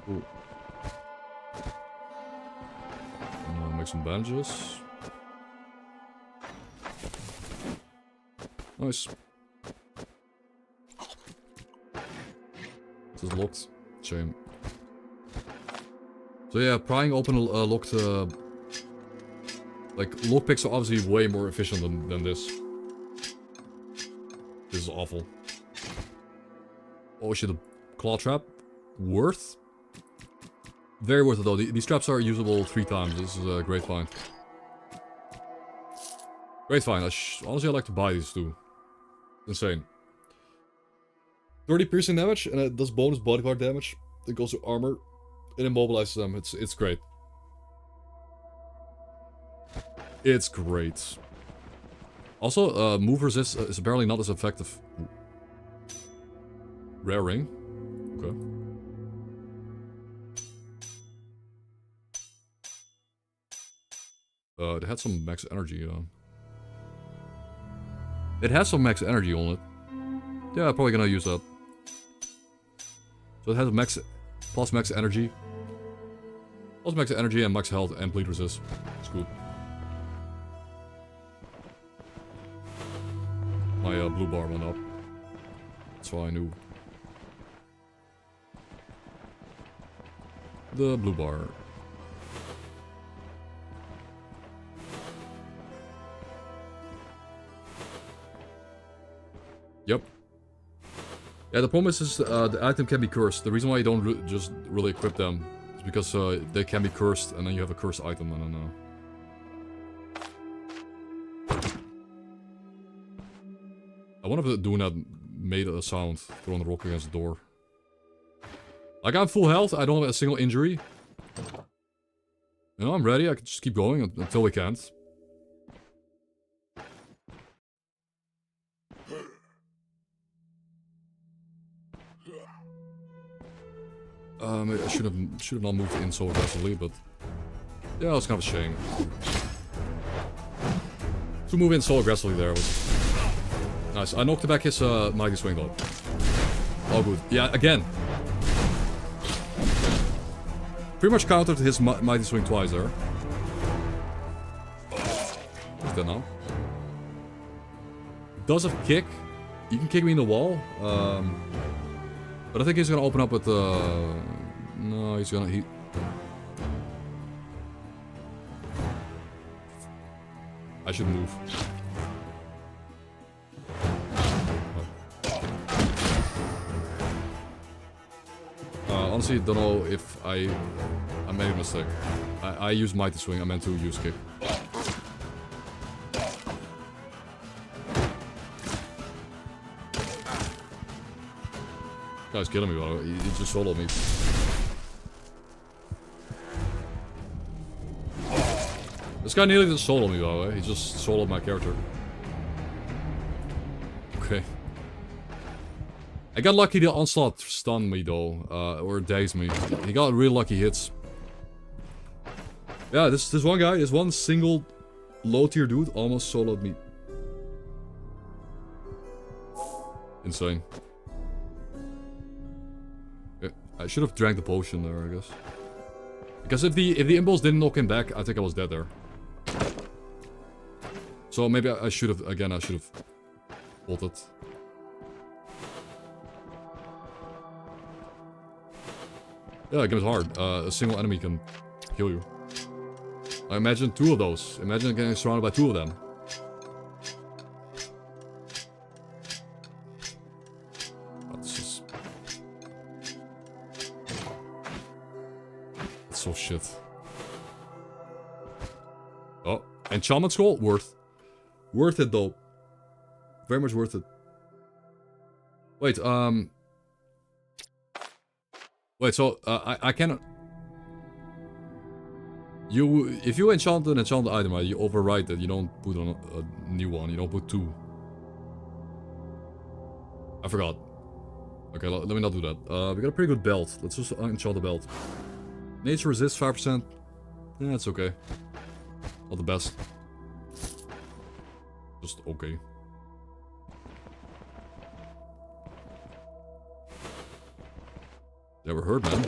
Cool. Make some bandages. Nice. This is locked. Shame. So yeah, prying open locked... like, lockpicks are obviously way more efficient than this. This is awful. Oh shit, a claw trap. Worth? Very worth it though. These traps are usable 3 times. This is a great find. Great find. Honestly, I'd like to buy these too. Insane. 30 piercing damage, and it does bonus bodyguard damage. It goes to armor. It immobilizes them. It's great. It's great. Also, move resist is apparently not as effective. Rare ring. Okay. It had some max energy. It has some max energy on it. Yeah, I'm probably gonna use that. So it has max plus max energy. Plus max energy and max health and bleed resist. It's good. My blue bar went up. That's why I knew. The blue bar. Yep. Yeah, the problem is the item can be cursed. The reason why you don't just really equip them is because they can be cursed and then you have a cursed item. I don't know. I wonder if doing that made a sound throwing the rock against the door. Like, I'm full health, I don't have a single injury. You know, I'm ready, I can just keep going until we can't. I should have not moved in so aggressively, but yeah, it was kind of a shame. To move in so aggressively there was nice. I knocked back his mighty swing though. Oh good. Yeah, again. Pretty much countered his mighty swing twice there. What's that now? Does have kick. You can kick me in the wall. But I think he's gonna open up with no, he's gonna I should move. Honestly, don't know if I made a mistake. I used mighty swing. I meant to use kick. Guy's killing me, by the way. He just soloed me. This guy nearly just soloed me, by the way. He just soloed my character. Okay. I got lucky the onslaught stunned me, though. Or dazed me. He got really lucky hits. Yeah, this one guy, this one single low-tier dude almost soloed me. Insane. I should have drank the potion there, I guess. Because if the impulse didn't knock him back, I think I was dead there. So maybe I should have, again, I should have bolted. Yeah, game is hard. A single enemy can kill you. I imagine two of those. Imagine getting surrounded by two of them. So shit. Oh, enchantment scroll? Worth it though. Very much worth it. Wait, wait, so, I cannot... If you enchant an enchanted item, right, you overwrite it, you don't put on a new one, you don't put two. I forgot. Okay, let me not do that. We got a pretty good belt. Let's just enchant the belt. Nature resist 5%. Yeah, it's okay. Not the best. Just okay. Never heard, man.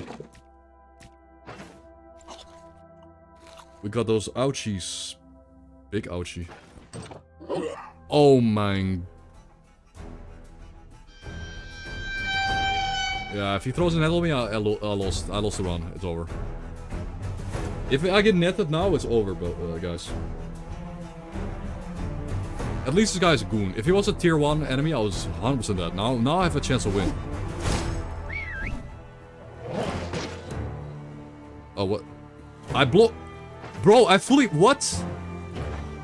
We got those ouchies. Big ouchie. Oh my. Yeah, if he throws a net on me, I lost the run. It's over. If I get netted now, it's over, but guys. At least this guy's a goon. If he was a tier 1 enemy, I was 100% dead. Now I have a chance to win. Oh, what? I block... Bro, I fully... What?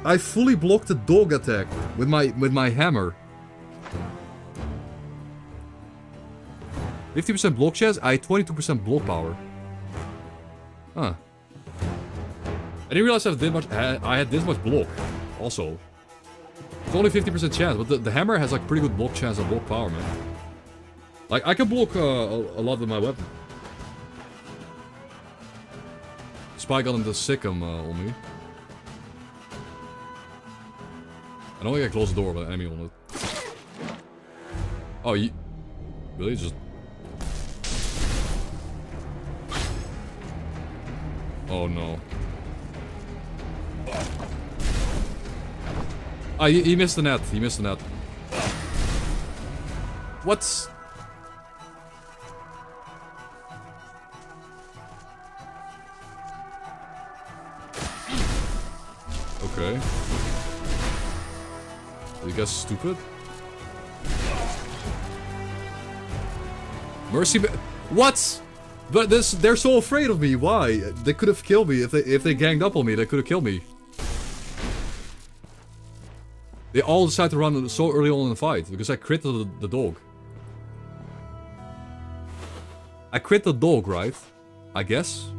I fully blocked the dog attack with my hammer. 50% block chance, I had 22% block power. Huh. I didn't realize I had this much block. Also. It's only 50% chance, but the hammer has like pretty good block chance and block power, man. Like, I can block a lot with my weapon. Spy got him the Sikkim on me. I don't think I closed the door with an enemy on it. Oh, you... Really? Just... Oh, no. Ah, he missed the net. He missed the net. What? Okay. Are you guys stupid? Mercy, what? But this, they're so afraid of me. Why? They could have killed me if they ganged up on me. They could have killed me. They all decided to run so early on in the fight because I crit the dog. I crit the dog, right? I guess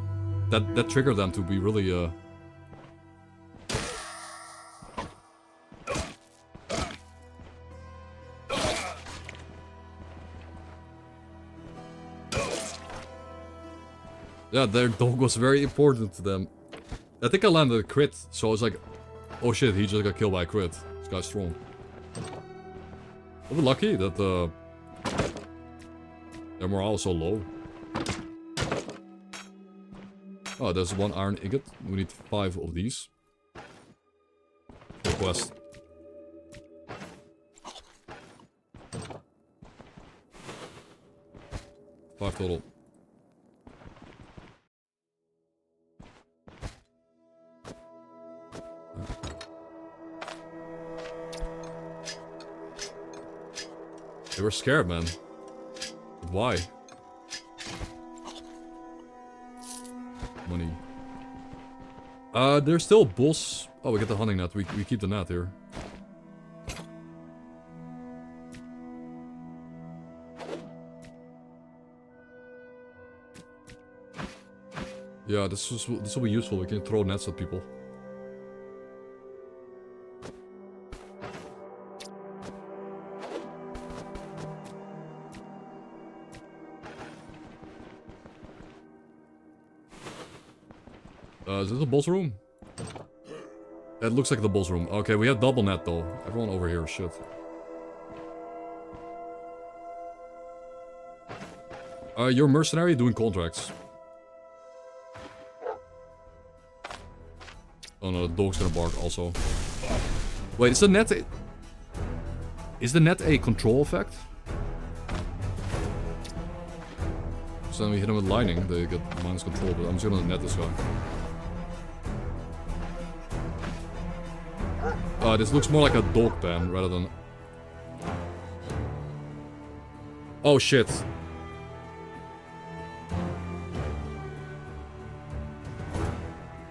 that triggered them to be really Yeah, their dog was very important to them. I think I landed a crit, so I was like, oh shit, he just got killed by a crit. This guy's strong. We're lucky that their morale is so low. Oh, there's one iron ingot. We need 5 of these. Quest. Five total. They were scared, man. Why? Money. There's still boss. Oh, we get the hunting net. We keep the net here. Yeah, this will be useful. We can throw nets at people. Is this the boss room? It looks like the boss room. Okay, we have double net though. Everyone over here, shit. You're a mercenary doing contracts. Oh no, the dog's gonna bark also. Wait, is the net a control effect? So then we hit them with lightning, they get minus control, but I'm just gonna net this guy. This looks more like a dog pen rather than... Oh shit.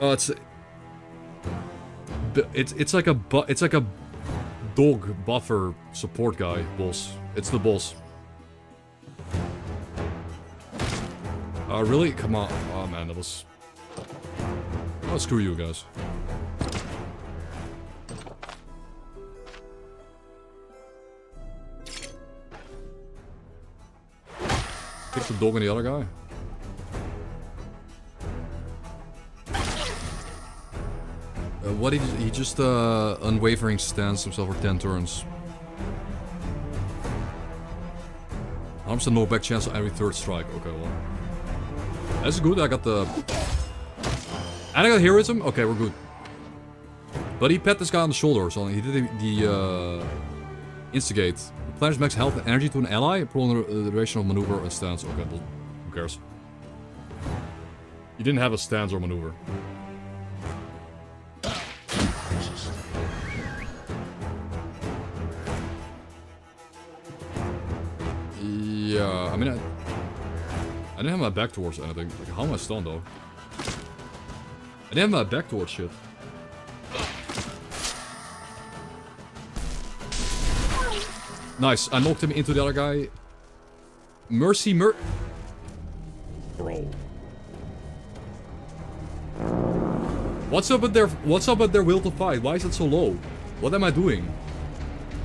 Oh, it's like a dog buffer support guy boss. It's the boss. Really? Come on. Oh man, that was... Oh, screw you guys. Kick the dog and the other guy. What he just unwavering stands himself for 10 turns. 100% knockback chance on every third strike. Okay, well. That's good, I got the... And I got heroism? Okay, we're good. But he pat this guy on the shoulder, so he did the instigate. Replenish max health and energy to an ally, prolong the duration of maneuver and stance. Okay, well, who cares? He didn't have a stance or maneuver. Yeah, I mean, I didn't have my back towards anything. Like, how am I stunned though? I didn't have my back towards shit. Nice, I knocked him into the other guy. Mercy, Bro. What's up with their will to fight? Why is it so low? What am I doing?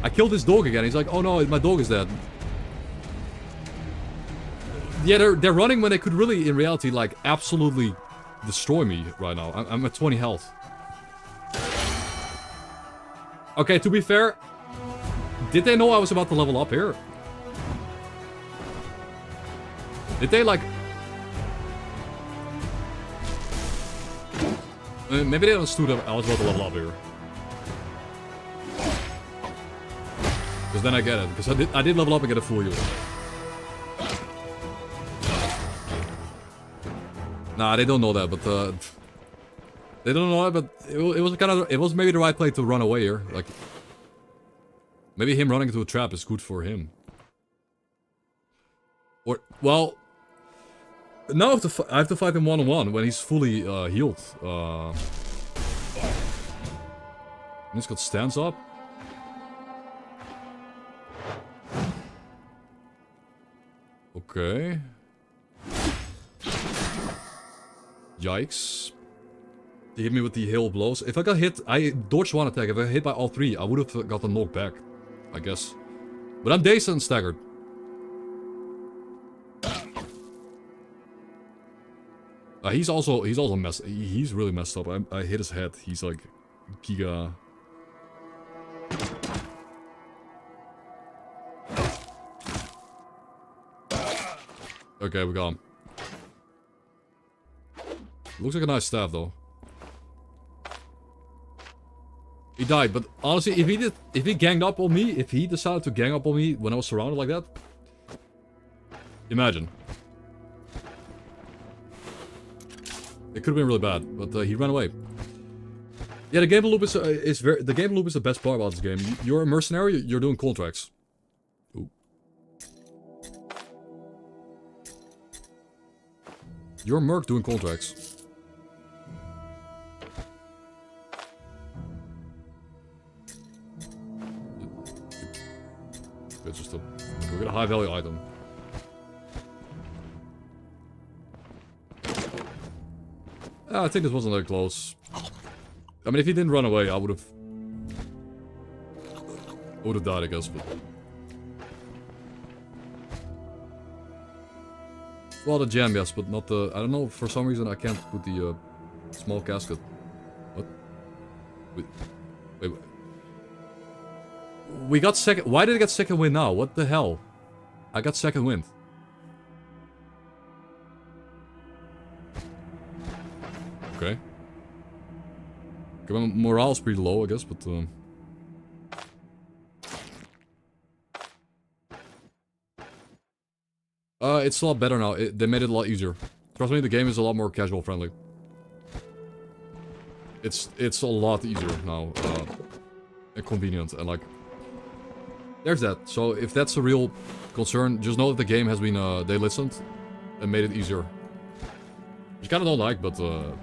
I killed this dog again. He's like, oh no, my dog is dead. Yeah, they're running when they could really, in reality, like, absolutely destroy me right now. I'm at 20 health. Okay, to be fair, did they know I was about to level up here? Did they like... Maybe they understood that I was about to level up here. Because then I get it. Because I did level up and get a full heal. Nah, they don't know that, but they don't know that, but it was kind of, it was maybe the right play to run away here. Like, maybe him running into a trap is good for him. Or, well, now I have to fight him one-on-one when he's fully healed. He's got stands up. Okay. Yikes. He hit me with the hail blows. If I got hit, I dodged one attack. If I hit by all three, I would have got a knock back, I guess. But I'm dazed and staggered. He's also messed. He's really messed up. I hit his head. He's like giga. Okay, we got him. Looks like a nice staff though. He died, but honestly, if he ganged up on me, if he decided to gang up on me when I was surrounded like that, imagine. It could have been really bad, but he ran away. Yeah, the game loop is the game loop is the best part about this game. You're a mercenary, you're doing contracts. Ooh. You're a merc doing contracts. It's just a... We'll get a high value item. I think this wasn't that close. I mean, if he didn't run away, I would have died, I guess, but... Well, the gem, yes, but not the... I don't know, for some reason I can't put the small casket. What? Wait. We got second... Why did I get second wind now? What the hell? I got second wind. Okay. Okay, my morale's pretty low, I guess, but... it's a lot better now. They made it a lot easier. Trust me, the game is a lot more casual friendly. It's a lot easier now. And convenient, and like... There's that. So if that's a real concern, just know that the game has been, they listened and made it easier. Which I kinda don't like, but, you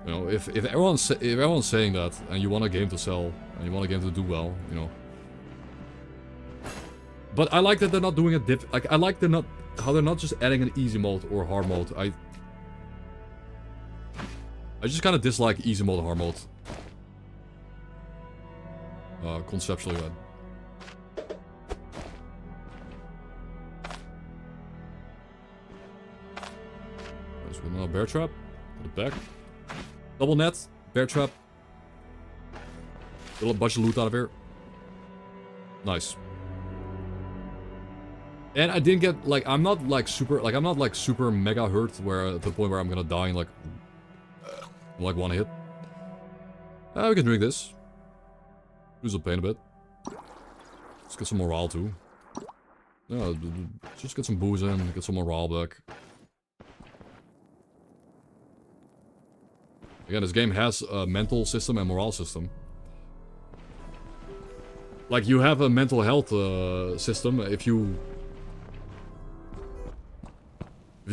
know, if everyone's saying that, and you want a game to sell, and you want a game to do well, you know. But I like that they're not doing it like, I like how they're not just adding an easy mode or hard mode. I just kinda dislike easy mode and hard mode. Conceptually, man. There's another bear trap. Put it back. Double net. Bear trap. Get a bunch of loot out of here. Nice. And I didn't get, like, I'm not like super mega hurt where at the point where I'm gonna die in like one hit. We can drink this. Lose the pain a bit. Let's get some morale too. Yeah, just get some booze in, get some morale back. Again, this game has a mental system and morale system. Like, you have a mental health system if you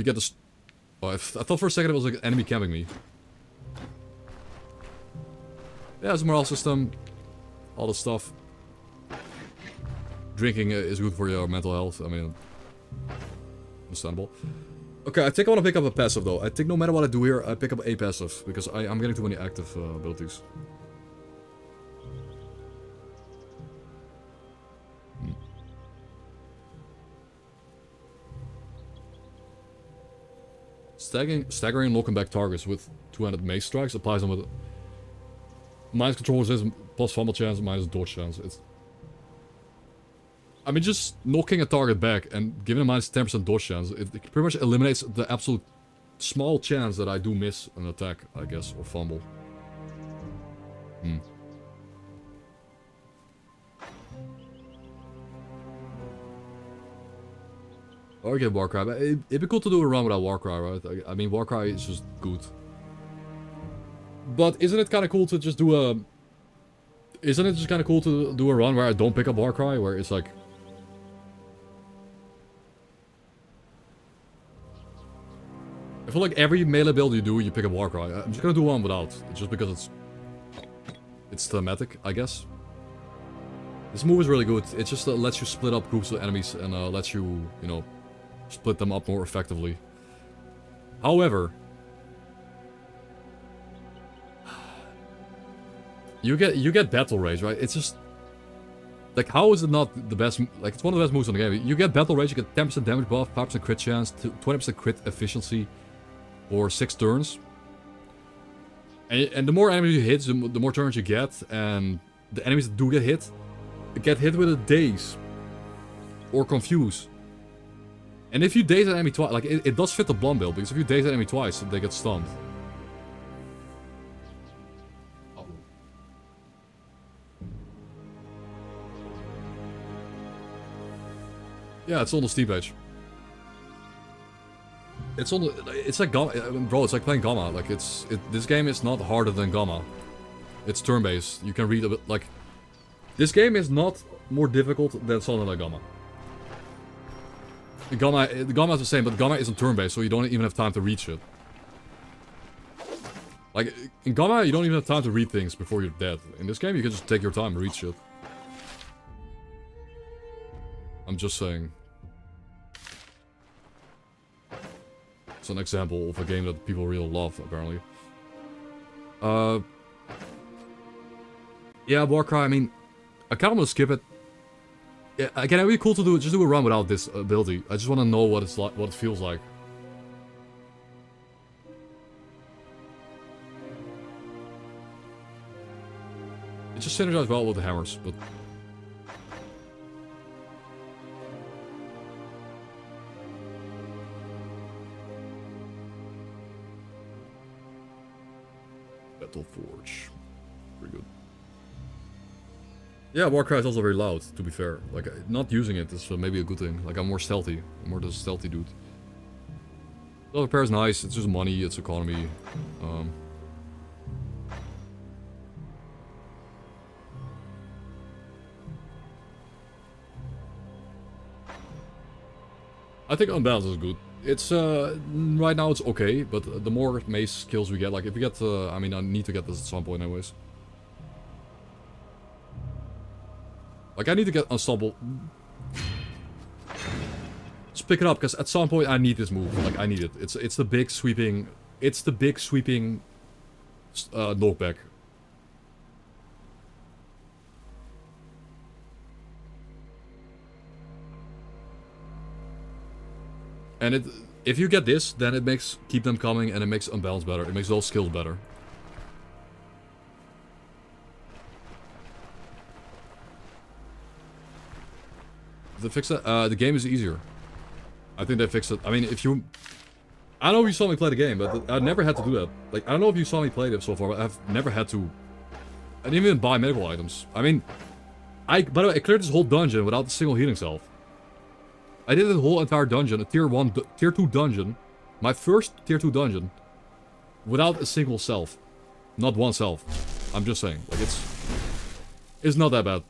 get this... Oh, I thought for a second it was like an enemy camping me. Yeah, it's a morale system. All this stuff. Drinking is good for your mental health. I mean... Understandable. Okay, I think I want to pick up a passive though. I think no matter what I do here, I pick up a passive. Because I'm getting too many active abilities. Staggering and knocking back targets with 200 mace strikes applies them with... Mind control resistance plus fumble chance, minus dodge chance. It's... I mean, just knocking a target back and giving a minus 10% dodge chance, it pretty much eliminates the absolute small chance that I do miss an attack, I guess, or fumble. Okay, Warcry. It'd be cool to do a run without Warcry, right? I mean, Warcry is just good. But isn't it kind of cool to just do a... Isn't it just kind of cool to do a run where I don't pick up Warcry, where it's like... I feel like every melee build you do, you pick up Warcry. I'm just gonna do one without, just because it's thematic, I guess. This move is really good. It just lets you split up groups of enemies and lets you, you know, split them up more effectively. However, you get battle rage, right? It's just like, how is it not the best? Like, it's one of the best moves in the game. You get battle rage, you get 10% damage buff, 5% crit chance, 20% crit efficiency for 6 turns. And the more enemies you hit, the more turns you get, and the enemies that do get hit with a daze or confuse. And if you daze an enemy twice, like it does fit the Blum build, because if you daze an enemy twice, they get stunned. Yeah, it's on the Steam page. It's on the, it's like Gamma, bro. It's like playing Gamma. Like this game is not harder than Gamma. It's turn-based. You can read a bit like. This game is not more difficult than something like Gamma. The Gamma is the same, but Gamma isn't turn-based, so you don't even have time to read shit. Like, in Gamma, you don't even have time to read things before you're dead. In this game, you can just take your time and read shit. I'm just saying. It's an example of a game that people really love, apparently. Yeah, Warcry, I mean, I kind of want to skip it. Yeah, again, it'd be cool to just do a run without this ability. I just want to know what it's like, what it feels like. It just synergizes well with the hammers, but Battle Forge, pretty good. Yeah, Warcry is also very loud, to be fair. Like, not using it is maybe a good thing. Like, I'm more stealthy. I'm more the stealthy dude. The repair is nice, it's just money, it's economy. I think Unbalanced is good. It's, right now it's okay, but the more mace skills we get, like, if we get, I mean, I need to get this at some point anyways. Like, I need to get Unstoppable. Just pick it up, because at some point I need this move. Like, I need it. It's the big sweeping... It's the big sweeping... knockback. And if you get this, then it makes Keep Them Coming, and it makes Unbalanced better. It makes those skills better. They fix it? The game is easier. I think they fixed it. I mean, if you... I don't know if you saw me play the game, but I never had to do that. Like, I don't know if you saw me play it so far, but I've never had to... I didn't even buy medical items. I mean... by the way, I cleared this whole dungeon without a single healing salve. I did the whole entire dungeon, a tier 2 dungeon. My first tier 2 dungeon. Without a single salve. Not one salve. I'm just saying. Like, it's not that bad.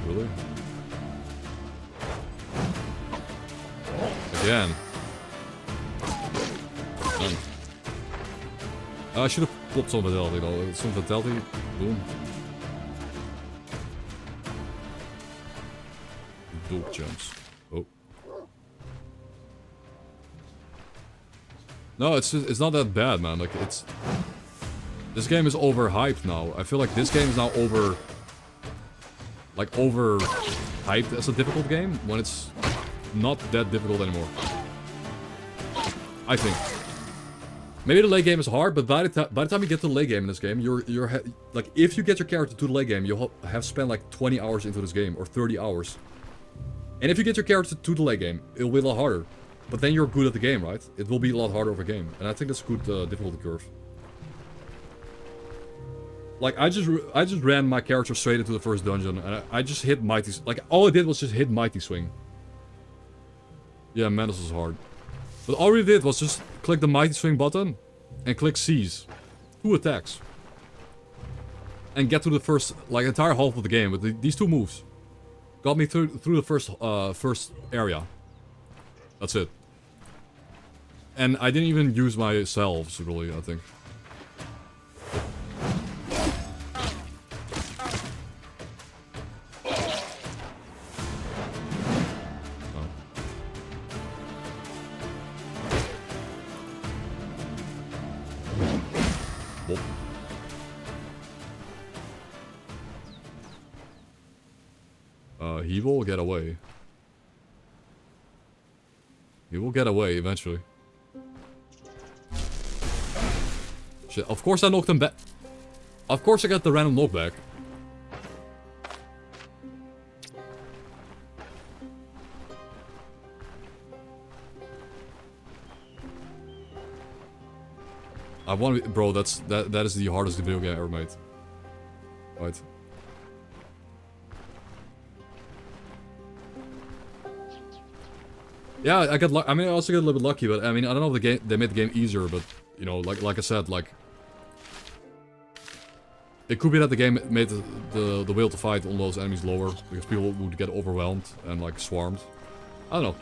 Really? Again. Done. I should have popped some Vitality though. Some Vitality. Boom. Dope jumps. Oh. No, it's not that bad, man. Like, This game is overhyped now. I feel like this game is now overhyped as a difficult game when it's not that difficult anymore. I think. Maybe the late game is hard, but by the time you get to the late game in this game, like if you get your character to the late game, you'll have spent like 20 hours into this game or 30 hours. And if you get your character to the late game, it'll be a lot harder. But then you're good at the game, right? It will be a lot harder of a game, and I think that's a good difficulty curve. Like I just ran my character straight into the first dungeon, and I just hit Mighty. Like all I did was just hit Mighty Swing. Yeah, Menace is hard. But all we did was just click the Mighty Swing button and click Seize. 2 attacks. And get to the first, like, entire half of the game with these 2 moves. Got me through the first area. That's it. And I didn't even use my salves, really, I think. He will get away. He will get away eventually. Shit, of course I knocked him back. Of course I got the random knockback. I want to, bro, that is the hardest video game I ever made. Right. Yeah, I got I mean, I also got a little bit lucky, but I mean, I don't know if they made the game easier, but you know, like I said, like it could be that the game made the will to fight on those enemies lower because people would get overwhelmed and like swarmed. I don't know.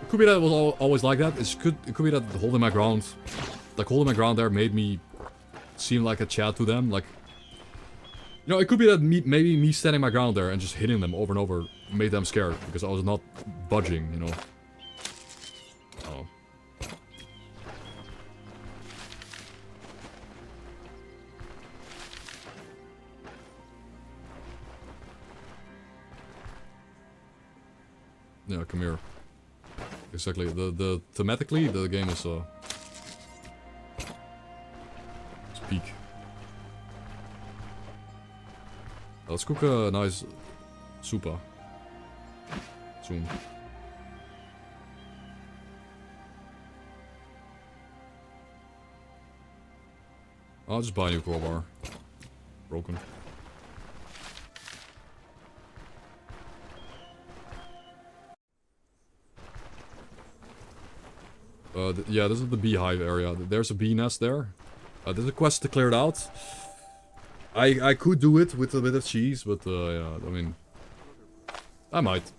It could be that it was always like that. It could be that holding my ground, there made me seem like a Chad to them. Like, you know, it could be that maybe me standing my ground there and just hitting them over and over made them scared because I was not budging, you know. Oh. Yeah, come here. Exactly. The thematically the game is it's peak. Let's cook a nice soupa. Soon. I'll just buy a new crowbar. Broken. Yeah, this is the beehive area. There's a bee nest there. There's a quest to clear it out. I could do it with a bit of cheese, but yeah, I mean, I might.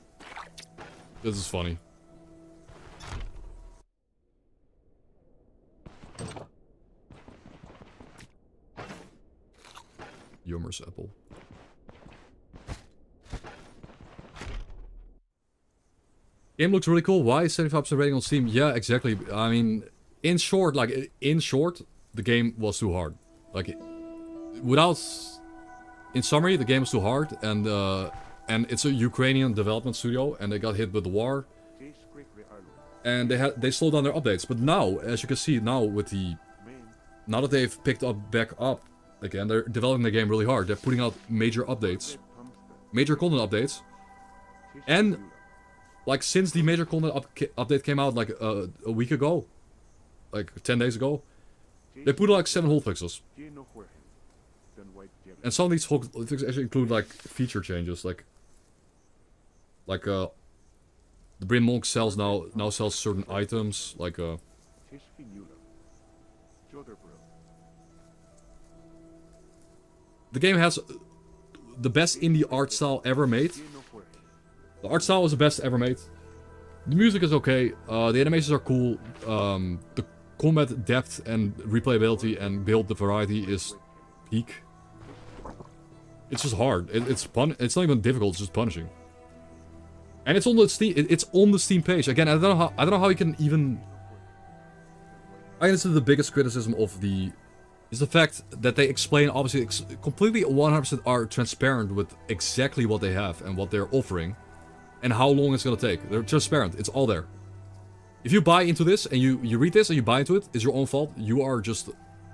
This is funny. Yummer's apple. Game looks really cool. Why 75% rating on Steam? Yeah, exactly. I mean, in short, the game was too hard. Like, in summary, the game was too hard, and it's a Ukrainian development studio, and they got hit with the war, and they slowed down their updates. But now, as you can see, now that they've picked back up again, they're developing the game really hard. They're putting out major updates, major content updates, and like since the major content update came out like a week ago, like 10 days ago, they put like 7 whole fixes. And some of these fixes actually include like feature changes, like the Brim Monk now sells certain items, like the game has the best indie art style ever made. The art style is the best ever made. The music is okay. The animations are cool. The combat depth and replayability and build the variety is peak. It's just hard. It's not even difficult. It's just punishing. And it's on the Steam. It's on the Steam page. Again, I don't know how you can even. I guess this is the biggest criticism of the is the fact that they explain, obviously, completely 100% are transparent with exactly what they have and what they're offering and how long it's gonna take. They're transparent. It's all there. If you buy into this and you read this and you buy into it, it's your own fault. You are just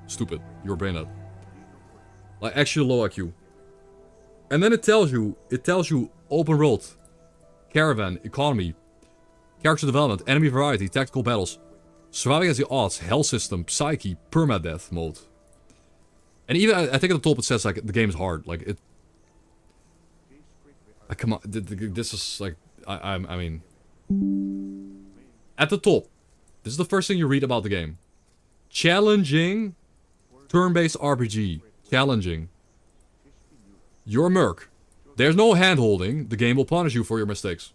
stupid. You're brain dead. Like, actually low IQ. And then it tells you open world, caravan, economy, character development, enemy variety, tactical battles, surviving against the odds, hell system, psyche, permadeath mode. And even, I think at the top it says, like, the game is hard. Like, it... Like, come on, this is, like, I mean... At the top, this is the first thing you read about the game. Challenging, turn-based RPG. Challenging. You're a merc. There's no hand-holding. The game will punish you for your mistakes.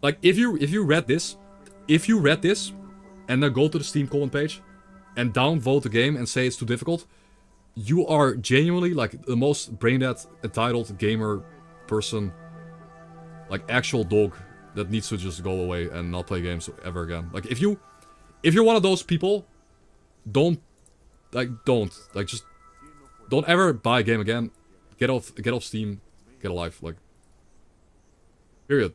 Like, if you read this, and then go to the Steam comment page, and downvote the game and say it's too difficult, you are genuinely, like, the most brain-dead, entitled gamer person, like, actual dog that needs to just go away and not play games ever again. Like, if you're one of those people, don't, just, don't ever buy a game again. Get off Steam, get a life, like, period.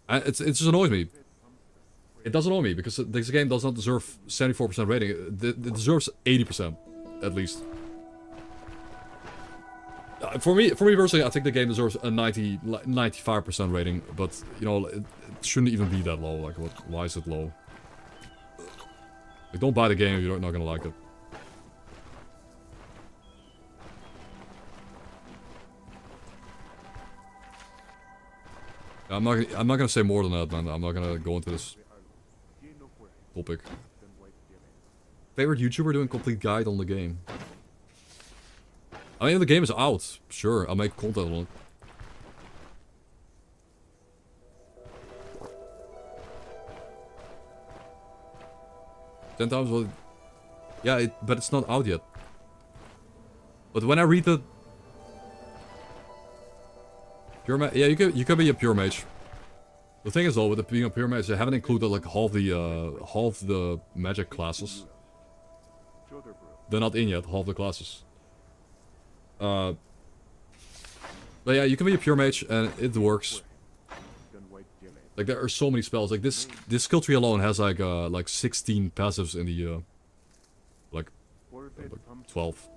It just annoys me. It does annoy me, because this game does not deserve 74% rating. It deserves 80%, at least. For me personally, I think the game deserves a 95% rating, but, you know, it shouldn't even be that low. Like, why is it low? Like, don't buy the game if you're not gonna like it. I'm not gonna say more than that, man. I'm not gonna go into this topic. Favorite YouTuber doing complete guide on the game? I mean, the game is out. Sure, I'll make content on it. Ten times what? Yeah, but it's not out yet. But when I read the pure mage, yeah, you can be a pure mage. The thing is though, with being a pure mage, they haven't included like half the magic classes. They're not in yet, half the classes. But yeah, you can be a pure mage and it works. Like, there are so many spells. Like, this skill tree alone has like 16 passives in the like 12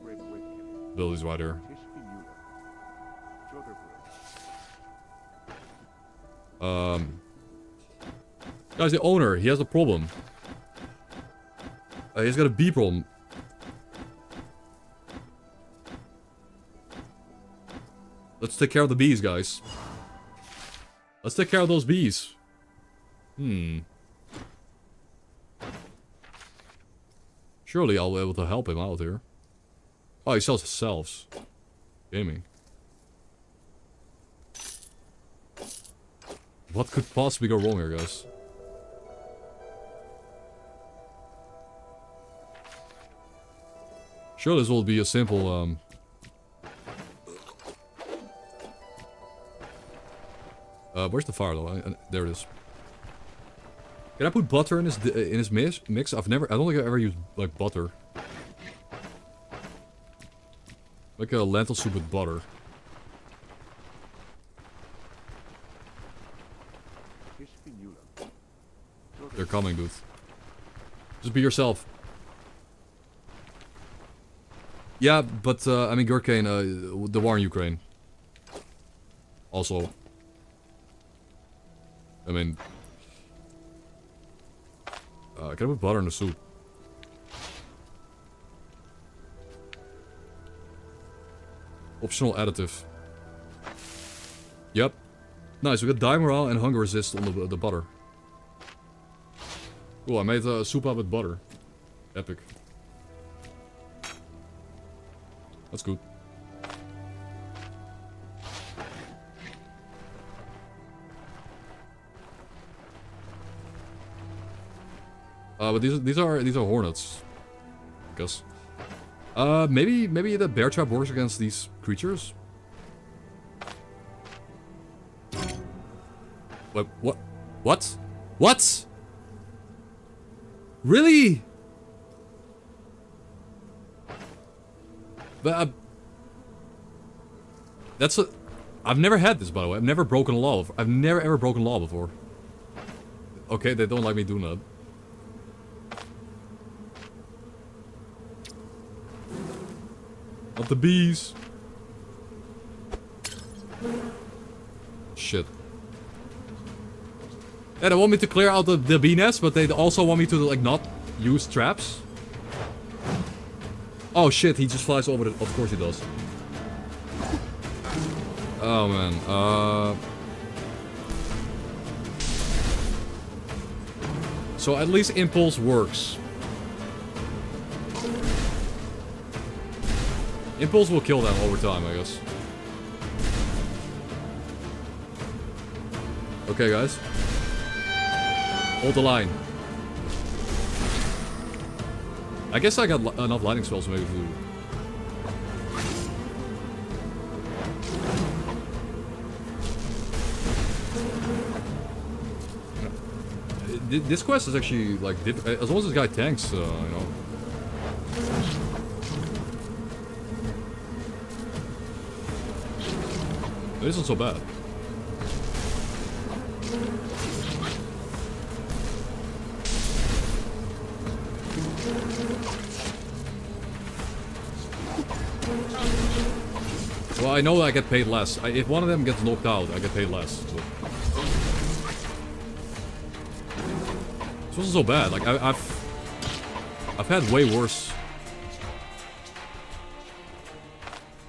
abilities right here. Guys, the owner, he has a problem. He's got a bee problem. Let's take care of the bees, guys. Let's take care of those bees. Surely I'll be able to help him out here. Oh, he sells salves. Gaming. What could possibly go wrong here, guys? Sure, this will be a simple, where's the fire though? There it is. Can I put butter in his mix? I don't think I've ever used like butter. Like a lentil soup with butter. They're coming, dude. Just be yourself. Yeah, but I mean, Gurkane, the war in Ukraine. Also. I mean... can I put butter in the soup? Optional additive. Yep. Nice, we got die morale and hunger resist on the butter. Cool, I made a soup out with butter. Epic. That's good. But these are hornets, I guess. Maybe the bear trap works against these creatures. Wait, what? What? What? Really? But that's a... I've never had this, by the way. I've never broken a law. I've never ever broken law before. Okay, they don't like me doing that. Not the bees. Shit. Yeah, they want me to clear out the bee nest, but they also want me to, like, not use traps. Oh shit, he just flies over it. Of course he does. Oh man, so at least impulse works. Impulse will kill them over time, I guess. Okay, guys. Hold the line. I guess I got enough lightning spells maybe to... This quest is actually, like, as long as this guy tanks, you know. It isn't so bad. Well, I know I get paid less. If one of them gets knocked out, I get paid less. So. This wasn't so bad. Like I've had way worse.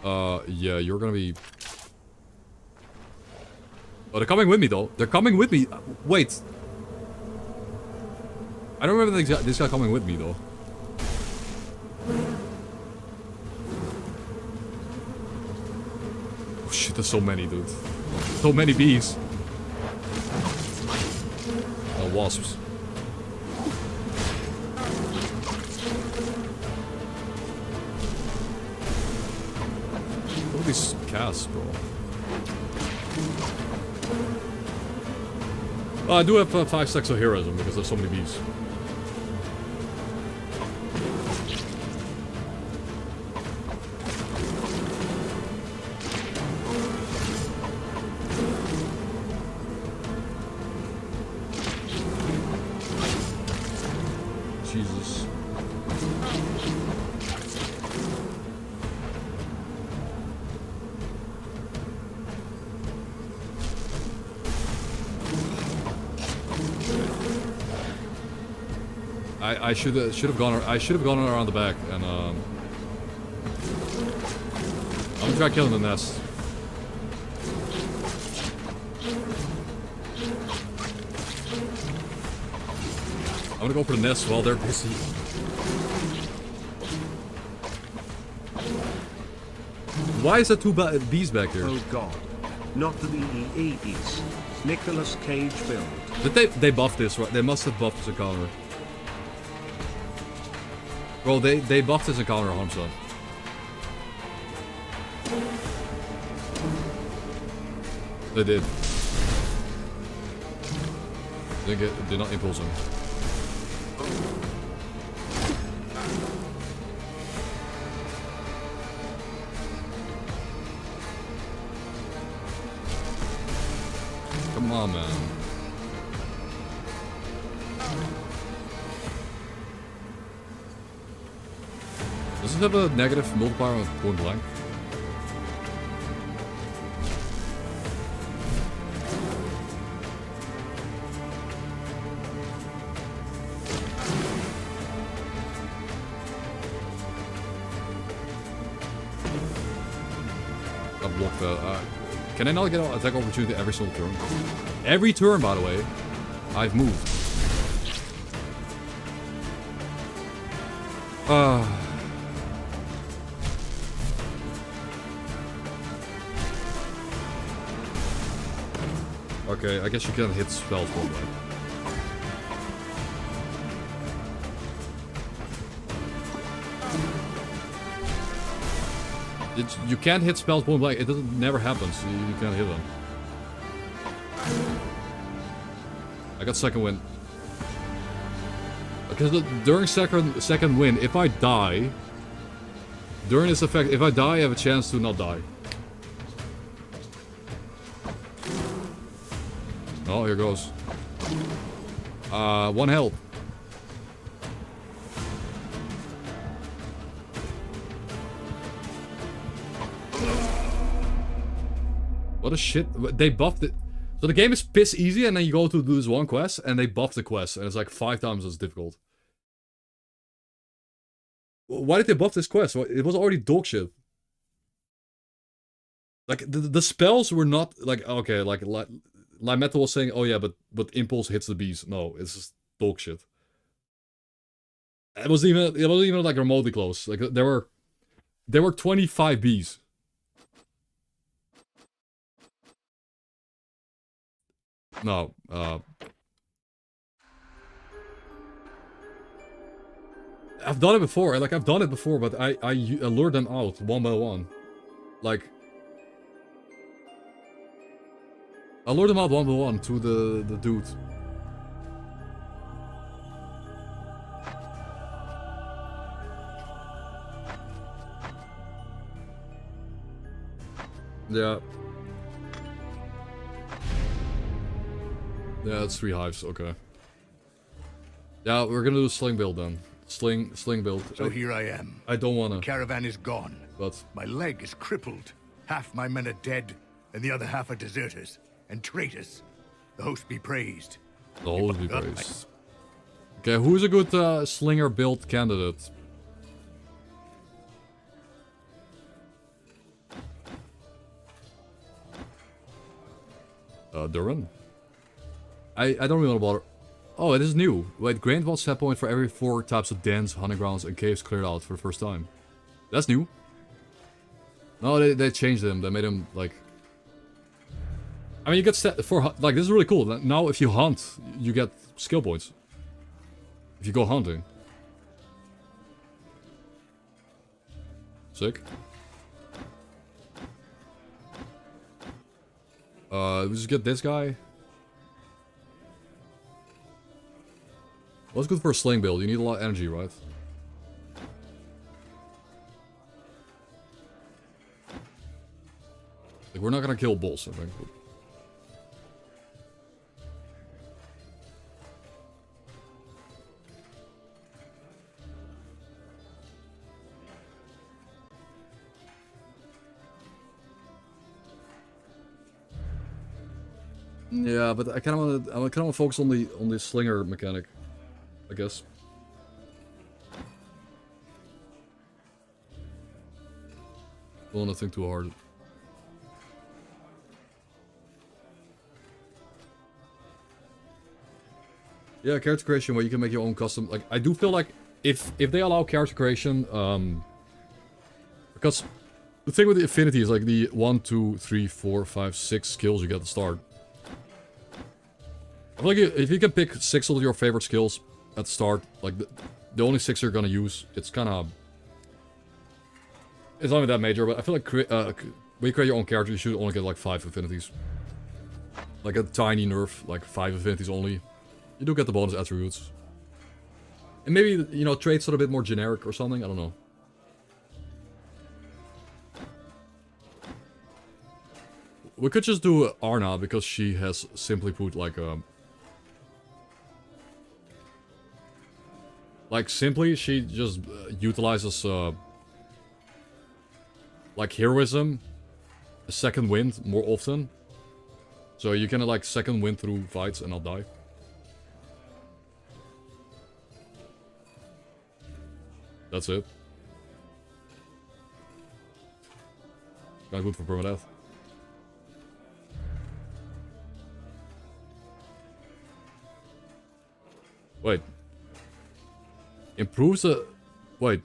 Yeah, you're gonna be. Oh, they're coming with me though. They're coming with me. Wait. I don't remember this guy coming with me though. Oh shit, there's so many, dude. So many bees. Oh, wasps. Look at these casts, bro. I do have 5 stacks of heroism because there's so many bees. Jesus. I should have gone around the back and I'm gonna try killing the nest. I'm gonna go for the nest while they're busy. Why is there 2 bees back here? Oh god, not the BEEs. Nicolas Cage build. Did they buff this, right? They must have buffed this encounter. Bro, they buffed this encounter 100%. They did. They're not impulsing. Come on, man. Does it have a negative multiplier on point blank? I'll block that. Can I not get an attack opportunity every single turn? Every turn, by the way, I've moved. Okay, I guess you can't hit spells one way. You can't hit spells point blank. It never happens. You can't hit them. I got second wind. Because during second wind, if I die, During this effect, if I die, I have a chance to not die. Oh, here goes. 1 health. What a shit. They buffed it. So the game is piss easy, and then you go to do this one quest, and they buff the quest, and it's like 5 times as difficult. Why did they buff this quest? It was already dog shit. Like, the spells were not, like, okay, like Metal was saying, oh yeah, but Impulse hits the bees. No, it's just dog shit. It wasn't even like remotely close. Like, there were 25 bees. No, I've done it before, like, but I lured them out one by one. Like, I lured them out one by one to the dude. Yeah. Yeah, it's 3 hives, okay. Yeah, we're gonna do a sling build then. Sling build. So here I am. I don't wanna. The caravan is gone. But my leg is crippled. Half my men are dead, and the other half are deserters and traitors. The host be praised. The host be praised. Okay, who's a good slinger build candidate? Duran? I don't really want to bother. Oh, it is new. Wait, grant 1 set point for every 4 types of dens, hunting grounds, and caves cleared out for the first time. That's new. No, they changed them. They made them, like... I mean, you get set for... Like, this is really cool. Now, if you hunt, you get skill points. If you go hunting. Sick. We just get this guy. What's good for a sling build? You need a lot of energy, right? Like, we're not gonna kill bulls, I think. Yeah, but I kind of want to focus on the slinger mechanic, I guess. Don't want to think too hard. Yeah, character creation where you can make your own custom. Like, I do feel like if they allow character creation, because the thing with the affinity is like the 1, 2, 3, 4, 5, 6 skills you get at the start. I feel like if you can pick 6 of your favorite skills at the start, like the only 6 you're gonna use, it's kind of... It's not even that major, but I feel like when you create your own character, you should only get like 5 affinities. Like a tiny nerf, like 5 affinities only. You do get the bonus attributes. And maybe, you know, traits are a bit more generic or something, I don't know. We could just do Arna, because she has simply put like a... Like, simply, she just utilizes, like, heroism, a second wind more often. So you can, like, second wind through fights and not die. That's it. Kinda good for Permadeath. Wait. Improves the... Wait.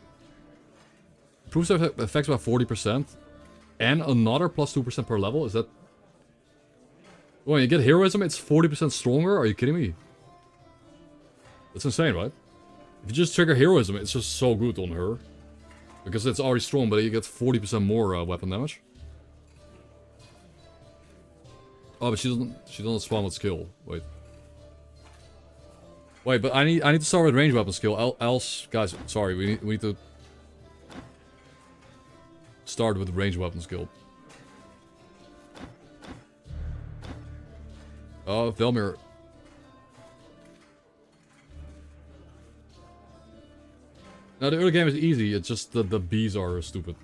Improves the effects by 40%. And another plus 2% per level? Is that... When you get heroism, it's 40% stronger? Are you kidding me? That's insane, right? If you just trigger heroism, it's just so good on her. Because it's already strong, but you get 40% more weapon damage. Oh, but she doesn't spawn with skill. Wait. Wait, but I need to start with range weapon skill. Else, guys, sorry, we need to... start with the ranged weapon skill. Oh, Velmir. Now the early game is easy, it's just that the bees are stupid.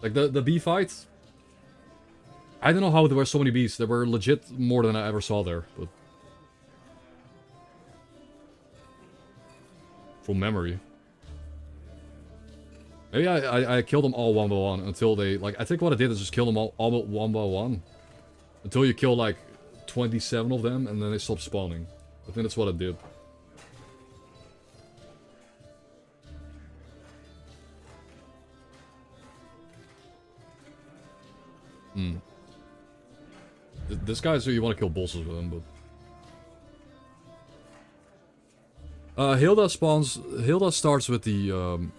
Like the bee fight. I don't know how there were so many bees. There were legit more than I ever saw there, but from memory. Maybe I killed them all one by one until they, like, I think what I did is just kill them all one by one. Until you kill like 27 of them and then they stop spawning. I think that's what I did. This guy, so you want to kill bosses with him, but... Hilda starts with the,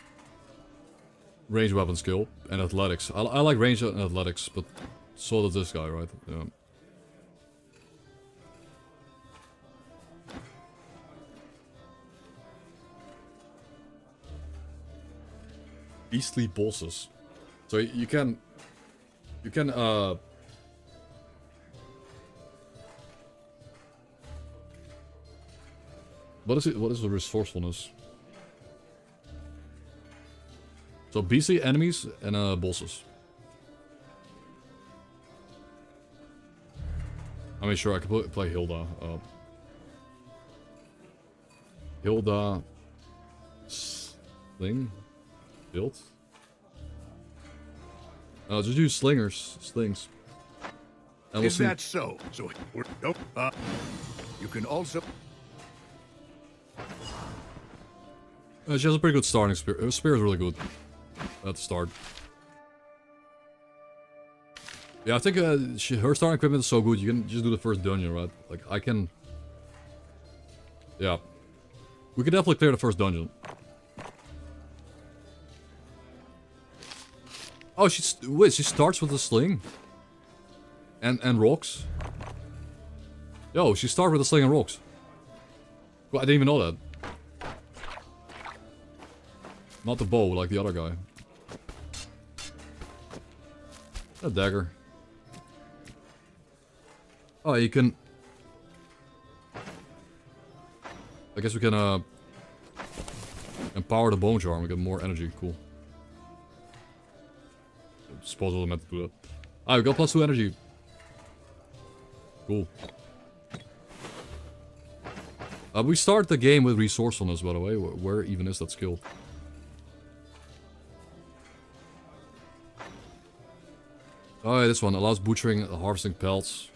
ranged weapon skill and athletics. I like range and athletics, but so does this guy, right? Yeah. Beastly bosses. So you can... What is it? What is the resourcefulness? So beastly enemies and bosses. I mean, sure, I could play Hilda. Hilda... Sling? Build? Just use slings. And Is that so? So, nope. You can also... She has a pretty good starting spear. Her spear is really good at the start. Yeah, I think her starting equipment is so good, you can just do the first dungeon, right? Like, I can... Yeah. We could definitely clear the first dungeon. Oh, wait, she starts with the sling? And rocks? Yo, she started with the sling and rocks. Well, I didn't even know that. Not the bow, like the other guy. A dagger. Oh, you can... I guess we can, empower the bone charm and get more energy. Cool. I suppose I was meant to do that. Ah, we got +2 energy. Cool. We start the game with resourcefulness, by the way. Where even is that skill? Oh yeah, this one allows butchering, harvesting pelts.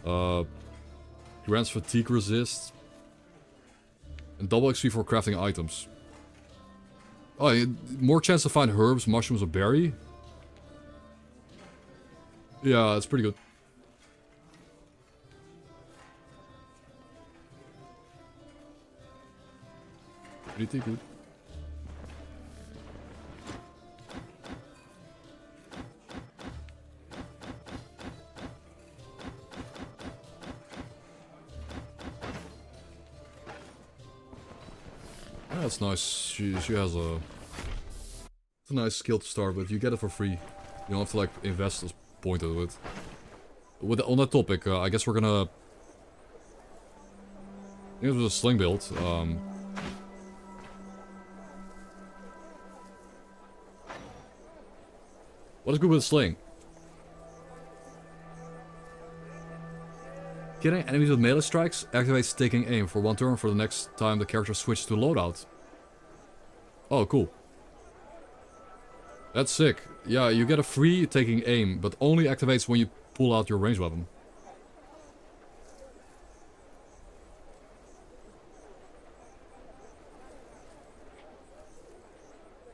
Grants fatigue resist. And double XP for crafting items. Oh, yeah, more chance to find herbs, mushrooms, or berry. Yeah, that's pretty good. Pretty good. That's nice. She has a... It's a nice skill to start with. You get it for free. You don't have to like invest a point into it. On that topic, I guess we're gonna... I think it was a sling build. What is good with a sling? Killing enemies with melee strikes activates taking aim for 1 turn for the next time the character switches to loadout. Oh, cool. That's sick. Yeah, you get a free taking aim, but only activates when you pull out your ranged weapon.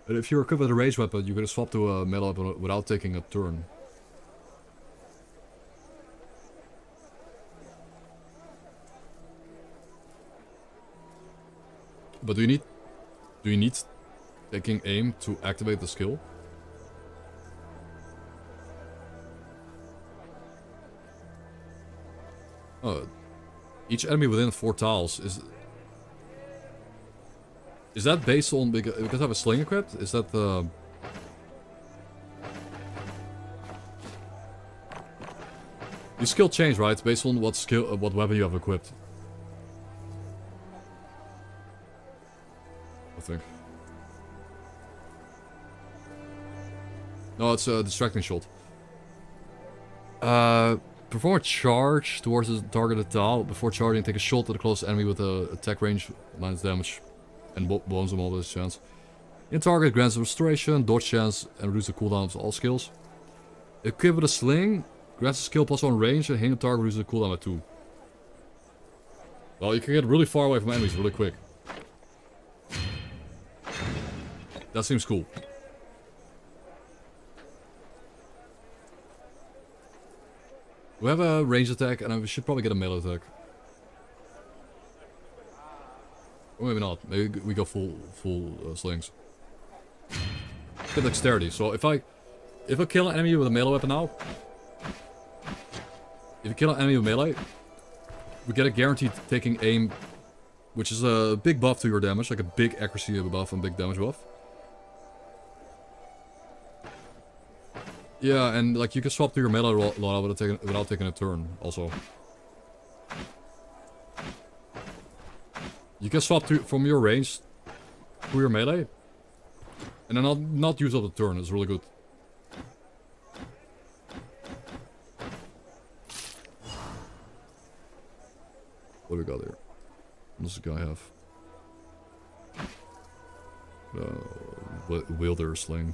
But if you're equipped with a ranged weapon, you can swap to a melee weapon without taking a turn. But do you need taking aim to activate the skill? Each enemy within 4 tiles is that based on because I have a sling equipped? Is that Your skill change, right? Based on what skill, what weapon you have equipped. I think. No, it's a distracting shot. Perform a charge towards the targeted tile. Before charging, take a shot at the closest enemy with a attack range, minus damage, and bones them all with this chance. In target grants restoration, dodge chance, and reduce the cooldown of all skills. Equipped with a sling, grants a skill +1 range, and hitting a target reduces the cooldown by 2. Well, you can get really far away from enemies really quick. That seems cool. We have a range attack, and we should probably get a melee attack. Or maybe not. Maybe we go full slings. Get dexterity. So if I kill an enemy with a melee weapon now, if you kill an enemy with melee, we get a guaranteed taking aim, which is a big buff to your damage, like a big accuracy buff and big damage buff. Yeah, and like you can swap to your melee loadout without taking a turn, also. You can swap from your range to your melee, and then not use up the turn. It's really good. What do we got here? What does this guy have? Wielder sling.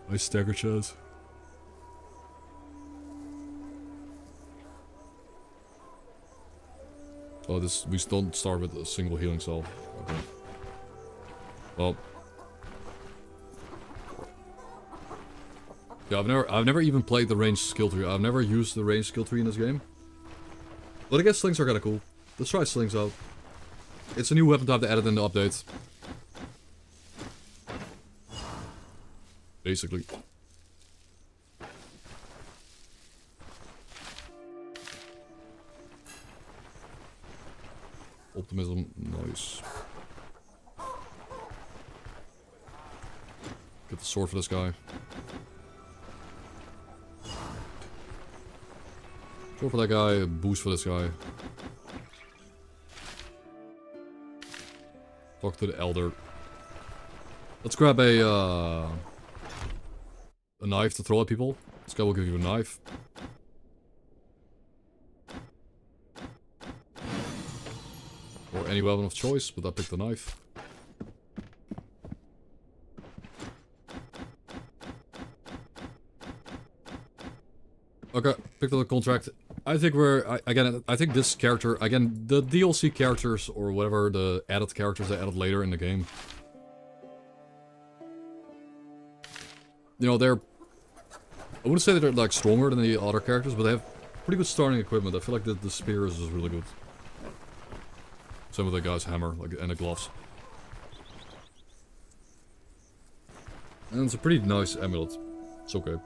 Nice stagger chance. Oh, we don't start with a single healing cell. Okay. Well. Yeah, I've never even played the ranged skill tree. I've never used the ranged skill tree in this game. But I guess slings are kinda cool. Let's try slings out. It's a new weapon type they added in the update. Basically. Optimism, nice. Get the sword for this guy. Sword for that guy, boost for this guy. Talk to the elder. Let's grab a knife to throw at people. This guy will give you a knife. Or any weapon of choice, but I picked the knife. Okay, picked up the contract. I think I think this character, again, the DLC characters or whatever, the added characters they added later in the game. You know, I wouldn't say that they're like stronger than the other characters, but they have pretty good starting equipment. I feel like the spears is really good. Same with the guy's hammer, and the gloves. And it's a pretty nice amulet. It's okay.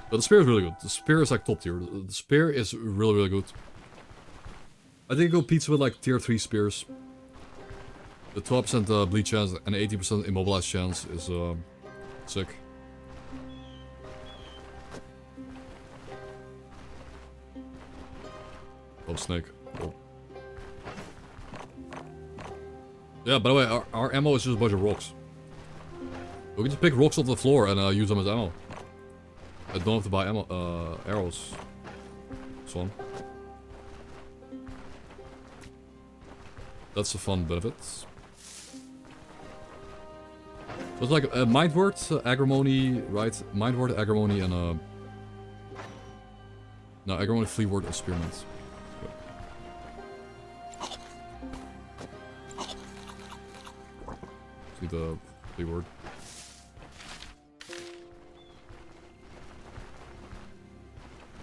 But the spear is really good. The spear is like top tier. The spear is really, really good. I think it competes with like tier 3 spears. The 12% bleed chance and 80% immobilized chance is sick. Oh, snake. Oh. Yeah, by the way, our ammo is just a bunch of rocks. We can just pick rocks off the floor and use them as ammo. I don't have to buy ammo, arrows. This one. That's a fun benefit. So it's like Mind Word, Agrimony, right? Mind Word, Agrimony, and no, Agrimony, Flea Word, and Spearmint. See the Flea Word.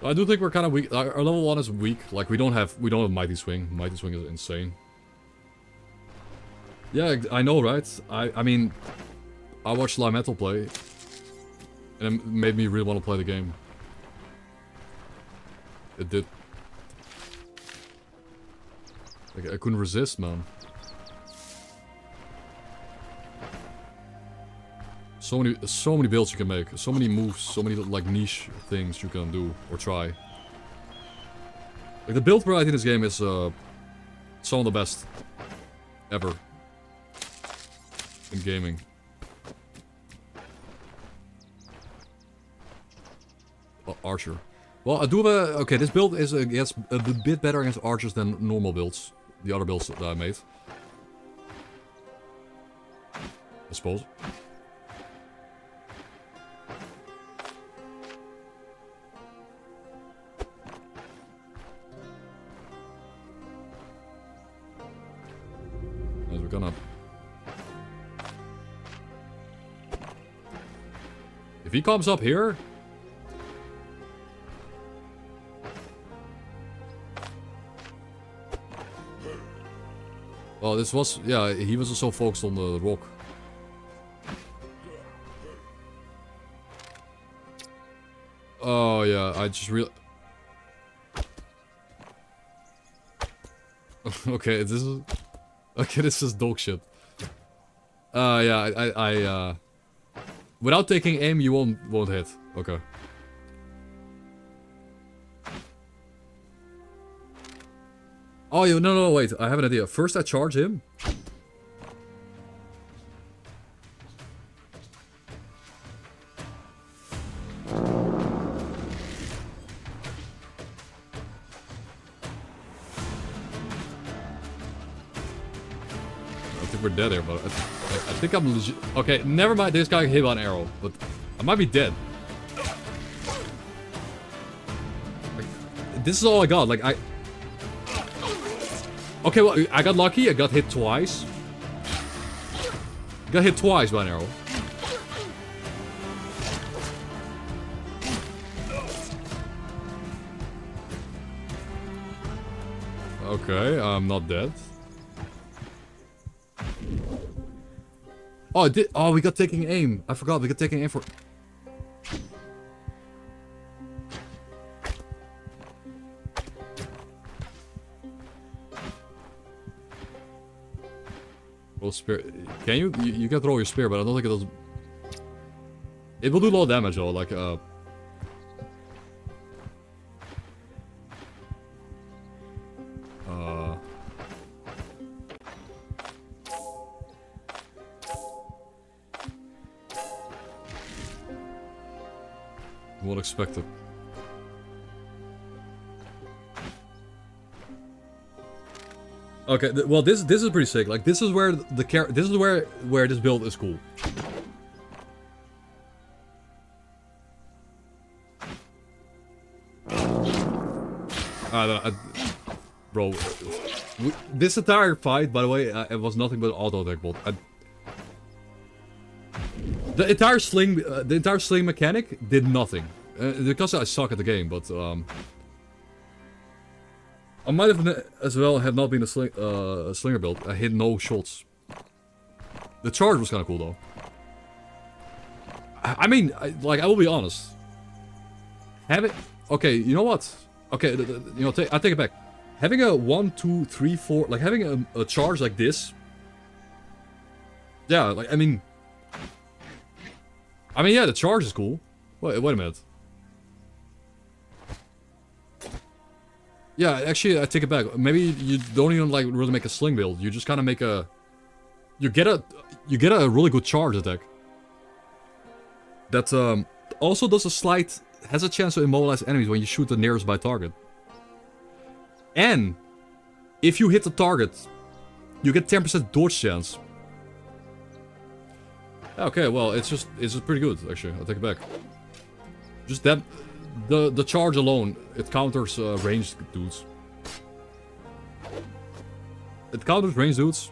I do think we're kind of weak. Our level 1 is weak. Like we don't have Mighty Swing. Mighty Swing is insane. Yeah, I know, right? I mean, I watched Live Metal play, and it made me really want to play the game. It did. Like, I couldn't resist, man. So many builds you can make, so many moves, so many like niche things you can do or try. Like the build variety in this game is some of the best ever in gaming. Archer. Well, I do have a... Okay, this build is against a bit better against archers than normal builds. The other builds that I made. I suppose. As we're gonna... If he comes up here... Well, this was... Yeah, he was so focused on the rock. Oh, yeah, I just really... Okay, this is... Okay, this is dog shit. Yeah, without taking aim, you won't hit. Okay. Oh, no, wait. I have an idea. First, I charge him. I think we're dead here, but I think I'm legit. Okay, never mind. This guy hit by an arrow, but I might be dead. Like, this is all I got. Like, Okay, well, I got lucky. I got hit twice. Got hit twice by an arrow. Okay, I'm not dead. Oh, Oh, we got taking aim. I forgot. We got taking aim for... Roll spear. Can you? You can throw your spear, but I don't think it does. It will do a lot of damage though, like won't expect it. Okay, well this is pretty sick. Like this is where this is where this build is cool. Bro, this entire fight, by the way, it was nothing but auto attack build. The entire sling mechanic did nothing because I suck at the game, but I might have as well have not been a slinger build. I hit no shots. The charge was kind of cool though. I mean, I will be honest. Okay, you know what? Okay, you know, I take it back. Having a 1, 2, 3, 4, like having a charge like this. Yeah, like I mean, yeah, the charge is cool. Wait a minute. Yeah, actually, I take it back. Maybe you don't even like really make a sling build. You just kind of make a. You get a really good charge attack. That also does has a chance to immobilize enemies when you shoot the nearest by target. And if you hit the target, you get 10% dodge chance. Okay, well, it's just pretty good actually. I'll take it back. Just that. The charge alone, it counters ranged dudes. It counters ranged dudes.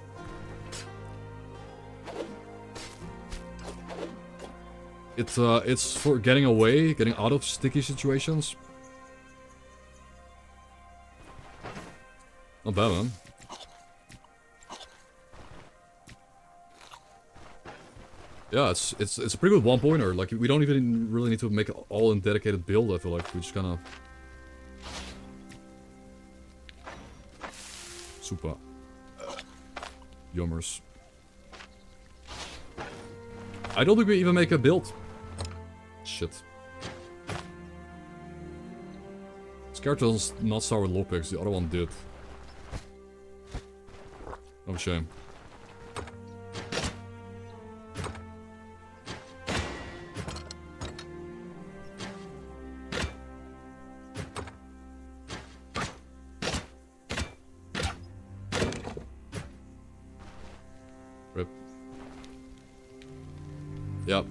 It's for getting out of sticky situations. Not bad, man. Yeah, it's a pretty good one-pointer. Like, we don't even really need to make it all in dedicated build, I feel like. We just kinda... Super. Yummers. I don't think we even make a build. Shit. This character does not start with lockpicks, the other one did. Oh, shame. Rip. Yep.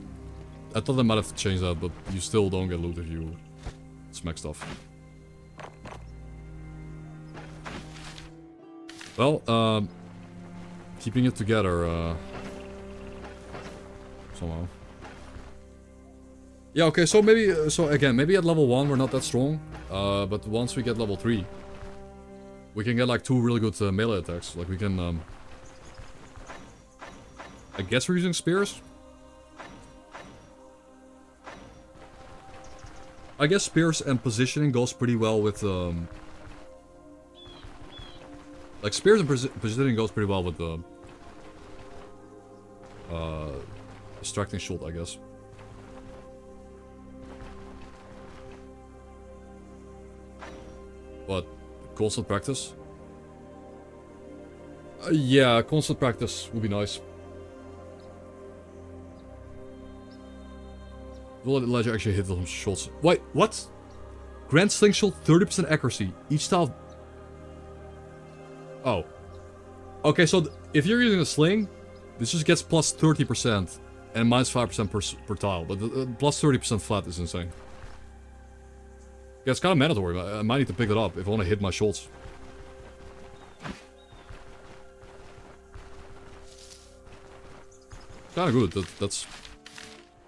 I thought they might have changed that, but you still don't get loot if you smack stuff. Well, keeping it together, somehow. Yeah, okay, so maybe, so again, maybe at level 1 we're not that strong, but once we get level 3, we can get like 2 really good melee attacks. Like we can, I guess we're using spears? I guess spears and positioning goes pretty well with, like, spears and positioning goes pretty well with the... distracting shot, I guess. But, constant practice? Yeah, constant practice would be nice. Will it let you actually hit some shots? Wait, what? Grand slingshot, 30% accuracy. Each style... Oh. Okay, so if you're using a sling, this just gets plus 30% and minus 5% per tile. But plus 30% flat is insane. Yeah, it's kind of mandatory. I might need to pick it up if I want to hit my shots. Kind of good. That's... Where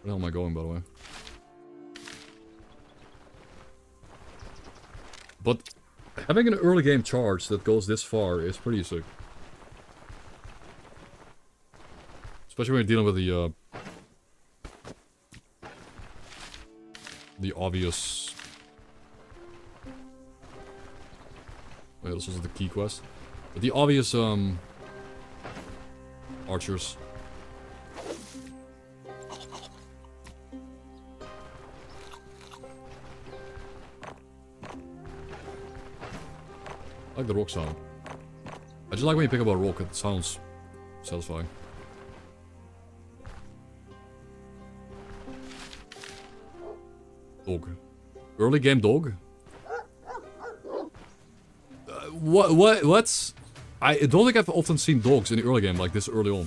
the hell am I going, by the way? But having an early game charge that goes this far is pretty sick. Especially when you're dealing with the obvious... Wait, this was the key quest. But the obvious, archers. I like the rock sound. I just like when you pick up a rock, it sounds satisfying. Dog. Early game dog? What's... I don't think I've often seen dogs in the early game like this early on.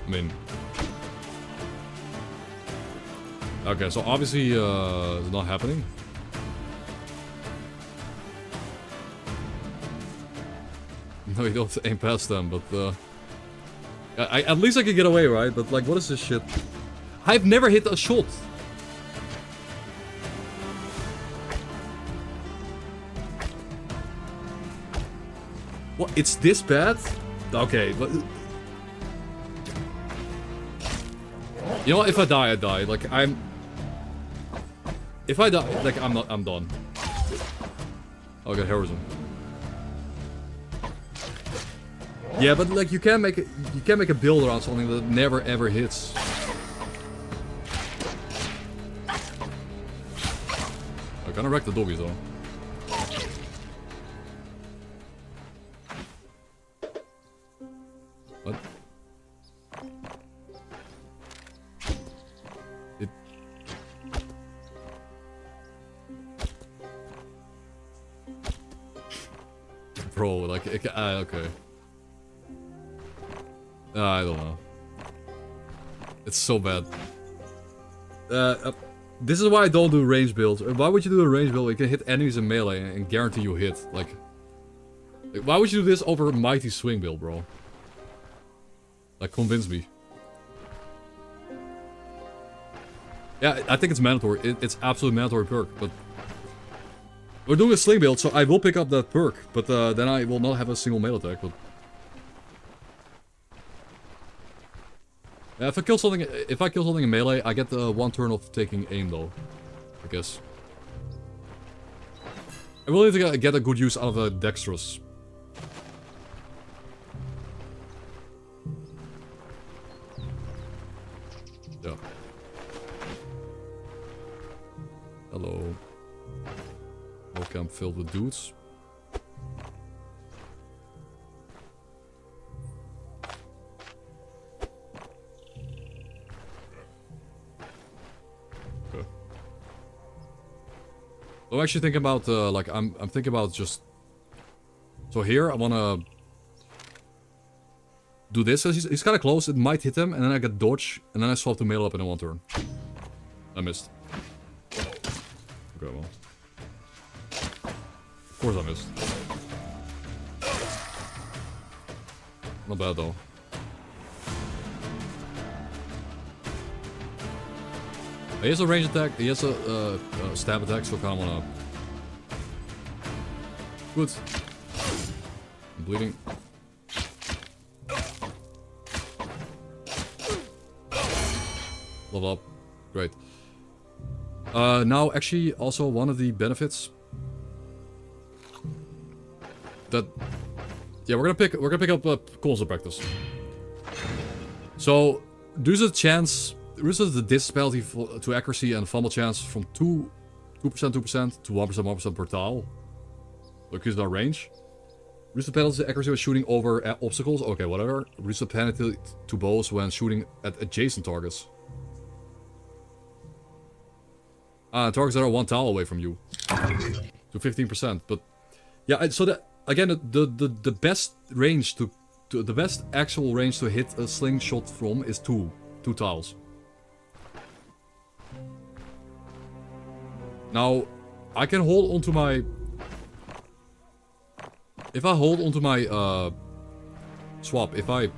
I mean... Okay, so obviously, it's not happening. No, you don't aim past them, but, at least I can get away, right? But, like, what is this shit? I've never hit a shot! What? It's this bad? Okay, but... You know what? If I die, I die. Like, If I die, like, I'm done. I'll get heroism. Yeah, but like, you can't make a build around something that never ever hits. I kinda wrecked the doggies though. What? Bro, like, okay. I don't know. It's so bad. This is why I don't do range builds. Why would you do a range build? You can hit enemies in melee and guarantee you hit. Like, why would you do this over a mighty swing build, bro? Like, convince me. Yeah, I think it's mandatory. It's absolute mandatory perk, but... We're doing a sling build, so I will pick up that perk, but then I will not have a single melee attack, but... Yeah, if I kill something in melee, I get 1 turn of taking aim though. I guess. I really need to get a good use out of the Dexterous. Yeah. Hello. Okay, I'm filled with dudes. Okay. I'm actually thinking about like I'm thinking about just. So here I wanna do this. He's kind of close. It might hit him, and then I get dodge, and then I swap to melee up in one turn. I missed. Okay, well. Of course I missed. Not bad though. He has a range attack. He has a stab attack, so I kind of wanna. Good. I'm bleeding. Level up. Great. Now, actually, also one of the benefits that, yeah, we're gonna pick up console practice. So there's a chance, there's the disability to accuracy and fumble chance from 2% to 1% per tile. Increase our range. Reduce the penalty to accuracy when shooting over obstacles. Okay, whatever. Reduce the penalty to bows when shooting at adjacent targets. Targets that are 1 tile away from you. To 15%. But yeah, so that again, the best range to the best actual range to hit a slingshot from is 2 tiles. Now, I can hold onto my. If I hold onto my swap, if I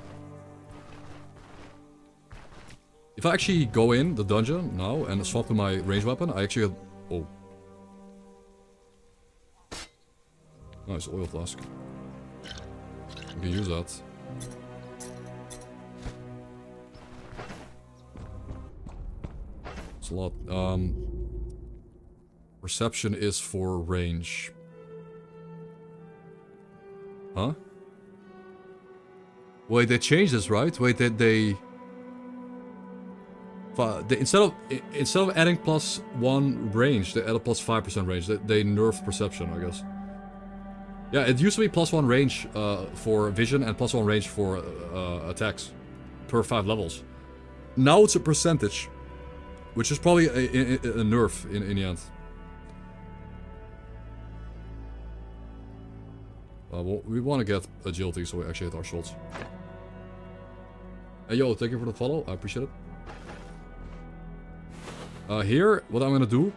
actually go in the dungeon now and swap to my ranged weapon, I actually get... Oh. Nice, oil flask. I can use that. It's a lot. Perception is for range. Huh? Wait, they changed this, right? Wait, they instead of adding +1 range, they added +5% range. They nerfed perception, I guess. Yeah, it used to be +1 range for vision and +1 range for attacks per 5 levels. Now it's a percentage, which is probably a nerf in the end. Well, we want to get agility, so we actually hit our shots. Hey, yo, thank you for the follow. I appreciate it. Here, what I'm gonna do...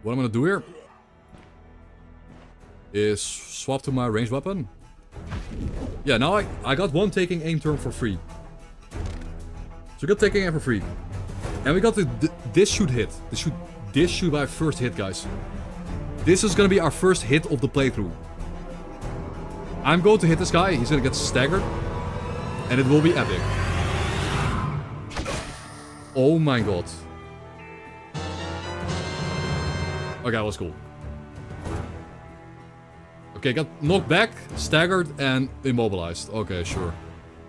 What I'm gonna do here... is swap to my ranged weapon. Yeah, now I got one taking aim turn for free. So we got taking aim for free. And we got this should hit. This should be our first hit, guys. This is gonna be our first hit of the playthrough. I'm going to hit this guy, he's gonna get staggered. And it will be epic. Oh my god. Okay, that was cool. Okay, got knocked back, staggered, and immobilized. Okay, sure.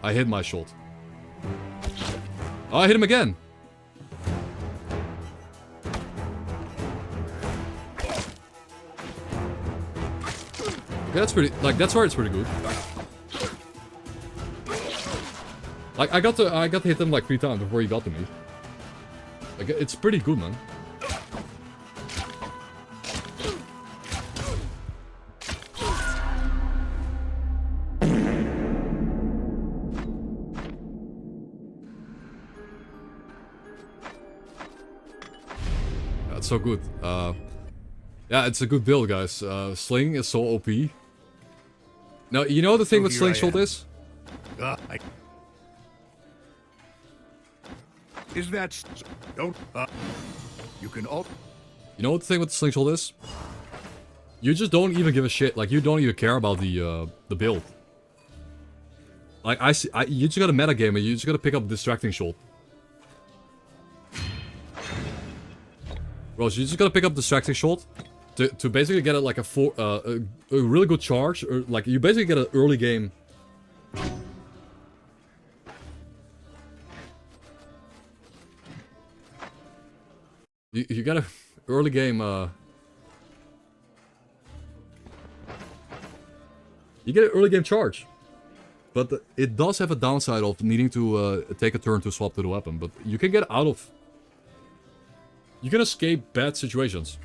I hit my shot. Oh, I hit him again. Okay, that's pretty, like, that's where it's pretty good. Like, I got to hit him like 3 times before he got to me. Like, it's pretty good, man. That's so good. Yeah, it's a good build, guys. Sling is so OP. Now, you know the thing with Slingshot is? Is that... Don't... you can all... You know what the thing with the Slingshot is? You just don't even give a shit. Like, you don't even care about the build. Like, you just gotta metagame it. You just gotta pick up Distracting Shot. Bro, so you just gotta pick up Distracting Shot to basically get it like a really good charge, or like you basically get an early game. You get a early game. You get an early game charge, but it does have a downside of needing to take a turn to swap to the weapon. But you can get out of. You can escape bad situations.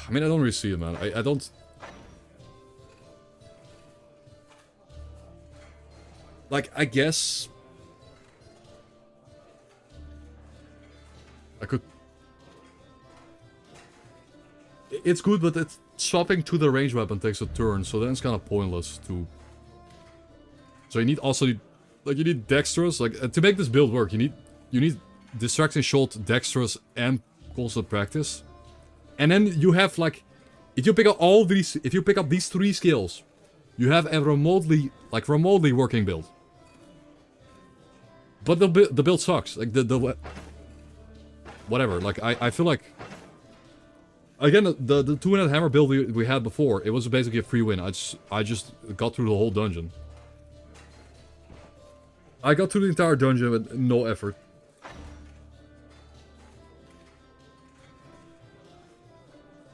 I mean, I don't really see it, man. I don't... Like, I guess... I could... It's good, but it's swapping to the range weapon takes a turn, so then it's kind of pointless to... So you need also... Like, you need Dexterous, like, to make this build work, you need Distracting Shot, Dexterous, and Constant Practice. And then you have, like, if you pick up these 3 skills, you have a remotely working build. But the build sucks, like, whatever, like, I feel like... Again, the 2-handed hammer build we had before, it was basically a free win. I just got through the whole dungeon. I got through the entire dungeon with no effort.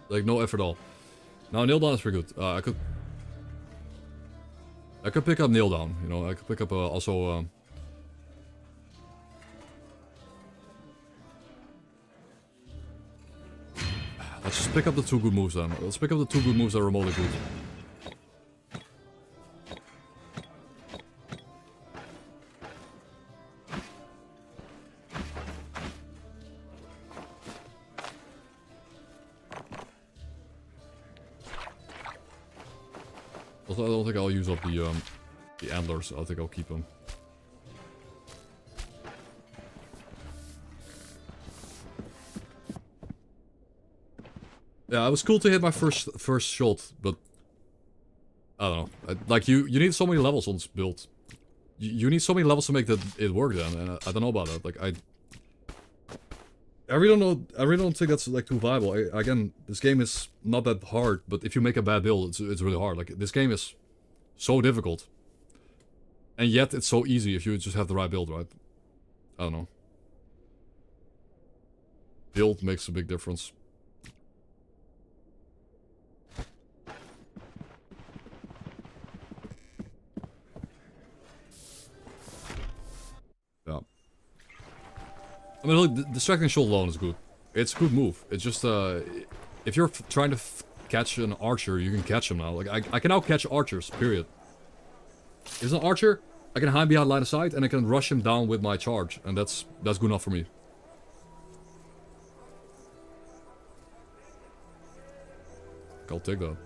Like, no effort at all. Now, nail down is pretty good. I could pick up nail down, you know. I could pick up also... Let's just pick up the 2 good moves then. Let's pick up the 2 good moves that are remotely good. Also, I don't think I'll use up the antlers. I think I'll keep them. Yeah, it was cool to hit my first shot, but I don't know. Like you need so many levels on this build. You need so many levels to make it work then, and I don't know about that. Like I really don't think that's like too viable. Again, this game is not that hard, but if you make a bad build, it's really hard. Like this game is so difficult, and yet it's so easy if you just have the right build, right? I don't know. Build makes a big difference. Yeah. I mean, look, Distracting Shot alone is good. It's a good move. It's just, if you're trying to catch an archer, you can catch him now. Like, I can now catch archers, period. If it's an archer, I can hide behind line of sight, and I can rush him down with my charge. And that's good enough for me. I'll take that.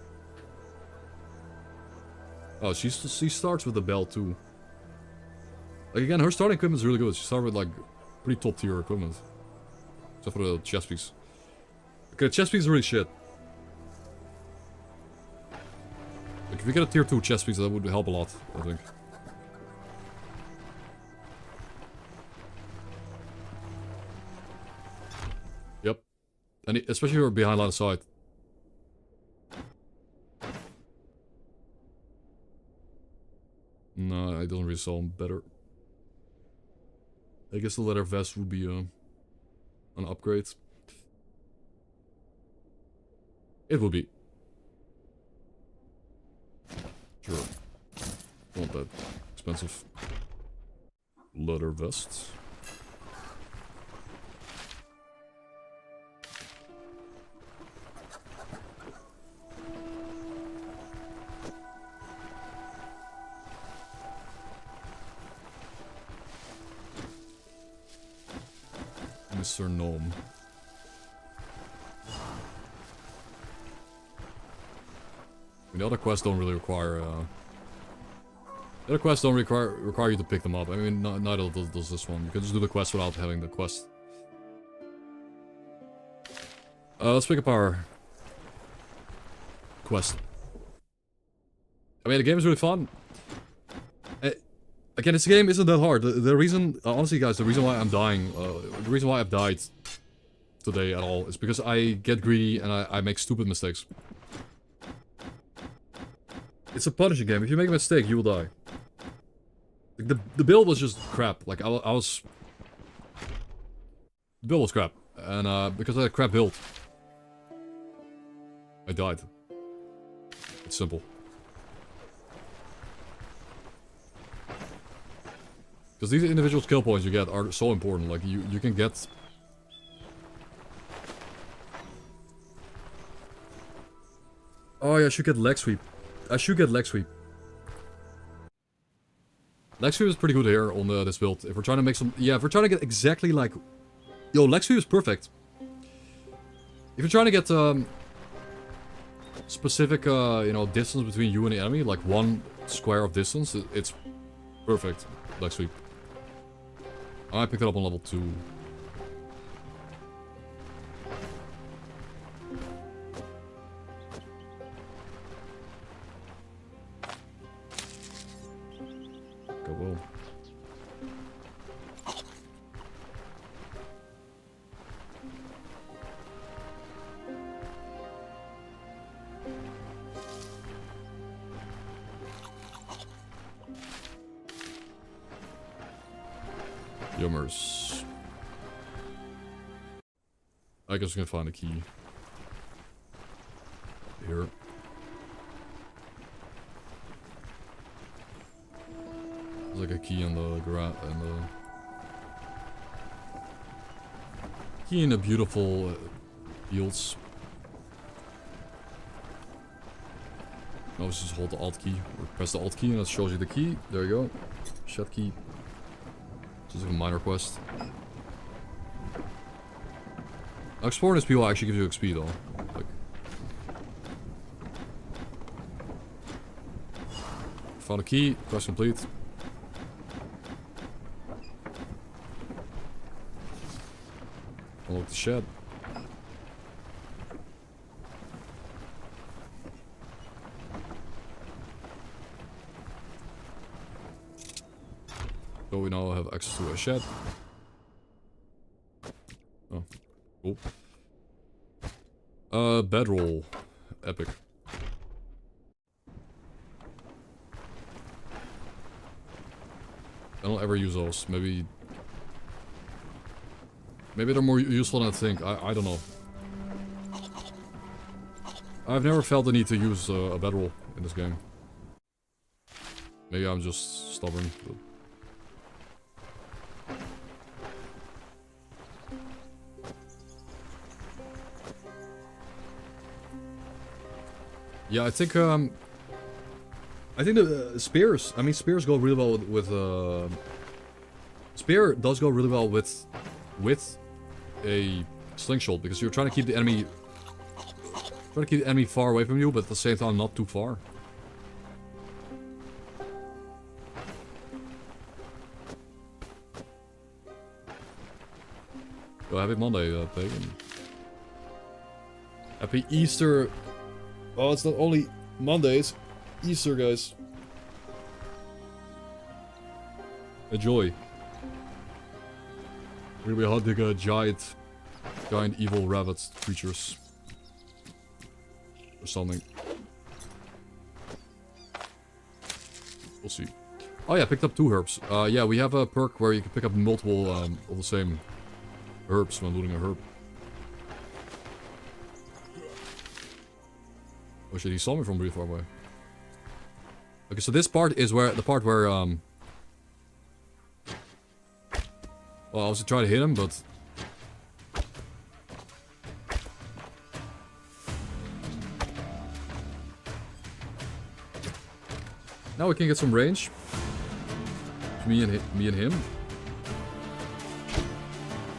Oh, she starts with the bell, too. Like, again, her starting equipment is really good. She started with, like, pretty top tier equipment. Except for the chest piece. Okay, the chest piece is really shit. Like, if we get a tier 2 chest piece, that would help a lot, I think. Yep. And especially if you're behind line of sight. No, I don't really sell them better. I guess the leather vest would be an upgrade. It would be. Sure. Not that expensive. Leather vest. Mr. Gnome. I mean, the other quests don't really require, the other quests don't require you to pick them up. I mean, neither does this one. You can just do the quest without having the quest. Let's pick up our quest. I mean, the game is really fun. Again, this game isn't that hard. The reason, honestly guys, the reason why I'm dying, the reason why I've died today at all is because I get greedy and I make stupid mistakes. It's a punishing game. If you make a mistake, you will die. Like, the build was just crap. Like, I was... The build was crap. And because I had a crap build, I died. It's simple. Because these individual skill points you get are so important. Like, you can get... Oh yeah, I should get leg sweep. I should get leg sweep. Leg sweep is pretty good here on this build. If we're trying to make some... Yeah, if we're trying to get exactly like... Yo, leg sweep is perfect. If you're trying to get specific, you know, distance between you and the enemy, like 1 square of distance, it's perfect. Leg sweep. I picked it up on level 2. Go well. Yummers. I guess we can find a key. Here. There's like a key in the garage and the key in the beautiful fields. Now let's just hold the Alt key or press the Alt key and that shows you the key. There you go. Shut key. Just like a minor quest. Exploring this people actually gives you XP though. Like, found a key, quest complete. Unlock the shed. So we now have access to a shed. Oh, cool. Bedroll. Epic. I don't ever use those. Maybe they're more useful than I think. I don't know. I've never felt the need to use a bedroll in this game. Maybe I'm just stubborn. But... Yeah, I think the spears. I mean, spears go really well with spear does go really well with a slingshot because you're trying to keep the enemy far away from you, but at the same time not too far. Oh, happy Monday, Pagan. Happy Easter. Oh, it's not only Monday, it's Easter, guys. Enjoy. We're gonna be hunting giant evil rabbit creatures. Or something. We'll see. Oh yeah, picked up 2 herbs. Yeah, we have a perk where you can pick up multiple of the same herbs when looting a herb. Oh shit, he saw me from really far away. Okay, so this part is where well, I was trying to hit him, but now we can get some range. Me and him.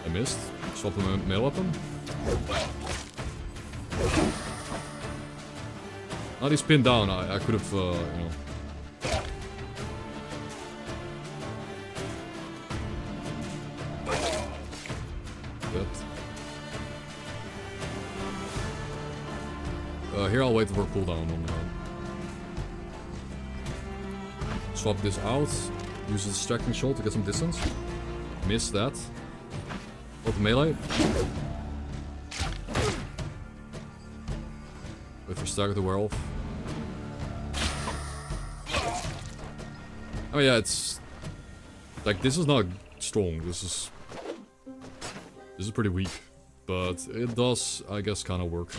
I missed. Swapped my mail weapon. Now he's pinned down. I could have, you know. Here I'll wait for a cooldown on swap this out. Use a distracting shot to get some distance. Miss that. Got the melee. Wait for Stagger the Werewolf. Oh yeah, it's... Like, this is not strong. This is pretty weak. But it does, I guess, kind of work.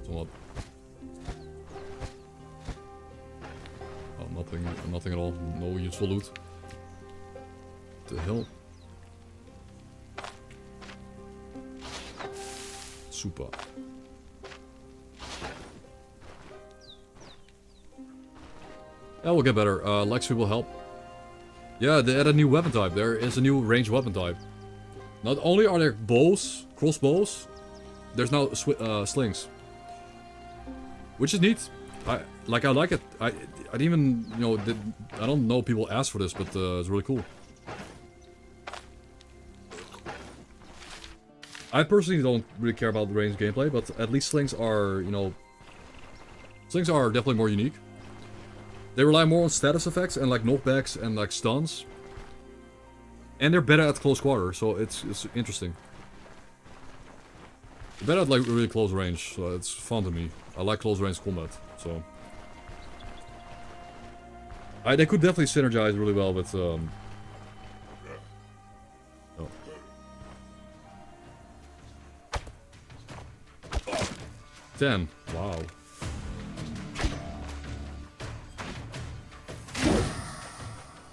Somewhat. Oh, nothing at all. No useful loot. What the hell? Super. Yeah, we'll get better. Lexi will help. Yeah, they added a new weapon type. There is a new ranged weapon type. Not only are there bows, crossbows, there's now slings. Which is neat. I like it. I didn't even, you know, I don't know people asked for this, but it's really cool. I personally don't really care about the ranged gameplay, but at least slings are, you know... Slings are definitely more unique. They rely more on status effects and like knockbacks and like stuns. And they're better at close quarter, so it's interesting. They're better at like really close range, so it's fun to me. I like close range combat, so... They could definitely synergize really well with... Oh. 10. Wow.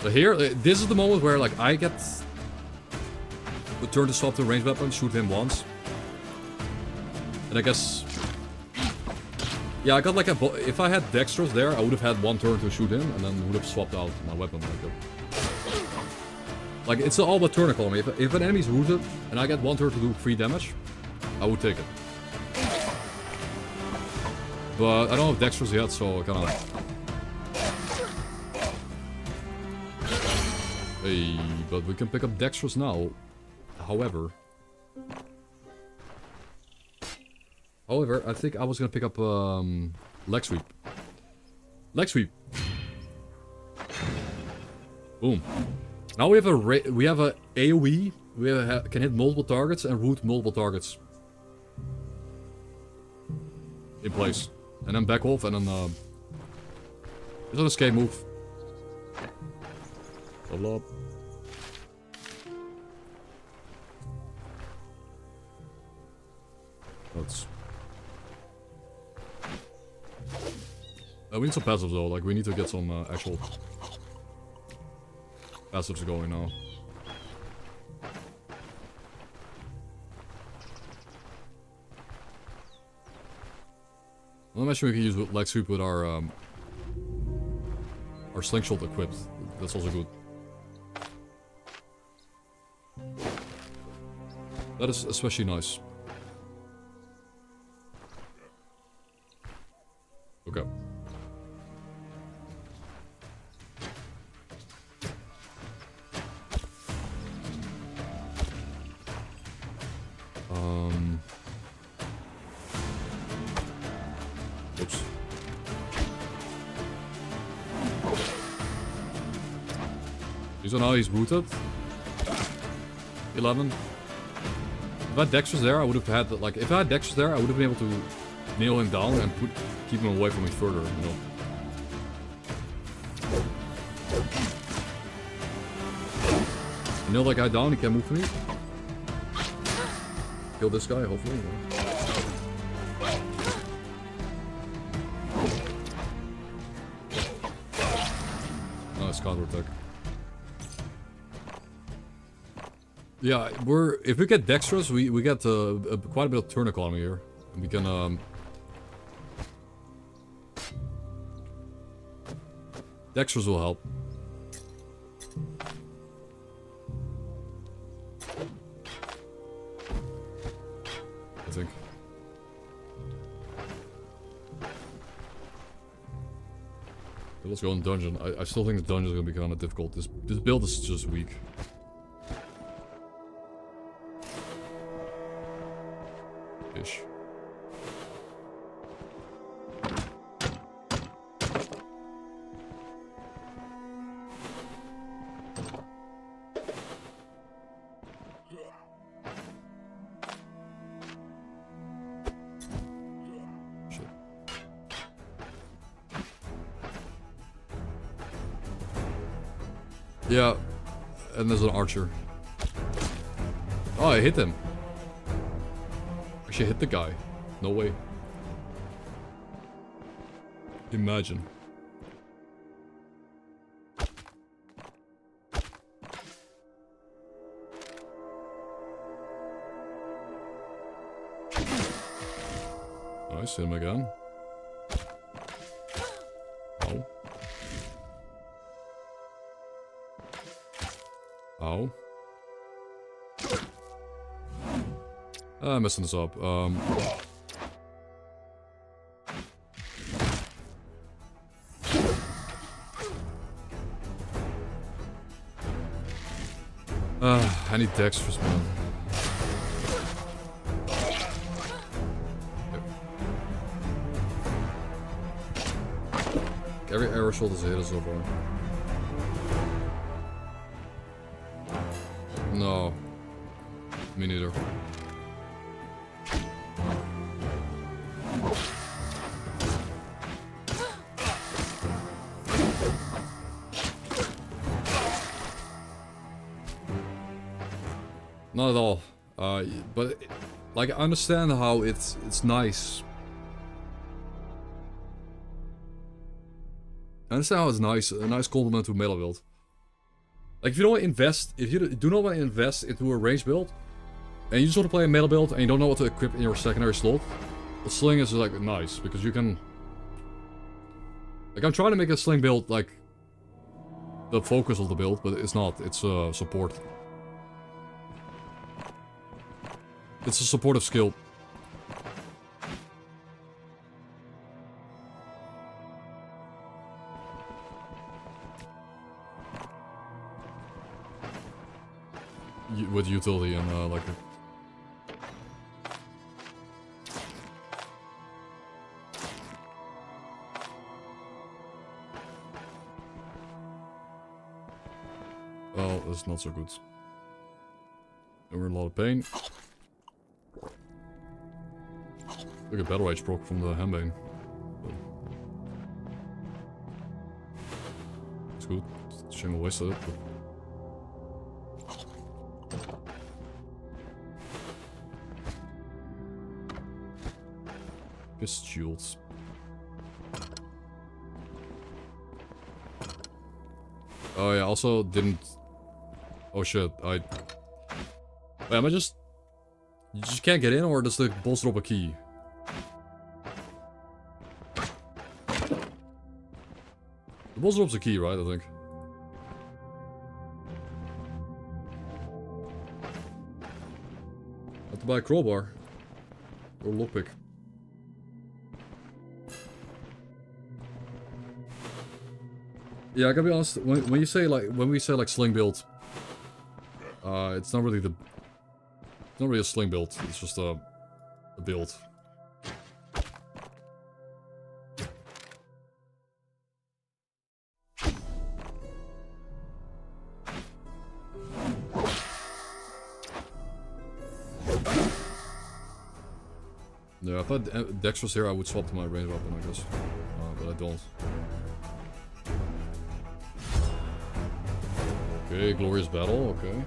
So here, this is the moment where like I get the turn to swap to a ranged weapon, shoot him once. And I guess... Yeah, I got like a... If I had Dexterous there, I would have had one turn to shoot him, and then would have swapped out my weapon like that. Like, it's all about turn economy. If an enemy's rooted, and I get one turn to do 3 damage, I would take it. But I don't have Dexterous yet, so I kinda... Hey, but we can pick up Dexterous now. However, I think I was gonna pick up Leg Sweep. Leg Sweep. Boom. Now we have a AOE. We can hit multiple targets and root multiple targets in place, and then back off, and then it's an escape move. Level up. That's... we need some passives though, like we need to get some actual passives going now. I'll mention we can use Leg Sweep with our slingshot equipped. That's also good. That is especially nice. Okay. Oops. So now he's rooted. 11. If I had Dexterous there, I would have had, like, if I had Dexterous there, I would have been able to nail him down and keep him away from me further, you know. Nail that guy down, he can't move to me. Kill this guy, hopefully. You know. Nice counter attack. Yeah, if we get Dexterous, we get quite a bit of turn economy here. And we can Dexterous will help. I think. Okay, let's go in dungeon. I still think the dungeon is gonna be kind of difficult. This build is just weak. Yeah, and there's an archer. Oh, I hit him. Actually, I hit the guy. No way. Imagine. Nice, hit him again. Ow. Ow. I'm messing this up. I need dexterous, man. Every arrow shot is a hit so far. No. Me neither. Not at all. But like I understand how it's nice. I understand how it's nice, a nice compliment to melee build. Like if you don't want to invest, if you do not want to invest into a range build, and you just want to play a melee build and you don't know what to equip in your secondary slot, the sling is like nice because you can. Like I'm trying to make a sling build like the focus of the build, but it's not. It's support. It's a supportive skill. With utility and like a... Well, that's not so good. And we're in a lot of pain. Look at Battle Rage proc from the Hambane. It's good. It's a shame I wasted it, but... Pistols. Oh yeah, also didn't... Oh shit, Wait, am I just... You just can't get in, or does the boss drop a key? The boss drops a key, right, I think. I have to buy a crowbar. Or a lockpick. Yeah, I gotta be honest, when you say like, when we say like sling build, it's not really the... It's not really a sling build, it's just a build. Yeah, if I had Dex was here, I would swap to my range weapon, I guess. But I don't. Okay, glorious battle, okay.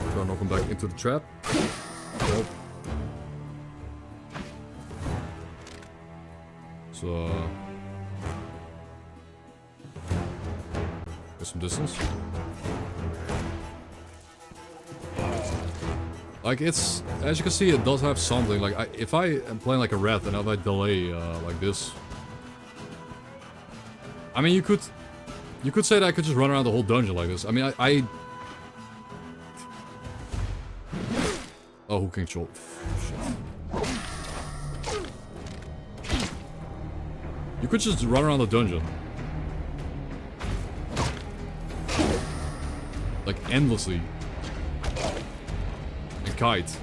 Try to knock him back into the trap. Nope. So, get some distance. Like it's, as you can see, it does have something. Like if I am playing like a rat and if I delay like this, I mean you could say that I could just run around the whole dungeon like this. I mean I oh, who can chop? Shit. You could just run around the dungeon. Like endlessly. And kite.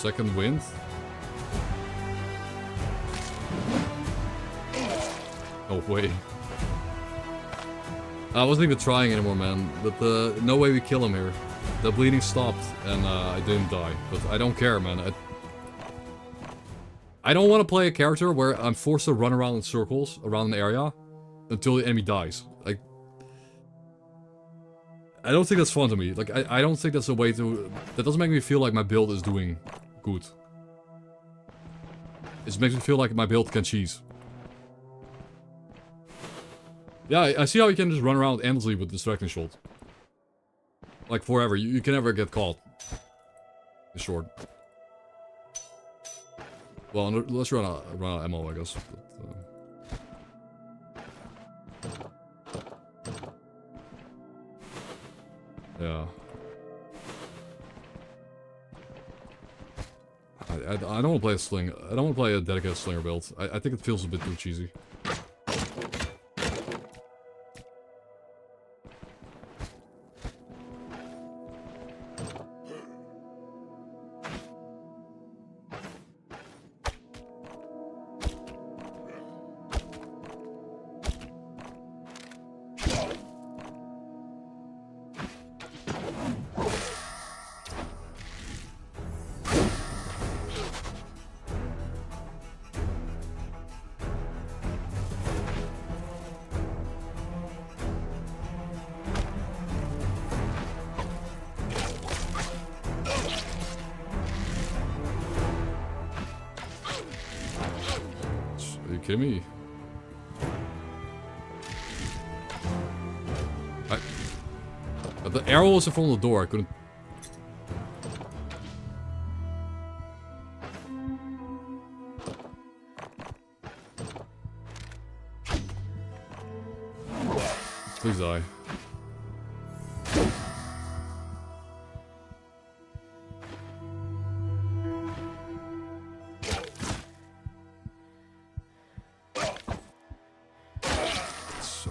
Second wind. No way. I wasn't even trying anymore, man. But no way we kill him here. The bleeding stopped and I didn't die. But I don't care, man. I don't want to play a character where I'm forced to run around in circles around an area until the enemy dies. Like, I don't think that's fun to me. Like, I don't think that's a way to... That doesn't make me feel like my build is doing good. It just makes me feel like my build can cheese. Yeah, I see how you can just run around endlessly with distracting shot. Like forever, you can never get caught. It's short. Well, let's run out of ammo, I guess. But, yeah. I don't want to play a sling. I don't want to play a dedicated slinger build. I think it feels a bit too cheesy. Are you kidding me? The arrow was in front of the door, I couldn't... Please die.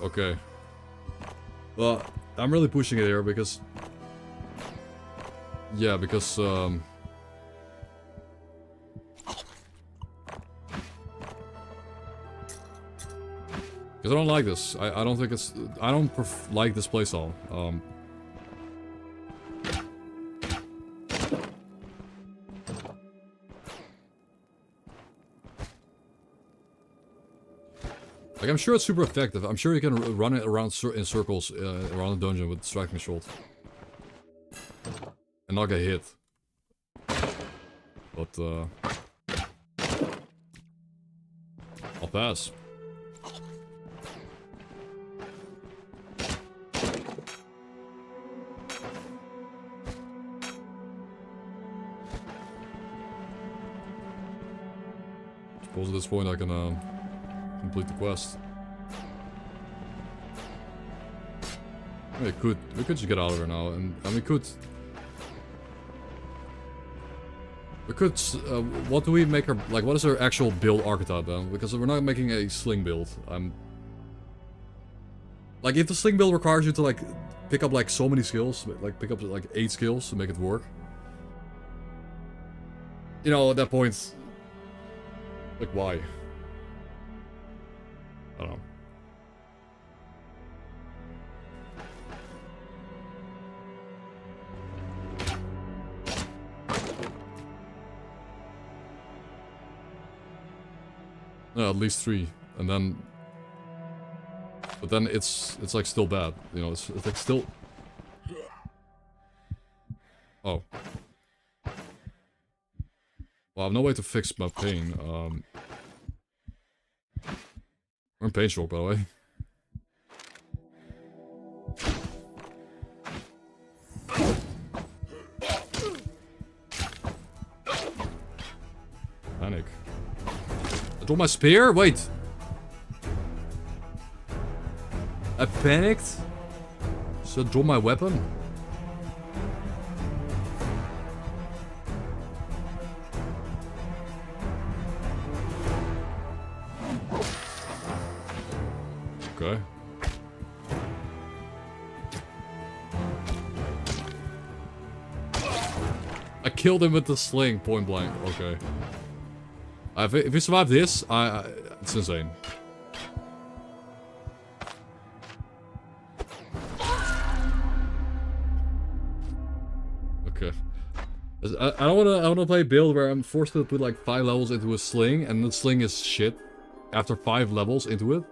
Okay. Well, I'm really pushing it here because... Yeah, because, because I don't like this. I don't think it's... I don't like this playstyle. Like, I'm sure it's super effective. I'm sure you can run it around in circles around the dungeon with striking shot. And not get hit. But, I'll pass. Suppose at this point I can, complete the quest. We could just get out of here now, and we could. What do we make our, like, what is our actual build archetype then? Because we're not making a sling build. Like, if the sling build requires you to, like, pick up, like, so many skills, like, pick up, like, 8 skills to make it work. You know, at that point, like, why? I don't know. Yeah, at least 3, and then... But then it's like still bad, you know, it's like still... Oh. Well, I have no way to fix my pain, We're in pain stroke, by the way. Panic. I dropped my spear? Wait. I panicked? So I dropped my weapon? Okay. I killed him with the sling, point blank. Okay. If we survive this, it's insane. Okay. I don't wanna play a build where I'm forced to put like 5 levels into a sling, and the sling is shit after 5 levels into it.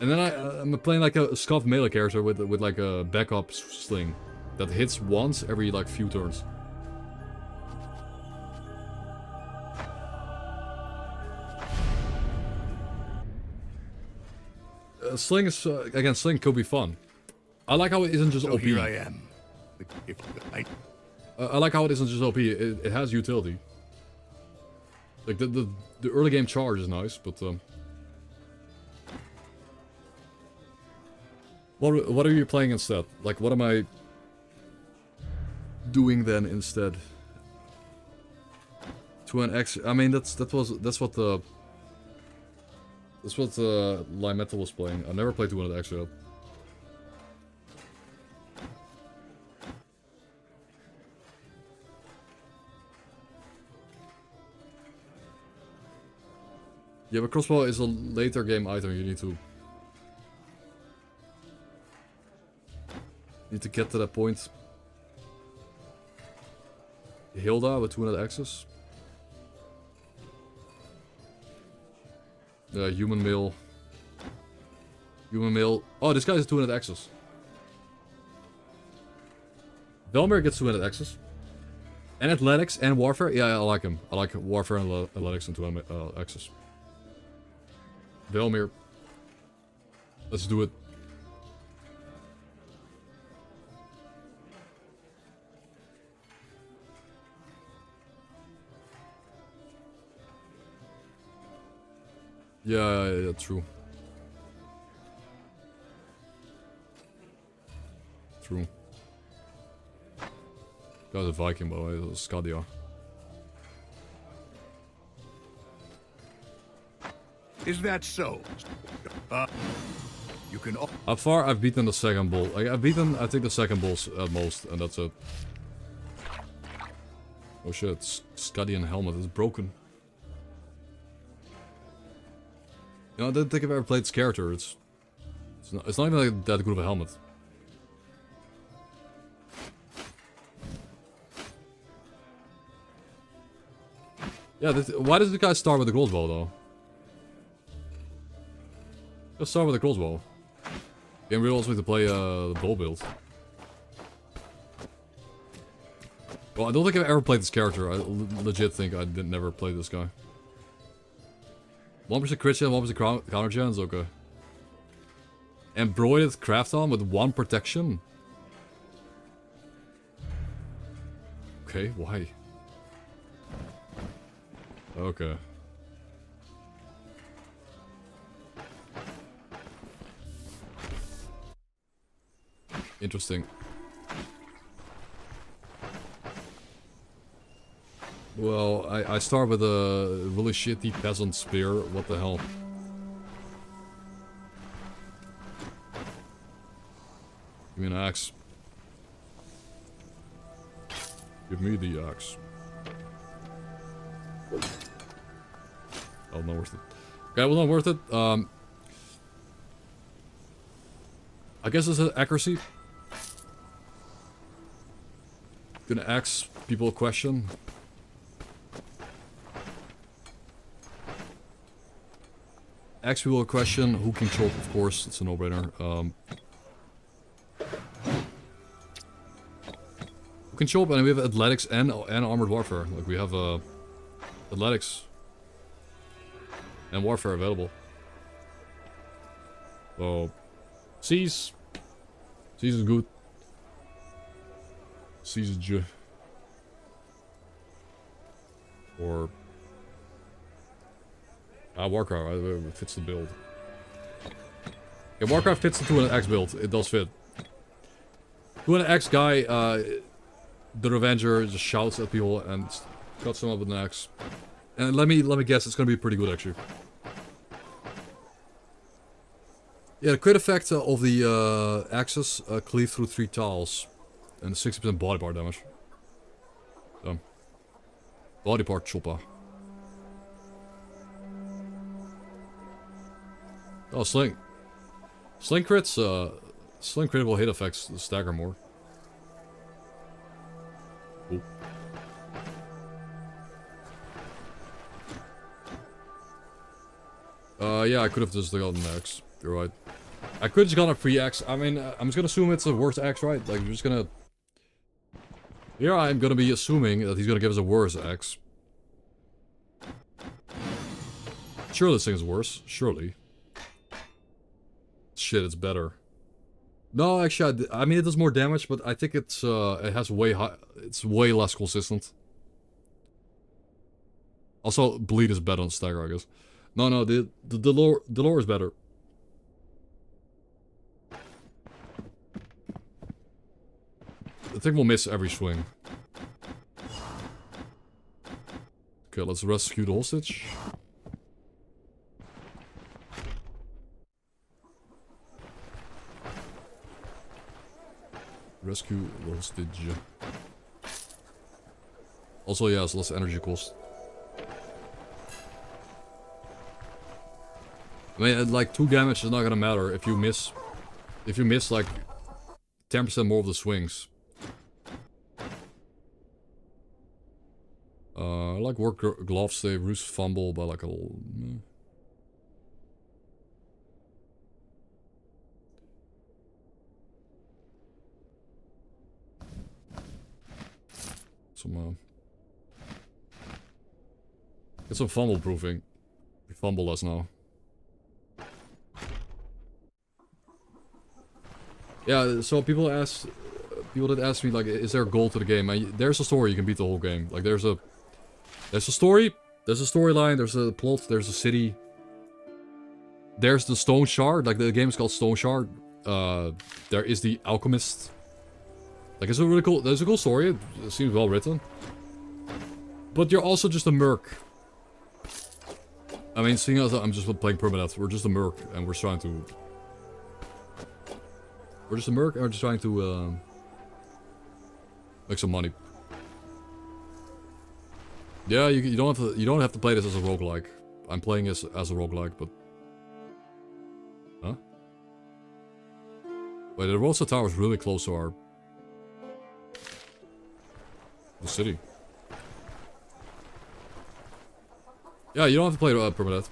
And then I'm playing like a scuffed melee character with like a backup sling that hits once every like few turns. Sling is again, sling could be fun. I like how it isn't just So OP. here I am. I like how it isn't just OP. It has utility. Like the early game charge is nice, but what are you playing instead? Like, what am I doing then instead? 2X. I mean, that's what Lime Metal was playing. I never played 2X yet. Yeah, but crossbow is a later game item. You need to get to that point. Hilda with 200 axes. Human male. Human male. Oh, this guy has 200 axes. Velmir gets 200 axes. And athletics and warfare. Yeah, I like him. I like warfare and athletics and 200 axes. Velmir. Let's do it. Yeah, true. True. Guy's a Viking, by the way, that's S.T.A.L.K.E.R. Is that so? You can. How far I've beaten the second boss. Like, I've beaten, I think, the second boss at most, and that's it. Oh shit, Scuddian helmet is broken. You know, I didn't think I've ever played this character. It's not even like that good of a helmet. Yeah, why does the guy start with the crossbow though? Let's start with the crossbow. Game really wants me to play the bow build. Well, I don't think I've ever played this character. I legit think I never played this guy. 1% crit gen, 1% counter gens, okay. Embroidered craft on with 1 protection. Okay, why? Okay. Interesting. Well, I start with a really shitty peasant spear. What the hell? Give me an axe. Give me the axe. Oh, not worth it. Okay, well, not worth it. I guess it's accuracy. Gonna ask people a question. Ask people a question. Who can choke? Of course, it's a no-brainer. Who can choke? And we have athletics and armored warfare. Like we have athletics and warfare available. So, Seize is good. Seize is good. Or Warcraft fits the build. Yeah, Warcraft fits the 200X build. It does fit. 200X guy, the Revenger just shouts at people and cuts them up with an axe. And let me guess, it's gonna be pretty good actually. Yeah, the crit effect of the axes cleave through 3 tiles. and 60% body part damage. So, body part chopper. Oh, sling crits, sling critical hit effects stagger more. Cool. Yeah, I could have just gotten an X. You're right. I could have just gotten a free X. I mean, I'm just gonna assume it's a worse X, right? Like, you're just gonna... Here I'm gonna be assuming that he's gonna give us a worse X. Surely this thing is worse. Surely. Shit, it's better. No, actually, I mean, it does more damage, but I think it's, it has way high... It's way less consistent. Also, bleed is better on stagger, I guess. No, the lore is better. The thing will miss every swing. Okay, let's rescue the hostage. Rescue the hostage. Also, yeah, it's less energy cost. I mean, like, 2 damage is not gonna matter if you miss... If you miss, like, 10% more of the swings. I like work gloves, they roost fumble by like a little... Get some fumble proofing. We fumble less now. Yeah, so people did ask me, like, is there a goal to the game? There's a story, you can beat the whole game. Like, there's a story, there's a storyline, there's a plot, there's a city. There's the Stoneshard, like, the game is called Stoneshard. There is the Alchemist. Like, it's a really cool, there's a cool story, it seems well written. But you're also just a merc. I mean, seeing as I'm just playing Permadeath, we're just a merc, and we're trying to... We're just a merc, and we're just trying to, make some money. Yeah, you don't have to play this as a roguelike. I'm playing this as a roguelike, but... Huh? Wait, the Rosa Tower is really close to our... the city. Yeah, you don't have to play Permadeath.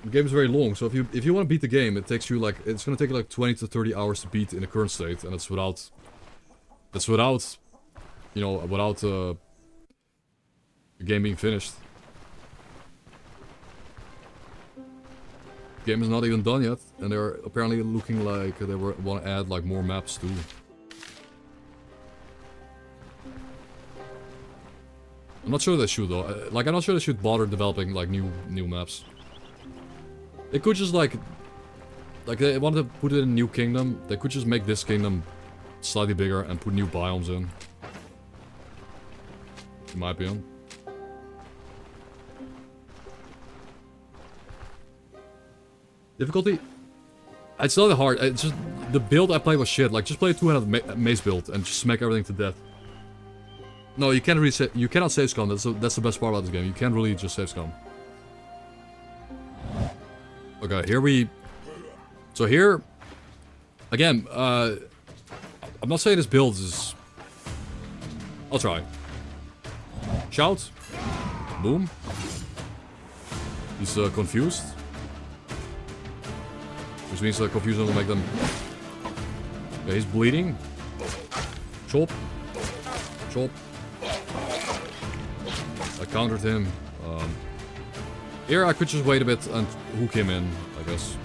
The game is very long, so if you want to beat the game, it takes you like... It's gonna take you like 20 to 30 hours to beat in the current state, and it's without... That's without... You know, without the game being finished. The game is not even done yet, and they're apparently looking like they want to add like more maps too. I'm not sure they should though. Like, I'm not sure they should bother developing like new maps. They could just like they wanted to put it in a new kingdom. They could just make this kingdom slightly bigger and put new biomes in. In my opinion. Difficulty? It's not hard. It's just the build I played was shit. Like, just play a 2-handed mace build and just smack everything to death. No, you can't really you cannot save scum. That's the best part about this game. You can't really just save scum. Okay, here we... So here... Again, I'm not saying this build is... I'll try. Shout. Boom. He's confused. Which means confusion will make them... Okay, he's bleeding. Chop. Chop. I countered him. Here I could just wait a bit and hook him in, I guess.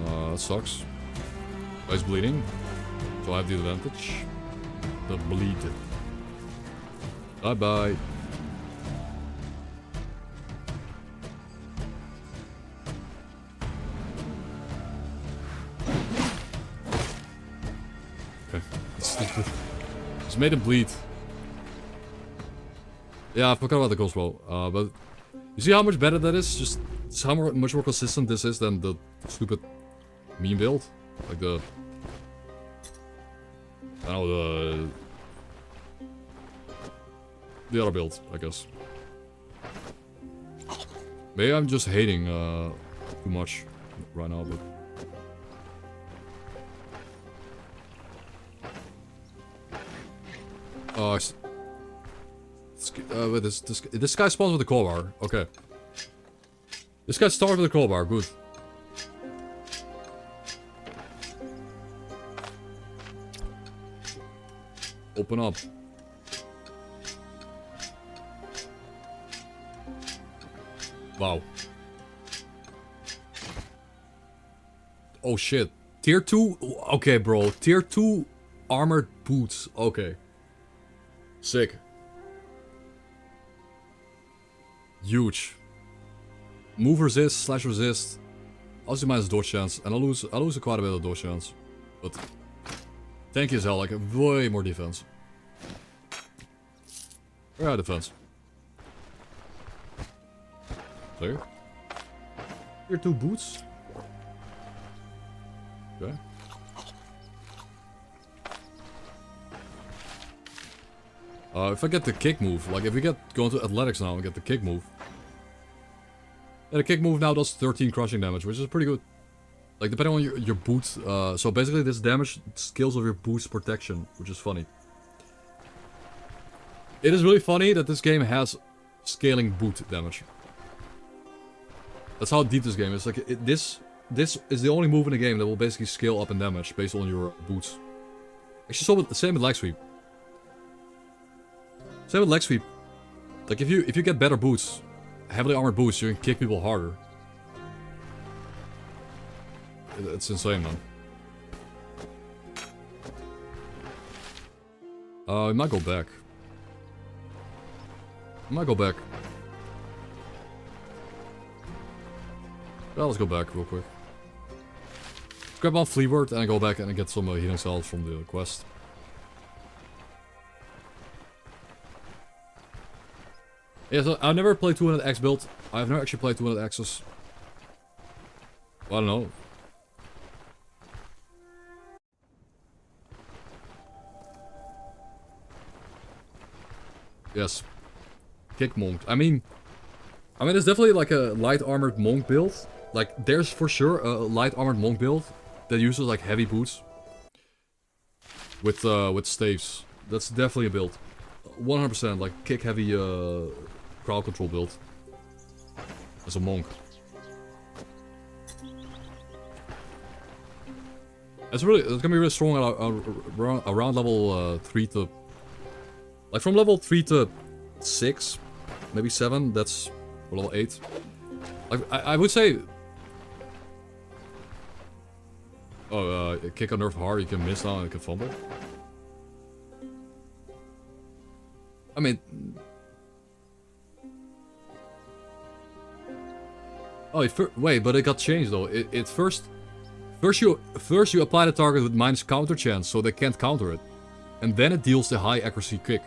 That sucks. He's bleeding. So I have the advantage. The bleed. Bye bye. Okay. Just made him bleed. Yeah, I forgot about the crossbow. But You see how much better that is? Just how much more consistent this is than the stupid meme build? Like the... I don't know, the other build, I guess. Maybe I'm just hating too much right now, but... Wait, this guy spawns with the crowbar. Okay. This guy starts with the crowbar. Good. Open up. Wow. Oh shit. Tier 2? Okay, bro. Tier 2 armored boots. Okay. Sick. Huge. Move resist, slash resist. Also minus dodge chance. And I lose quite a bit of dodge chance. But tanky as hell, like way more defense. Yeah, defense. There. Tier 2 boots. Okay. If I get the kick move, like if we go into athletics now and get the kick move. Yeah, the kick move now does 13 crushing damage, which is pretty good. Like depending on your boot, so basically this damage scales of your boot's protection, which is funny. It is really funny that this game has scaling boot damage. That's how deep this game is. Like this is the only move in the game that will basically scale up in damage based on your boots. Actually, so the same with leg sweep. Same with leg sweep. Like if you get better boots, heavily armored boots, you can kick people harder. It's insane, man. We might go back. Well, let's go back real quick. Grab on Fleabird and go back and get some healing cells from the quest. Yeah, so I've never played 200X build. I've never actually played 200Xs. Well, I don't know. Yes. Kick monk. I mean, it's definitely like a light armored monk build. Like, there's for sure a light armored monk build that uses like heavy boots with staves. That's definitely a build. 100% like kick heavy crowd control build as a monk. It's gonna be really strong around level 3 to, like from level 3 to 6, maybe 7. That's or level 8. Like I would say. Oh, kick a nerf hard, you can miss now and you can fumble. I mean. Oh, wait, but it got changed though. First you apply the target with minus counter chance, so they can't counter it, and then it deals the high accuracy kick.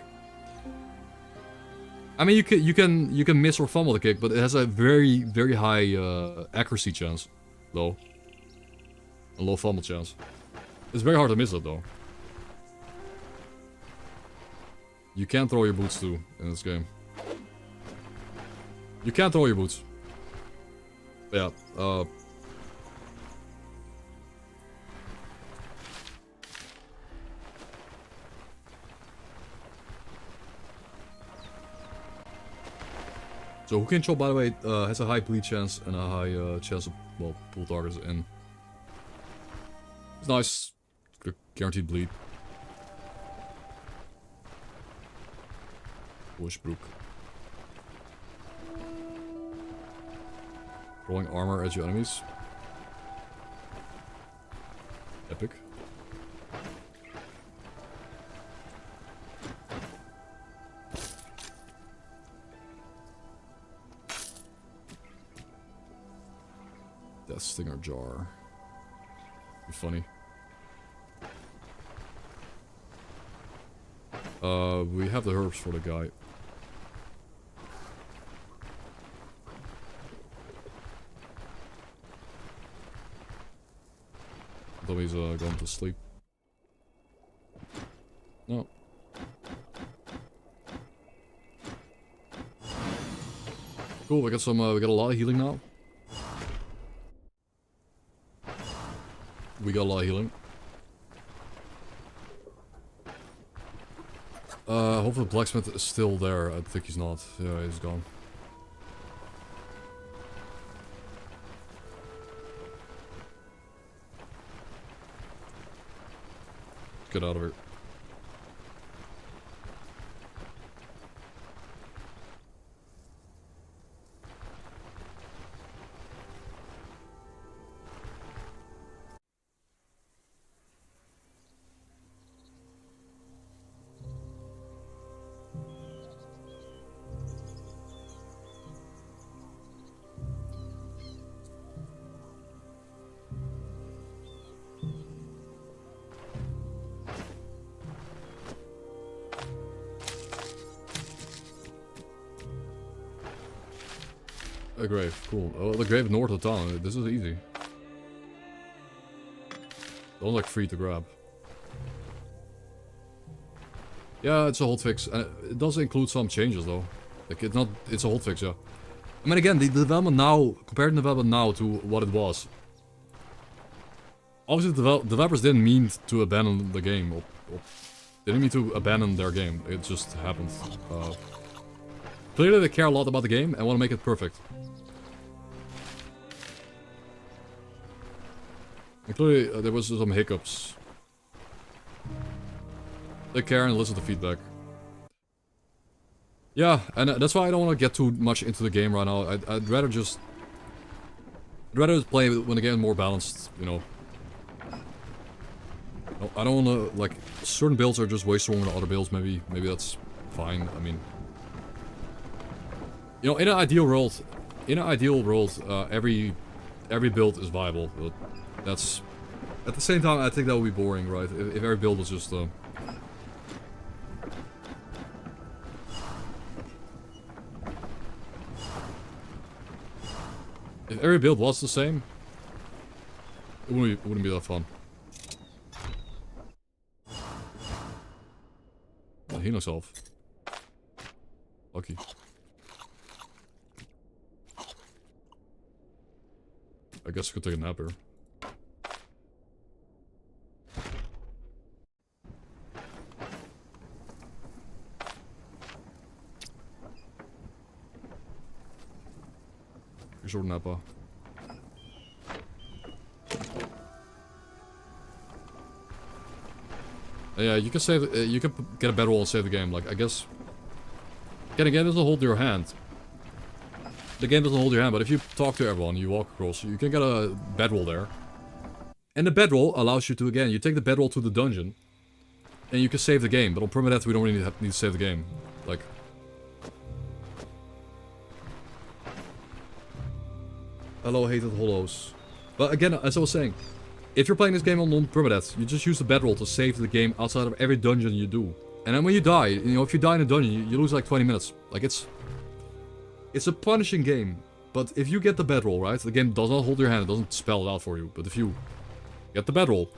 I mean, you can miss or fumble the kick, but it has a very high accuracy chance, though. A low fumble chance. It's very hard to miss it though. You can't throw your boots too in this game. You can't throw your boots. Yeah. So hook control, by the way, has a high bleed chance and a high chance of, well, pull targets in. It's nice. Guaranteed bleed. Bushbrook. Throwing armor at your enemies. Epic. Death Stinger Jar. Be funny. We have the herbs for the guy. Somebody's going to sleep. No. Cool, we got some, we got a lot of healing now. We got a lot of healing. Hopefully the blacksmith is still there. I think he's not. Yeah, he's gone. Get out of here. A grave, cool. Oh, the grave north of town. This is easy. Don't like free to grab. Yeah, it's a hotfix. It does include some changes though. Like it's not. It's a hotfix, yeah. I mean, again, the development now, compared the development now to what it was. Obviously, the developers didn't mean to abandon the game. Or they didn't mean to abandon their game. It just happened. Clearly, they care a lot about the game and want to make it perfect. And clearly, there was some hiccups. They care and listen to feedback. Yeah, and that's why I don't want to get too much into the game right now. I'd rather just... I'd rather just play when the game is more balanced, you know. I don't want to, like, certain builds are just way stronger than other builds, maybe that's fine, I mean... You know, in an ideal world, every build is viable, but that's... At the same time, I think that would be boring, right? If every build was just, If every build was the same, it wouldn't be that fun. I'll heal myself. Lucky. I guess I could take a nap here. Short nappa. Yeah, you can save. You can get a bedroll and save the game. Like I guess. Again, the game doesn't hold your hand. The game doesn't hold your hand, but if you talk to everyone, you walk across, you can get a bedroll there. And the bedroll allows you to, again, you take the bedroll to the dungeon, and you can save the game. But on Permadeath, we don't really need to save the game. Like. Hello, hated hollows. But again, as I was saying, if you're playing this game on non-permadeath, you just use the bedroll to save the game outside of every dungeon you do. And then when you die, you know, if you die in a dungeon, you lose like 20 minutes. Like it's a punishing game. But if you get the bedroll, right, the game does not hold your hand, it doesn't spell it out for you. But if you get the bedroll,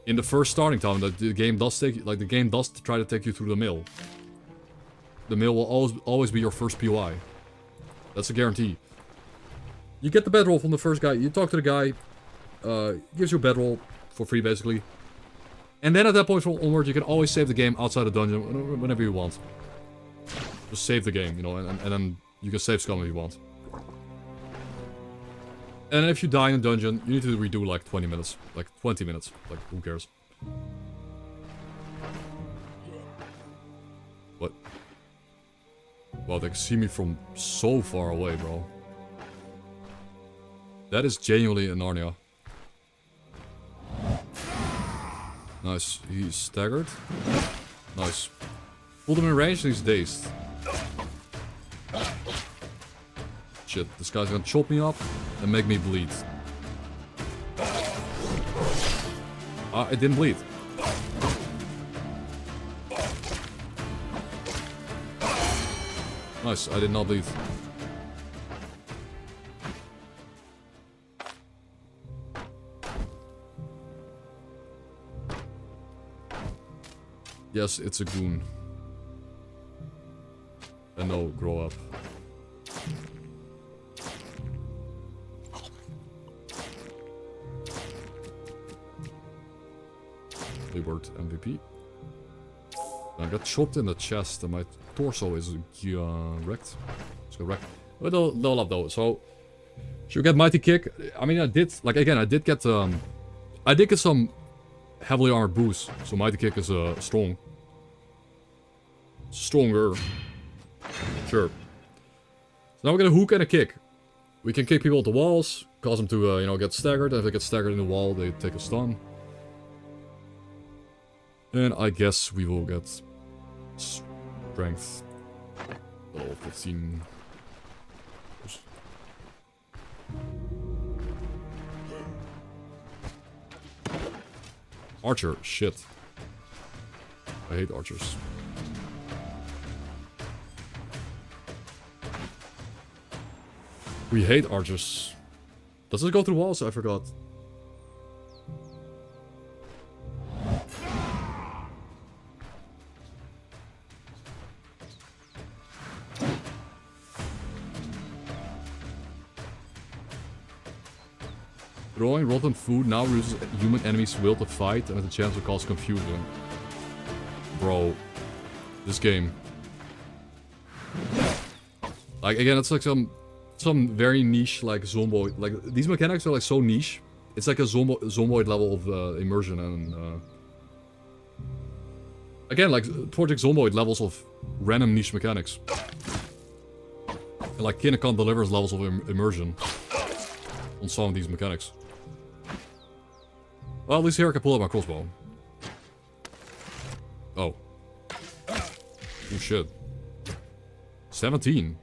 in the first starting time, the game does take, like the game does try to take you through the mill. The mill will always be your first POI. That's a guarantee. You get the bedroll from the first guy, you talk to the guy, gives you a bedroll for free basically. And then at that point from onward, you can always save the game outside the dungeon whenever you want. Just save the game, you know, and then you can save scum if you want. And if you die in a dungeon, you need to redo like 20 minutes. Like 20 minutes. Like, who cares? What? Wow, they can see me from so far away, bro. That is genuinely a Narnia. Nice. He's staggered. Nice. Pulled him in range and he's dazed. Shit, this guy's gonna chop me up and make me bleed. Ah, it didn't bleed. Nice, I did not bleed. Yes, it's a goon. And no, grow up. Reward MVP. I got chopped in the chest and my torso is wrecked. So wrecked. But they'll up though. So should we get Mighty Kick? I mean, I did, like again, I did get some heavily armored boosts. So Mighty Kick is strong. Stronger. Sure. So now we get a hook and a kick. We can kick people at the walls, cause them to, you know, get staggered. And if they get staggered in the wall, they take a stun. And I guess we will get strength. Level 15. Archer, shit. I hate archers. We hate archers. Does this go through walls? I forgot. Throwing rotten food now reduces human enemies' will to fight and has a chance to cause confusion. Bro. This game. Like, again, it's like some very niche, like, zomboid. Like, these mechanics are, like, so niche. It's like a zomboid level of immersion and, again, like, Project Zomboid levels of random niche mechanics. And, like, Kinecon delivers levels of immersion on some of these mechanics. Well, at least here I can pull out my crossbow. Oh. Oh shit. 17.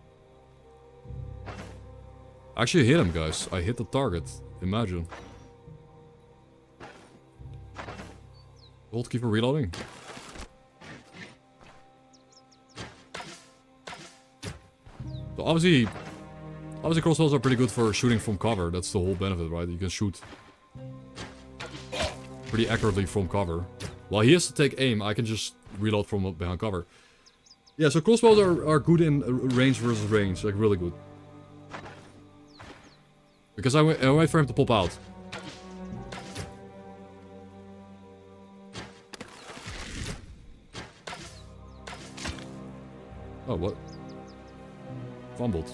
I actually hit him, guys. I hit the target. Imagine. Hold, keep reloading. So obviously crossbows are pretty good for shooting from cover. That's the whole benefit, right? You can shoot pretty accurately from cover. While he has to take aim, I can just reload from behind cover. Yeah, so crossbows are good in range versus range, like really good. Because I wait for him to pop out. Oh, what? Fumbled.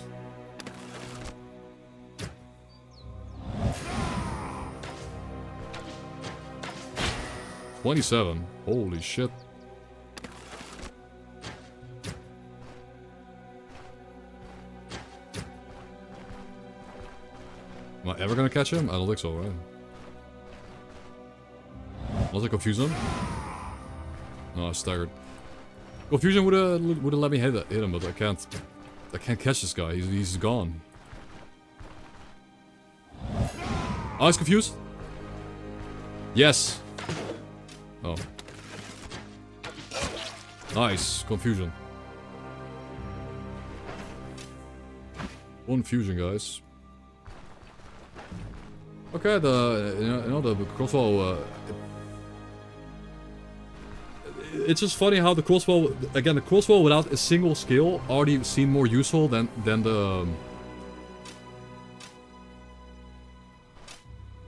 $27. Holy shit. Am I ever gonna catch him? I don't think so, right? Was I confuse him? No, I staggered. Confusion would've let me hit him, but I can't catch this guy. He's gone. Oh, he's confused? Yes. Oh. Nice. Confusion. One fusion, guys. Okay, the crossbow, it's just funny how the crossbow, again, the crossbow without a single skill already seemed more useful than the...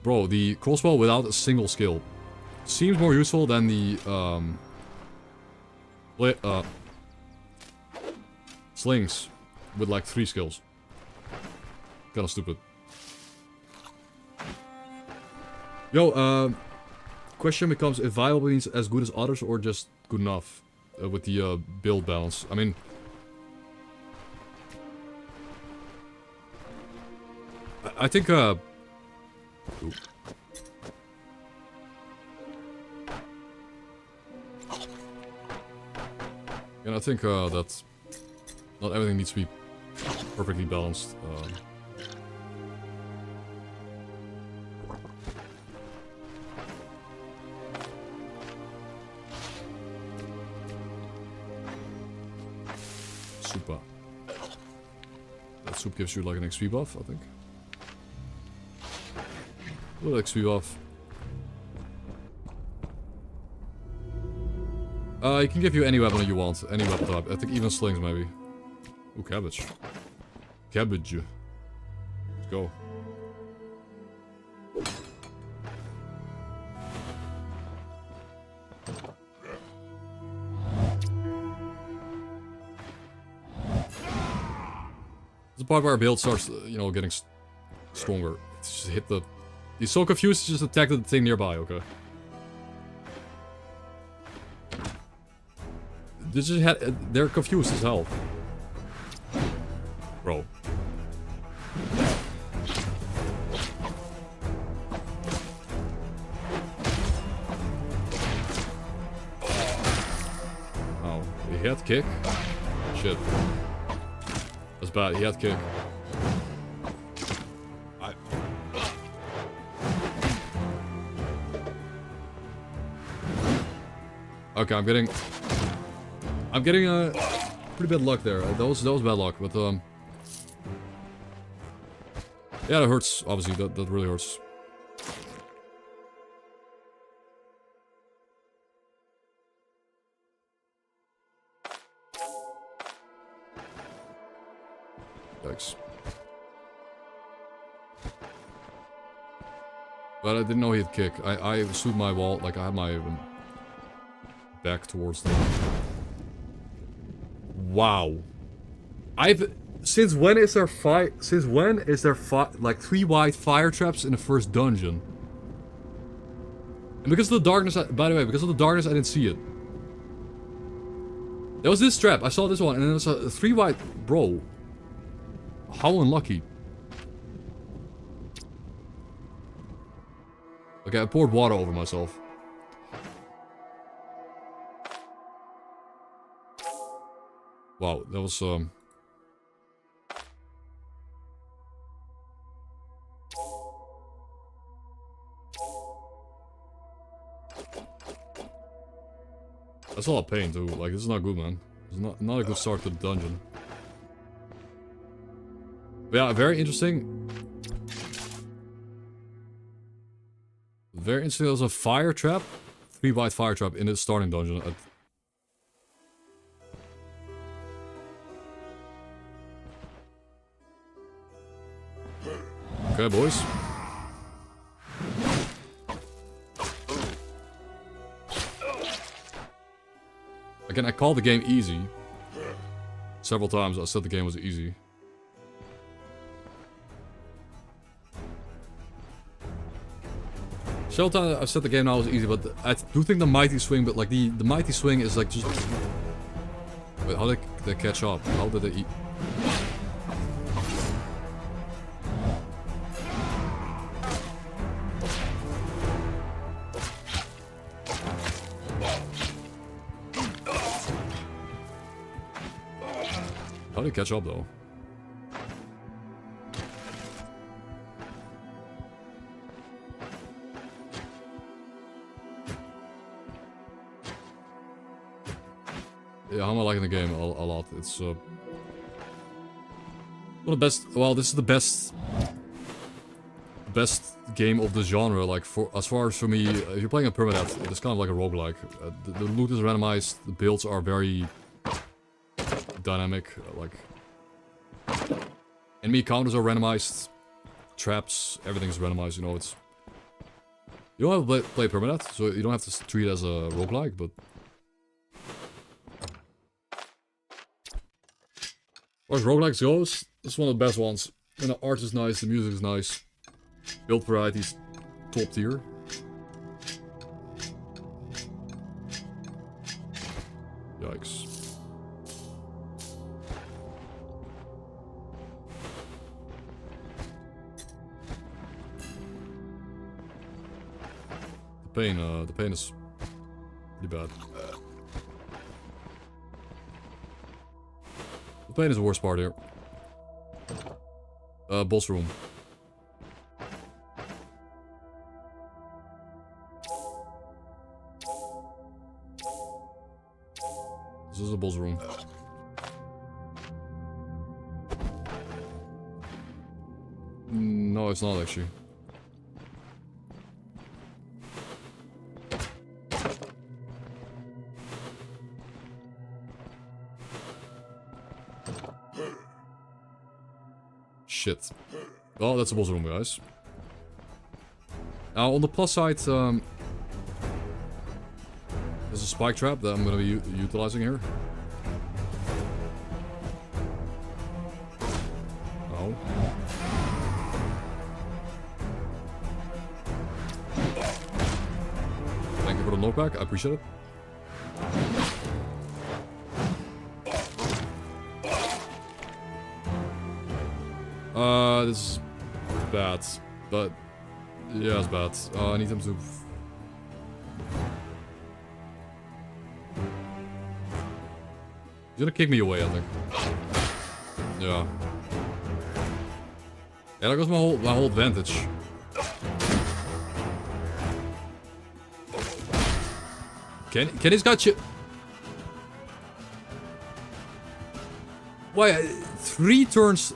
Bro, the crossbow without a single skill seems more useful than the, slings with like 3 skills. Kinda stupid. Yo, question becomes if viable means as good as others or just good enough with the build balance. I mean, I think and I think that not everything needs to be perfectly balanced. Super. That soup gives you like an XP buff, I think. A little XP buff. He can give you any weapon that you want. Any weapon type. I think even slings, maybe. Ooh, cabbage. Cabbage. Let's go. The part where our build starts, you know, getting stronger. It's just hit the... He's so confused, he just attacked the thing nearby, okay. This just had... They're confused as hell. Bro. Oh, he had kick? Shit. That's bad, he had kick. Okay, I'm getting pretty bad luck there. That was bad luck, but yeah, that hurts. Obviously, that really hurts. Yikes. But I didn't know he'd kick. I stood my wall, like I had my back towards them. Wow. Since when is there like 3 white fire traps in the first dungeon? And because of the darkness, by the way, because of the darkness, I didn't see it. There was this trap. I saw this one, and then there was a 3 white. Bro, how unlucky. Okay, I poured water over myself. Wow, that was that's a lot of pain too. Like, this is not good, man. It's not a good start to the dungeon. But yeah, very interesting. Very interesting. There's a fire trap, 3 white fire trap in the starting dungeon. Okay, boys. Again, I called the game easy. Several times I said the game was easy. Several times I've said the game now was easy, but I do think the mighty swing, but like the mighty swing is like just... Wait, how did they catch up? How did they eat? How did he catch up though? Yeah, how am I liking the game a lot? It's one of the best. Well, this is the best game of the genre. Like, as far as for me, if you're playing a Permadeath, it's kind of like a roguelike. The loot is randomized. The builds are very dynamic. Like, enemy counters are randomized. Traps, everything's randomized. You know, it's you don't have to play Permadeath, so you don't have to treat it as a roguelike, but. As far as roguelikes goes, this is one of the best ones. And the art is nice, the music is nice. Build variety's top tier. Yikes. The pain is pretty bad. The pain is the worst part here. Boss room. This is a boss room. No, it's not actually. shit. Well, that's a boss room, guys. Now, on the plus side, there's a spike trap that I'm gonna be utilizing here. Oh. Thank you for the knockback, I appreciate it. This is bad, but yeah, it's bad. I need him to. He's gonna kick me away, I think. Yeah. Yeah, that goes my whole advantage. Can this guy Why? 3 turns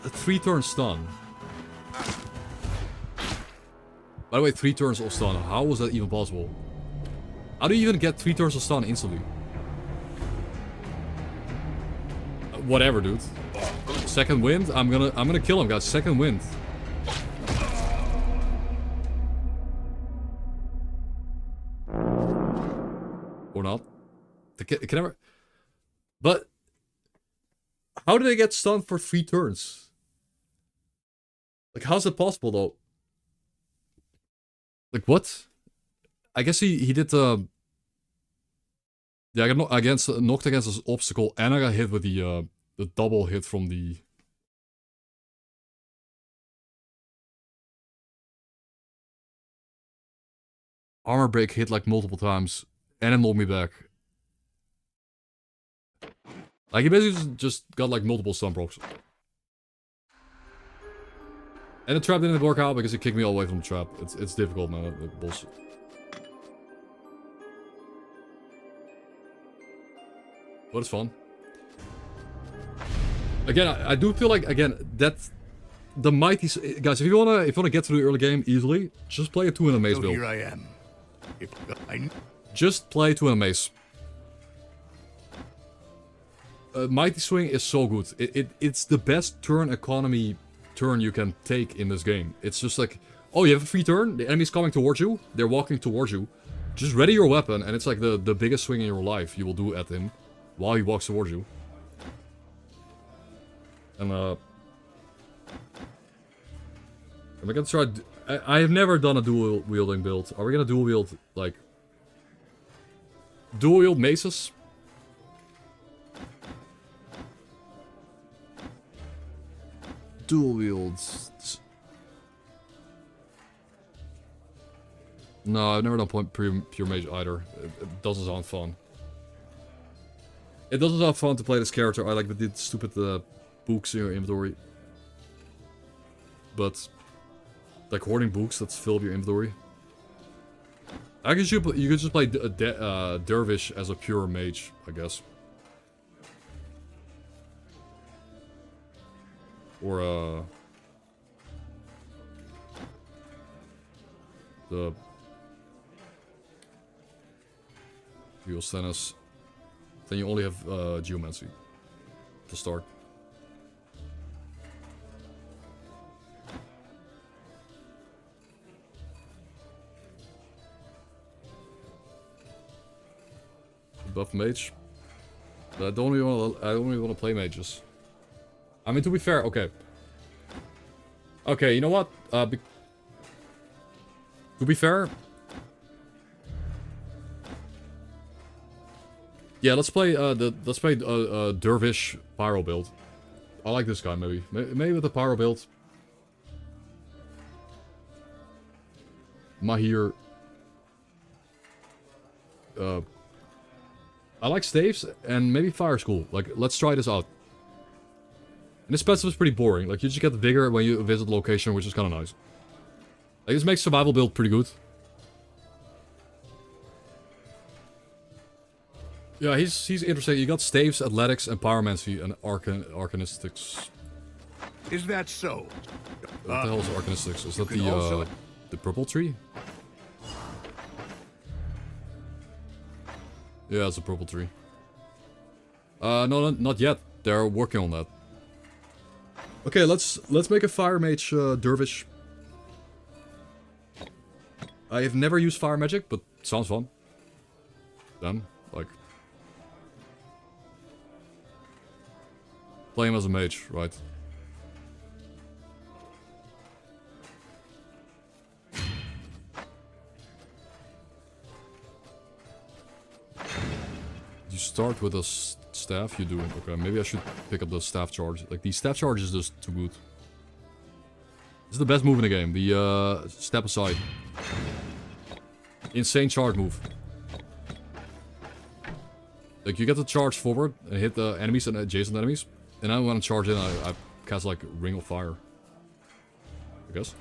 stun. By the way, 3 turns of stun. How was that even possible? How do you even get 3 turns of stun instantly? Whatever, dude. Second wind. I'm gonna kill him, guys. Second wind. Or not. Can never. But how did they get stunned for 3 turns? Like, how's that possible, though? Like, what? I guess he did, yeah, I got knocked against this obstacle, and I got hit with the double hit from the... Armor break hit, like, multiple times, and it knocked me back. Like, he basically just got, like, multiple stun procs. And the trap didn't work out because he kicked me all the way from the trap. It's difficult, man. That bullshit. But it's fun. Again, I do feel like, again, that the mighty... Guys, if you wanna get through the early game easily, just play a 2 in a mace build. Here I am. Just play 2 in a mace. Mighty Swing is so good. It's the best turn economy turn you can take in this game. It's just like, oh, you have a free turn, the enemy's coming towards you, they're walking towards you. Just ready your weapon, and it's like the biggest swing in your life you will do at him while he walks towards you. And am I gonna try? I have never done a dual wielding build. Are we gonna dual wield, like, dual wield maces? Dual wields. No, I've never done pure mage either. It doesn't sound fun. It doesn't sound fun to play this character. I like the stupid books in your inventory. But like hoarding books that fill up your inventory. I guess you could just play Dervish as a pure mage, I guess. Or the Geosthenes. Then you only have Geomancy to start. Buff mage. But I don't really want to play mages. I mean, to be fair, okay. Okay, you know what? To be fair. Yeah, let's play Dervish Pyro build. I like this guy, maybe. Maybe with the Pyro build. Mahir. I like staves and maybe fire school. Like, let's try this out. And this passive is pretty boring. Like, you just get the vigor when you visit the location, which is kind of nice. Like, this makes survival build pretty good. Yeah, he's interesting. You got staves, athletics, and pyromancy, and arcanistics. Is that so? What the hell is arcanistics? Is that the purple tree? Yeah, it's a purple tree. No, not yet. They're working on that. Okay, let's make a fire mage dervish. I have never used fire magic, but sounds fun. Then, like, play him as a mage, right? You start with a staff, you do. Okay, maybe I should pick up the staff charge. Like, the staff charge is just too good. This is the best move in the game, the step aside. Insane charge move. Like, you get the charge forward and hit the enemies and adjacent enemies. And then when I charge in, I cast like Ring of Fire. I guess.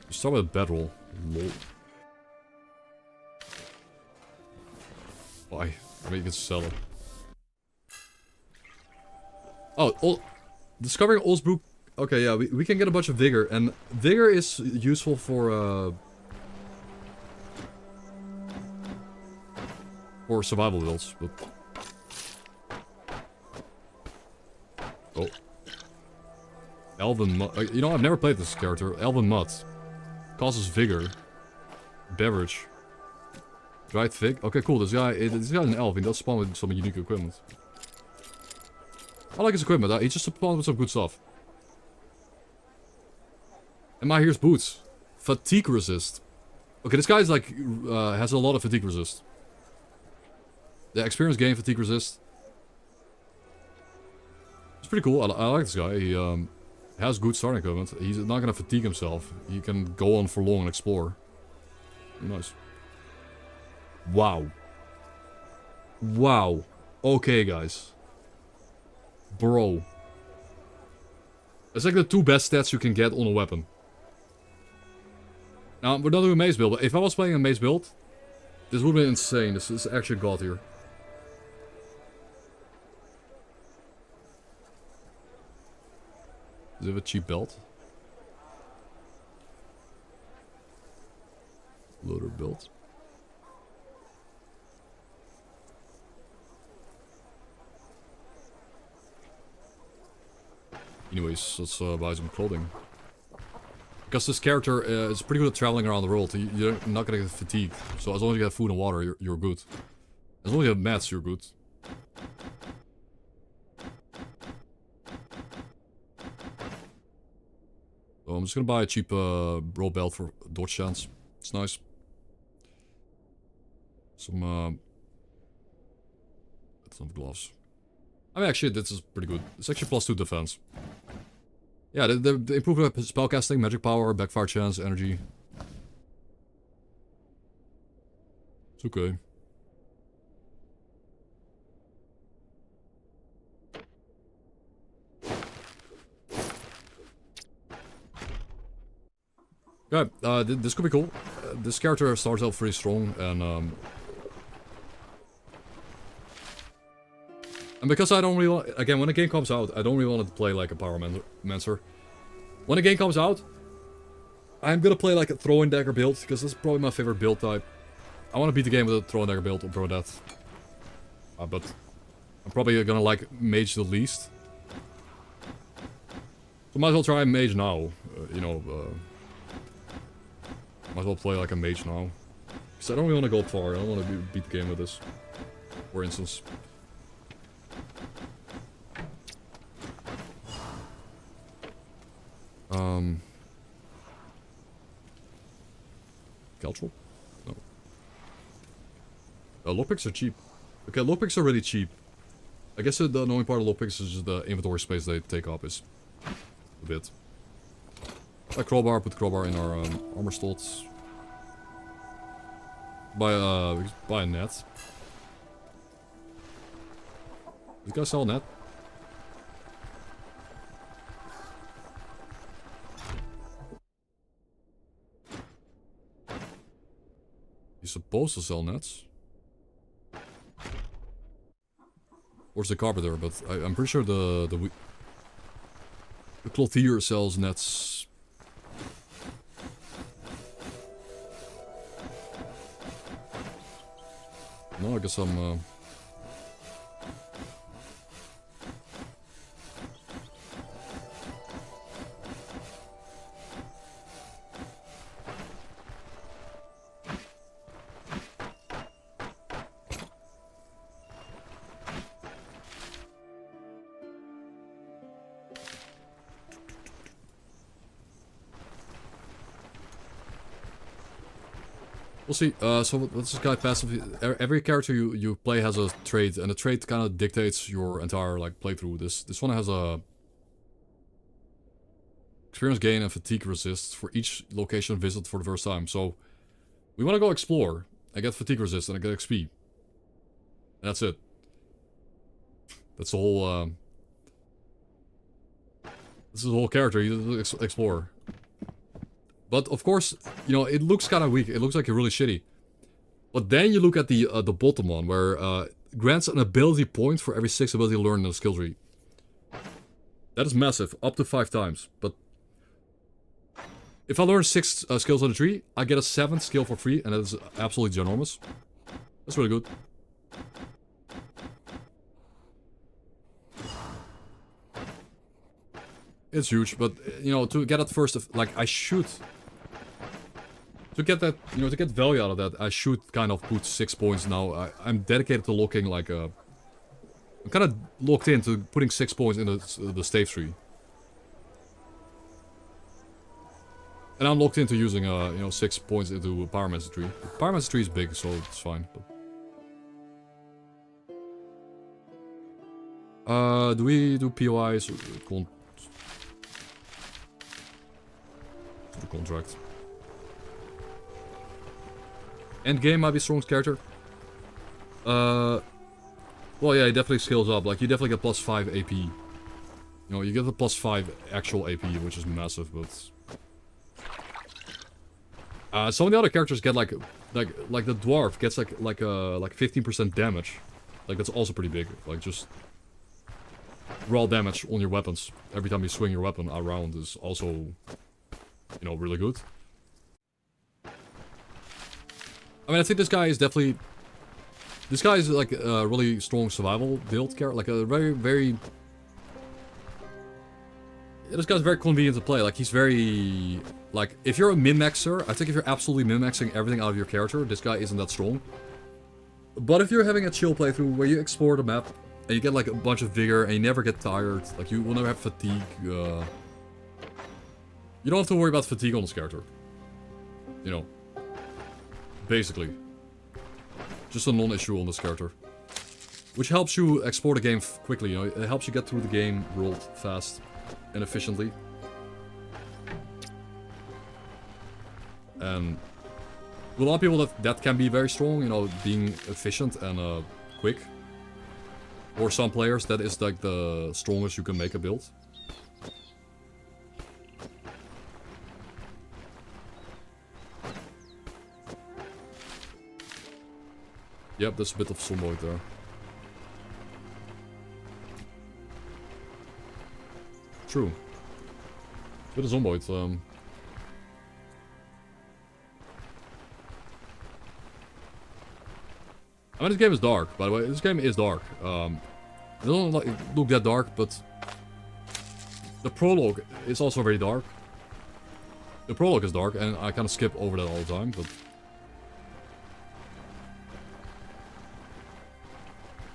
You start with a bedroll. Lol. Why? Maybe you can sell it. Oh, discovering Osbrook. Okay, yeah, we can get a bunch of Vigor. And Vigor is useful for survival builds. But... Oh. Elven Mud. You know, I've never played this character. Elven Mud. Causes Vigor. Beverage. Dried Fig. Okay, cool. This guy's an elf. He does spawn with some unique equipment. I like his equipment. He just spawned with some good stuff. And my here's boots. Fatigue resist. Okay, this guy's like has a lot of fatigue resist. The experience gain fatigue resist. It's pretty cool. I like this guy. He has good starting equipment. He's not gonna fatigue himself. He can go on for long and explore. Nice. Wow. Wow. Okay, guys. Bro. That's like the two best stats you can get on a weapon. Now, we're not doing a mace build, but if I was playing a mace build, this would be insane. This is actually god tier. Does it have a cheap belt? Loader belt. Anyways, let's buy some clothing. Because this character is pretty good at traveling around the world. You're not gonna get fatigued. So as long as you have food and water, you're good. As long as you have mats, you're good. So I'm just gonna buy a cheap rope belt for dodge chance. It's nice. Some gloves. I mean, actually, this is pretty good. It's actually +2 defense. Yeah, they improve spellcasting, magic power, backfire chance, energy. It's okay. Yeah, this could be cool. This character starts out pretty strong, and because I don't really want... Again, when the game comes out, I don't really want to play like a Pyromancer. When the game comes out, I'm gonna play like a throwing dagger build, because that's probably my favorite build type. I want to beat the game with a throwing dagger build on Permadeath. But I'm probably gonna like mage the least. So might as well try mage now. You know, might as well play like a mage now. Because I don't really want to go far. I don't want to beat the game with this. For instance. Caltrol? No. Lockpicks are cheap. Okay, lockpicks are really cheap. I guess the annoying part of lockpicks is just the inventory space they take up is a bit. Like crowbar, put crowbar in our armor slots. Buy a net. This guy sell a net? He's supposed to sell nets. Or the carpenter, but I'm pretty sure the clothier sells nets. No, I guess I'm We'll see. So what's this guy passive? Every character you play has a trait, and the trait kind of dictates your entire like playthrough. This one has a experience gain and fatigue resist for each location visited for the first time. So we want to go explore. I get fatigue resist and I get XP. And that's it. That's the whole. This is the whole character. You explore. But of course, you know, it looks kind of weak. It looks like really shitty. But then you look at the bottom one, where grants an ability point for every 6 ability learned in the skill tree. That is massive, up to 5 times. But if I learn 6 skills on the tree, I get a 7th skill for free, and that is absolutely ginormous. That's really good. It's huge, but you know, to get at first, like I should. To get that, you know, to get value out of that, I should kind of put 6 points now. I'm dedicated to looking like a... I'm kind of locked into putting 6 points in the stave tree. And I'm locked into using, you know, 6 points into Pyromancer tree. Pyromancer tree is big, so it's fine. But... do we do POIs? The contract. Endgame might be strongest character. Well, yeah, he definitely scales up. Like, you definitely get plus 5 AP. You know, you get the plus 5 actual AP, which is massive, but... some of the other characters get like the dwarf gets like 15% damage. Like, that's also pretty big. Like, just... raw damage on your weapons. Every time you swing your weapon around is also... you know, really good. I mean, I think this guy is definitely... This guy is like a really strong survival build character. Like a very, very... This guy's very convenient to play. Like, he's very... Like, if you're a min-maxer, I think if you're absolutely min-maxing everything out of your character, this guy isn't that strong. But if you're having a chill playthrough where you explore the map, and you get like a bunch of vigor, and you never get tired, like you will never have fatigue, you don't have to worry about fatigue on this character. You know. Basically. Just a non-issue on this character. Which helps you explore the game quickly, you know. It helps you get through the game world fast and efficiently. And with a lot of people that can be very strong, you know, being efficient and quick. Or some players, that is like the strongest you can make a build. Yep, there's a bit of zomboid there. True. Bit of zomboid. I mean, this game is dark, by the way. This game is dark. It doesn't look that dark, but... The prologue is also very dark. The prologue is dark, and I kind of skip over that all the time, but...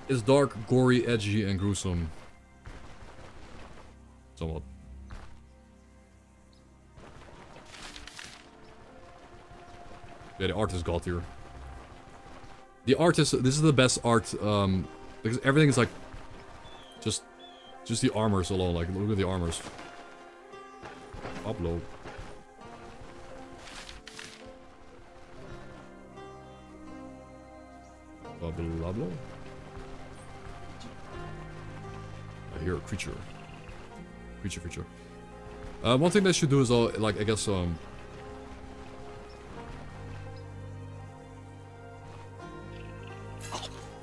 It's dark, gory, edgy, and gruesome. Somewhat. Yeah, the art is god tier. The art is... This is the best art, because everything is like... Just the armors alone, like, look at the armors. Upload. Blah. I hear a creature. Creature. One thing they should do is, like, I guess,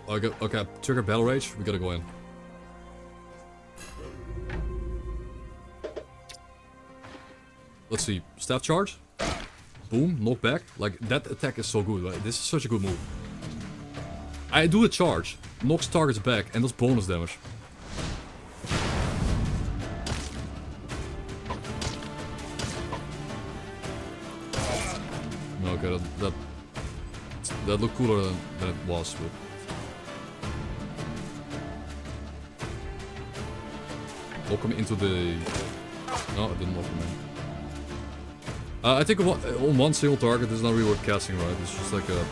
okay, trigger battle rage. We gotta go in. Let's see. Staff charge. Boom. Knock back. Like, that attack is so good. Right? This is such a good move. I do a charge. Knocks targets back and does bonus damage. Okay, that looked cooler than it was, but... Lock him into the... No, I didn't lock him in. I think on one single target is not really worth casting, right? It's just like a...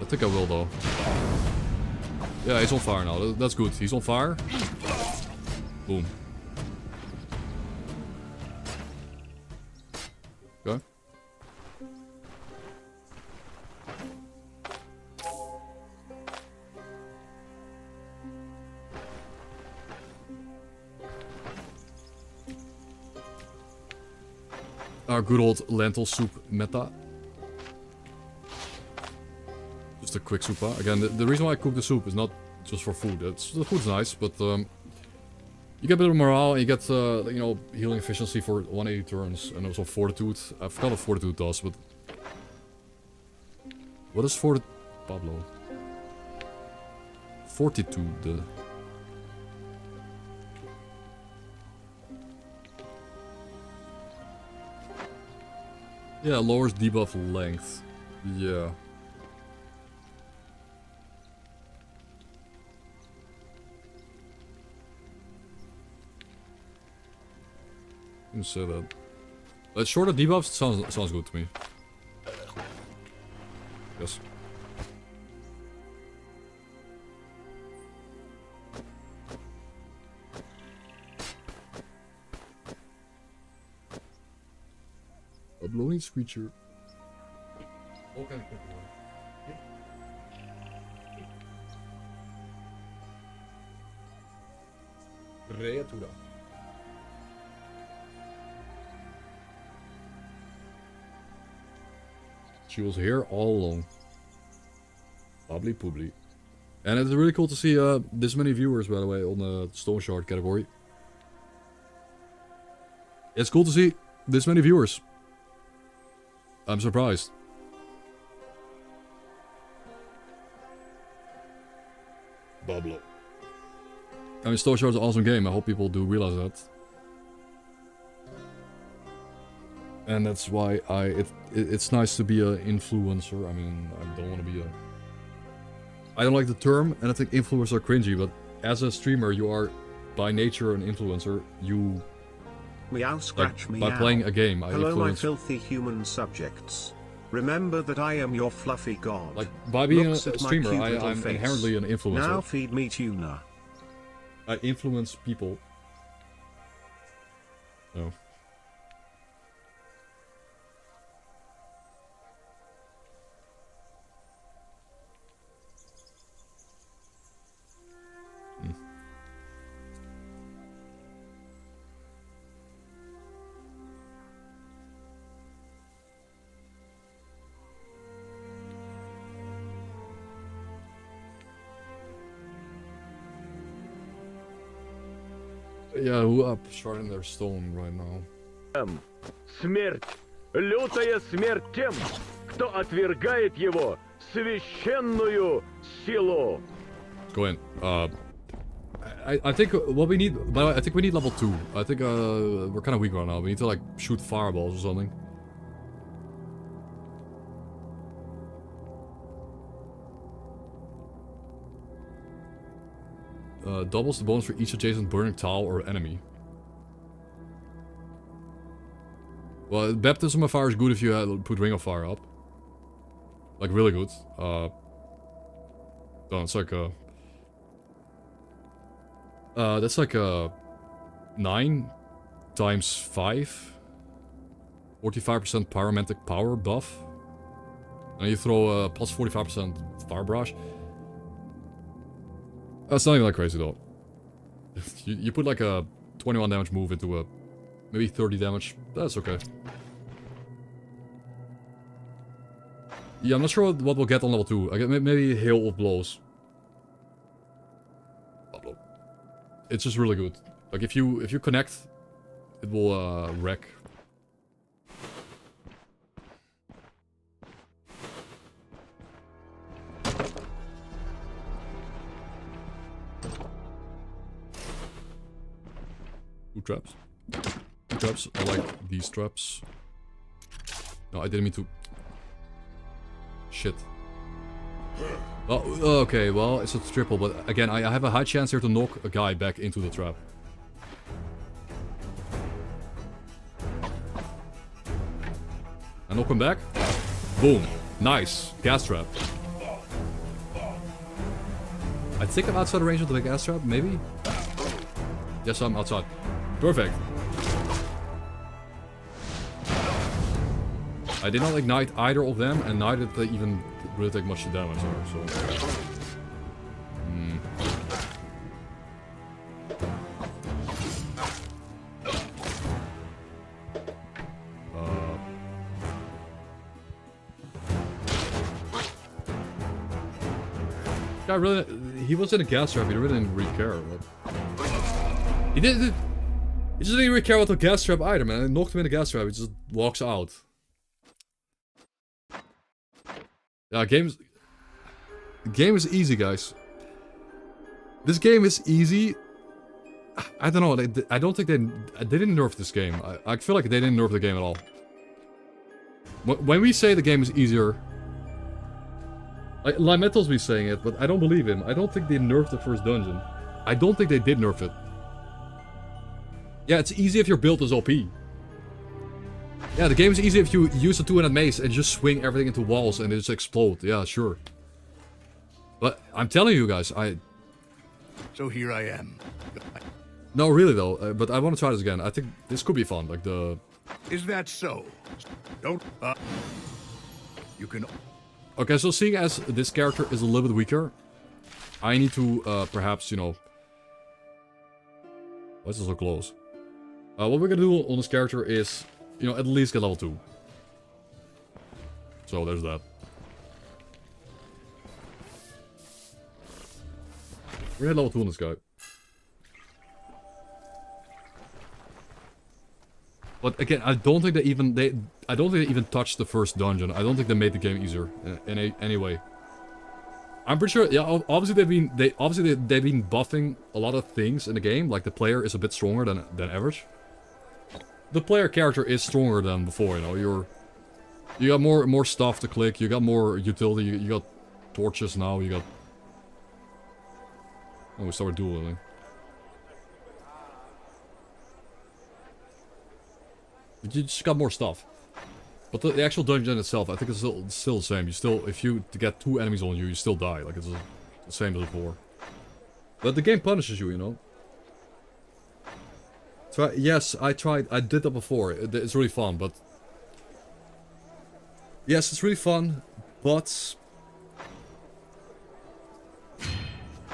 I think I will though. Yeah, he's on fire now. That's good. He's on fire. Boom. Okay. Our good old lentil soup meta. Just a quick soup. Again, the reason why I cook the soup is not just for food. The food's nice, but you get a bit of morale, and you get you know, healing efficiency for 180 turns, and also fortitude. I forgot what fortitude does, but what is fortitude, Pablo? Fortitude. Yeah, lowers debuff length. Yeah. You say that. Shorter debuffs sounds good to me. Yes. A blowing screecher. Okay. Creatura. She was here all along. Bubbly poobly. And it's really cool to see this many viewers, by the way, on the Stoneshard category. It's cool to see this many viewers. I'm surprised. Pablo. I mean, Stoneshard's an awesome game. I hope people do realize that. And that's why it's nice to be an influencer. I mean, I don't want to be a... I don't like the term, and I think influencers are cringy, but as a streamer, you are by nature an influencer. You... Meow scratch like, meow. by playing a game, I Hello influence... my filthy human subjects. Remember that I am your fluffy god. Like, by being Looks a at my streamer, cute little I'm face. inherently an influencer. Now feed me tuna. I influence people. No. Yeah, who up sharding their stone right now? Смерть. Лютая смерть тем, кто отвергает его священную силу. Go in. I think what we need, by the way, I think we need level 2. I think we're kind of weak right now. We need to like shoot fireballs or something. Doubles the bonus for each adjacent burning tile or enemy. Well, Baptism of Fire is good if you put Ring of Fire up. Like, really good. No, it's like that's like 9 times 5. 45% pyromantic power buff. And you throw a plus 45% fire brush. That's not even that crazy though. You put like a 21 damage move into a maybe 30 damage. That's okay. Yeah, I'm not sure what we'll get on level 2. I get maybe Hail of Blows. It's just really good. Like if you connect, it will wreck. Two traps. Two traps. I like these traps. No, I didn't mean to. Shit. Well, okay, well, it's a triple, but again, I have a high chance here to knock a guy back into the trap. I knock him back. Boom. Nice. Gas trap. I think I'm outside the range of the gas trap, maybe? Yes, I'm outside. Perfect. I did not ignite either of them, and neither did they even really take much damage there, so... Guy really... He was in a gas trap, he really didn't really care. But... He just didn't really care about the gas trap either, man. I knocked him in the gas trap, he just walks out. Yeah, game is easy, guys. This game is easy. I don't know. I don't think they didn't nerf this game. I feel like they didn't nerf the game at all. When we say the game is easier, like Limetal's be saying it, but I don't believe him. I don't think they nerfed the first dungeon. I don't think they did nerf it. Yeah, it's easy if your build is OP. Yeah, the game is easy if you use a 2H-Mace and just swing everything into walls and it just explode. Yeah, sure. But I'm telling you guys, So here I am. No, really though. But I want to try this again. I think this could be fun. Like the... Is that so? Don't... You can... Okay, so seeing as this character is a little bit weaker, I need to perhaps, you know... Why is it so close? What we're gonna do on this character is... You know, at least get level 2. So, there's that. We're at level 2 on this guy. But again, I don't think they even touched the first dungeon. I don't think they made the game easier in any way. I'm pretty sure, yeah, obviously they've been buffing a lot of things in the game, like the player is a bit stronger than average. The player character is stronger than before, you know. You got more stuff to click. You got more utility. You got torches now. You got... Oh, we started dueling. You just got more stuff. But the actual dungeon itself, I think it's still the same. You still, if you get 2 enemies on you, you still die. Like it's the same as before. But the game punishes you, you know. So yes, I did that before. It's really fun, but... Yes, it's really fun, but...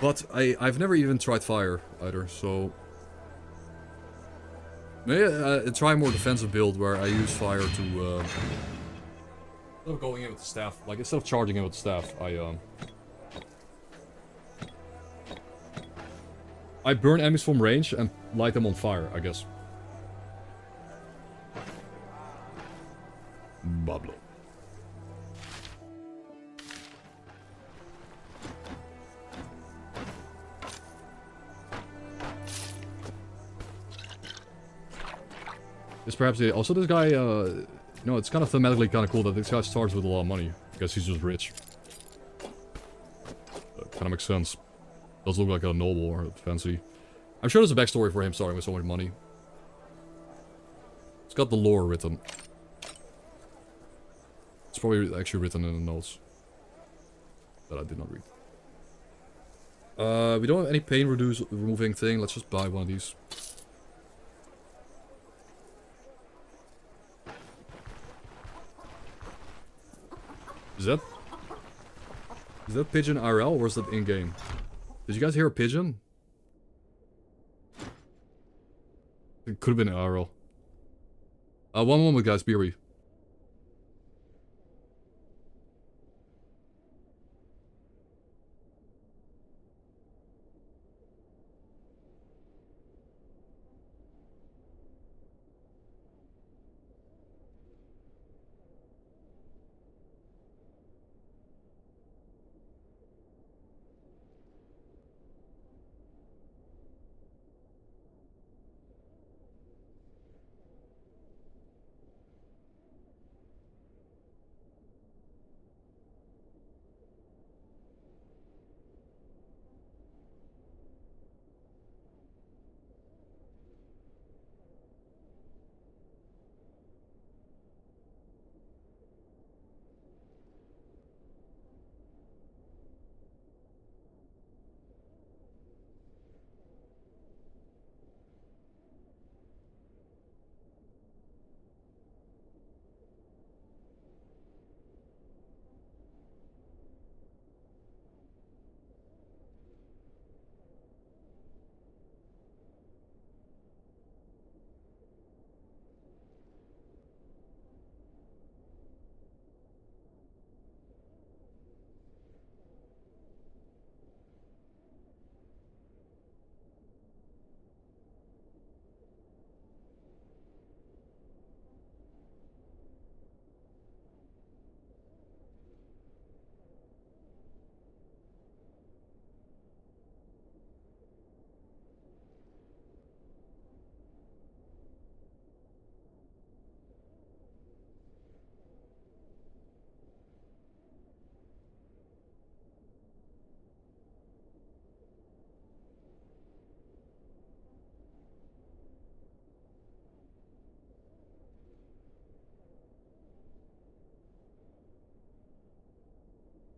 But I've never even tried fire either, so... Maybe I try a more defensive build where I use fire to... Instead of going in with the staff, like instead of charging in with the staff, I burn enemies from range and light them on fire, I guess. Bablo. This perhaps also this guy, you know, it's kind of thematically kind of cool that this guy starts with a lot of money because he's just rich. Kind of makes sense. Does look like a noble or fancy. I'm sure there's a backstory for him starting with so much money. It's got the lore written. It's probably actually written in the notes. That I did not read. We don't have any pain removing thing. Let's just buy one of these. Is that pigeon IRL or is that in-game? Did you guys hear a pigeon? It could have been IRL. One moment guys, be re.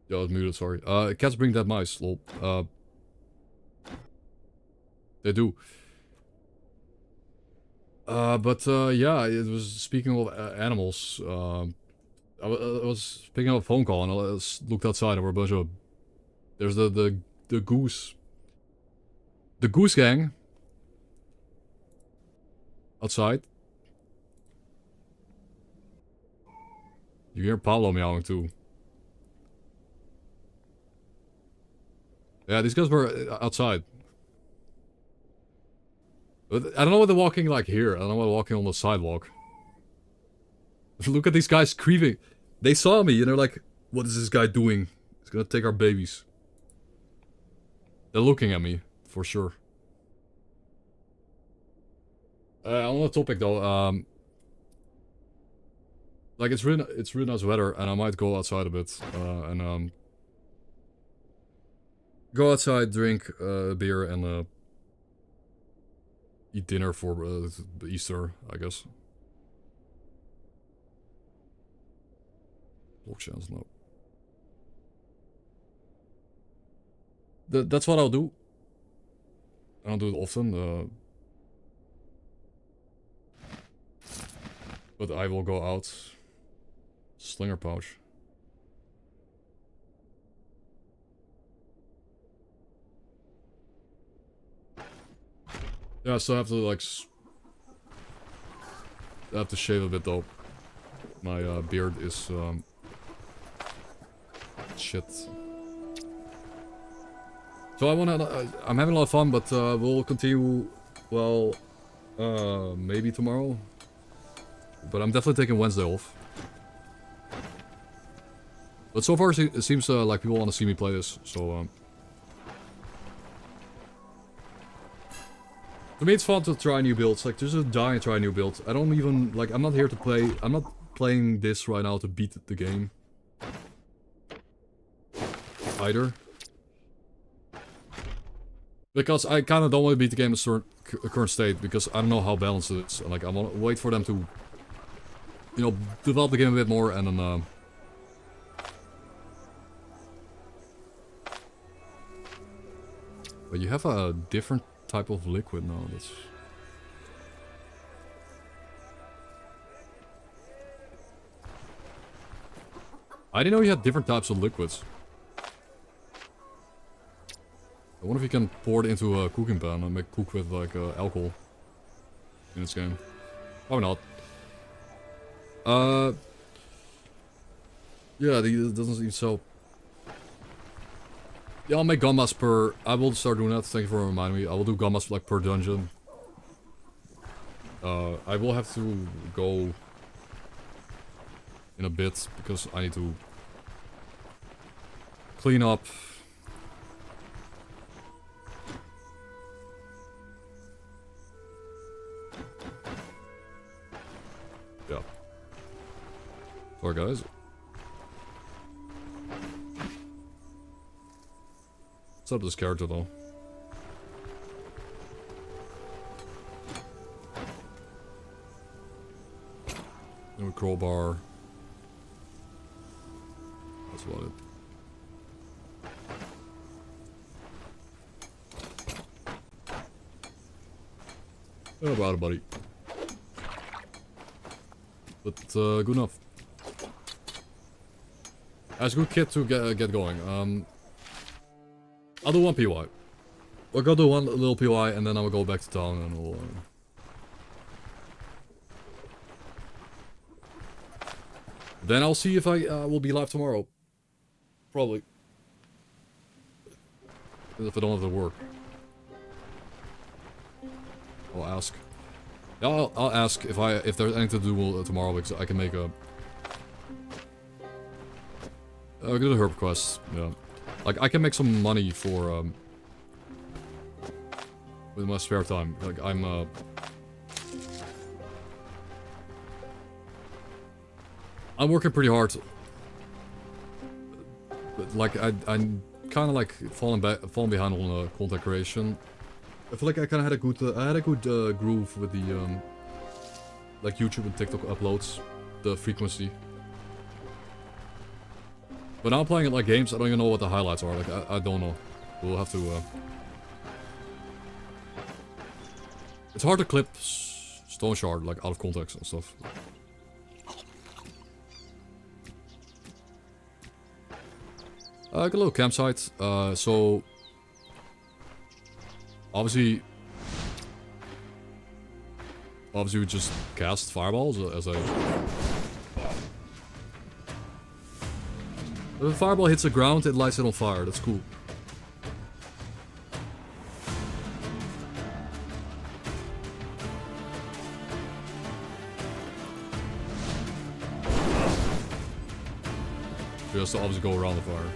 Yeah, I was muted, sorry. Cats bring dead mice, lol. They do. Yeah, it was speaking of animals. I was picking up a phone call and I looked outside and we're a bunch of... There's the goose. The goose gang. Outside. You hear Pablo meowing too. Yeah, these guys were outside. But I don't know what they're walking like here. I don't know what they're walking on the sidewalk. Look at these guys creeping. They saw me and they're like, what is this guy doing? He's gonna take our babies. They're looking at me, for sure. On the topic though, like it's really nice weather and I might go outside a bit, and go outside, drink beer and eat dinner for Easter, I guess. Block chance, no. That's what I'll do. I don't do it often, but I will go out. Slinger pouch. Yeah, I still have to like... I have to shave a bit though. My beard is... shit. So I'm having a lot of fun, but we'll continue, well, maybe tomorrow. But I'm definitely taking Wednesday off. But so far it seems like people want to see me play this, so... For me it's fun to try new builds, like just die and try a new build. I don't even, like, I'm not here to play, I'm not playing this right now to beat the game. Either. Because I kind of don't want to beat the game in its current state, because I don't know how balanced it is. Like, I want to wait for them to, you know, develop the game a bit more and then, But you have a different type of liquid now, that's... I didn't know you had different types of liquids. I wonder if you can pour it into a cooking pan and make cook with like alcohol in this game. Probably not. Yeah, it doesn't seem so. Yeah, I'll make gammas per... I will start doing that, thank you for reminding me. I will do gammas like per dungeon. I will have to go in a bit because I need to clean up. Yeah. Sorry guys. What's up with this character though? No crowbar. That's about it. How about it, buddy? But good enough. That's a good kit to get going. I'll do one PY. I'll go do one little PY and then I'll go back to town and we'll... Then I'll see if I will be live tomorrow. Probably. If I don't have to work. I'll ask. Yeah, I'll ask if there's anything to do tomorrow because I can make a... I'll get a herb quest, yeah. Like, I can make some money for, with my spare time. Like, I'm working pretty hard. But, like, I'm kind of, like, falling behind on content creation. I feel like I kind of had a good, groove with the, like, YouTube and TikTok uploads. The frequency. But now I'm playing it like games, I don't even know what the highlights are. Like, I don't know. We'll have to, It's hard to clip Stoneshard, like, out of context and stuff. Like a little campsite, so... Obviously we just cast fireballs as I... If a fireball hits the ground, it lights it on fire. That's cool. Just to obviously go around the fire.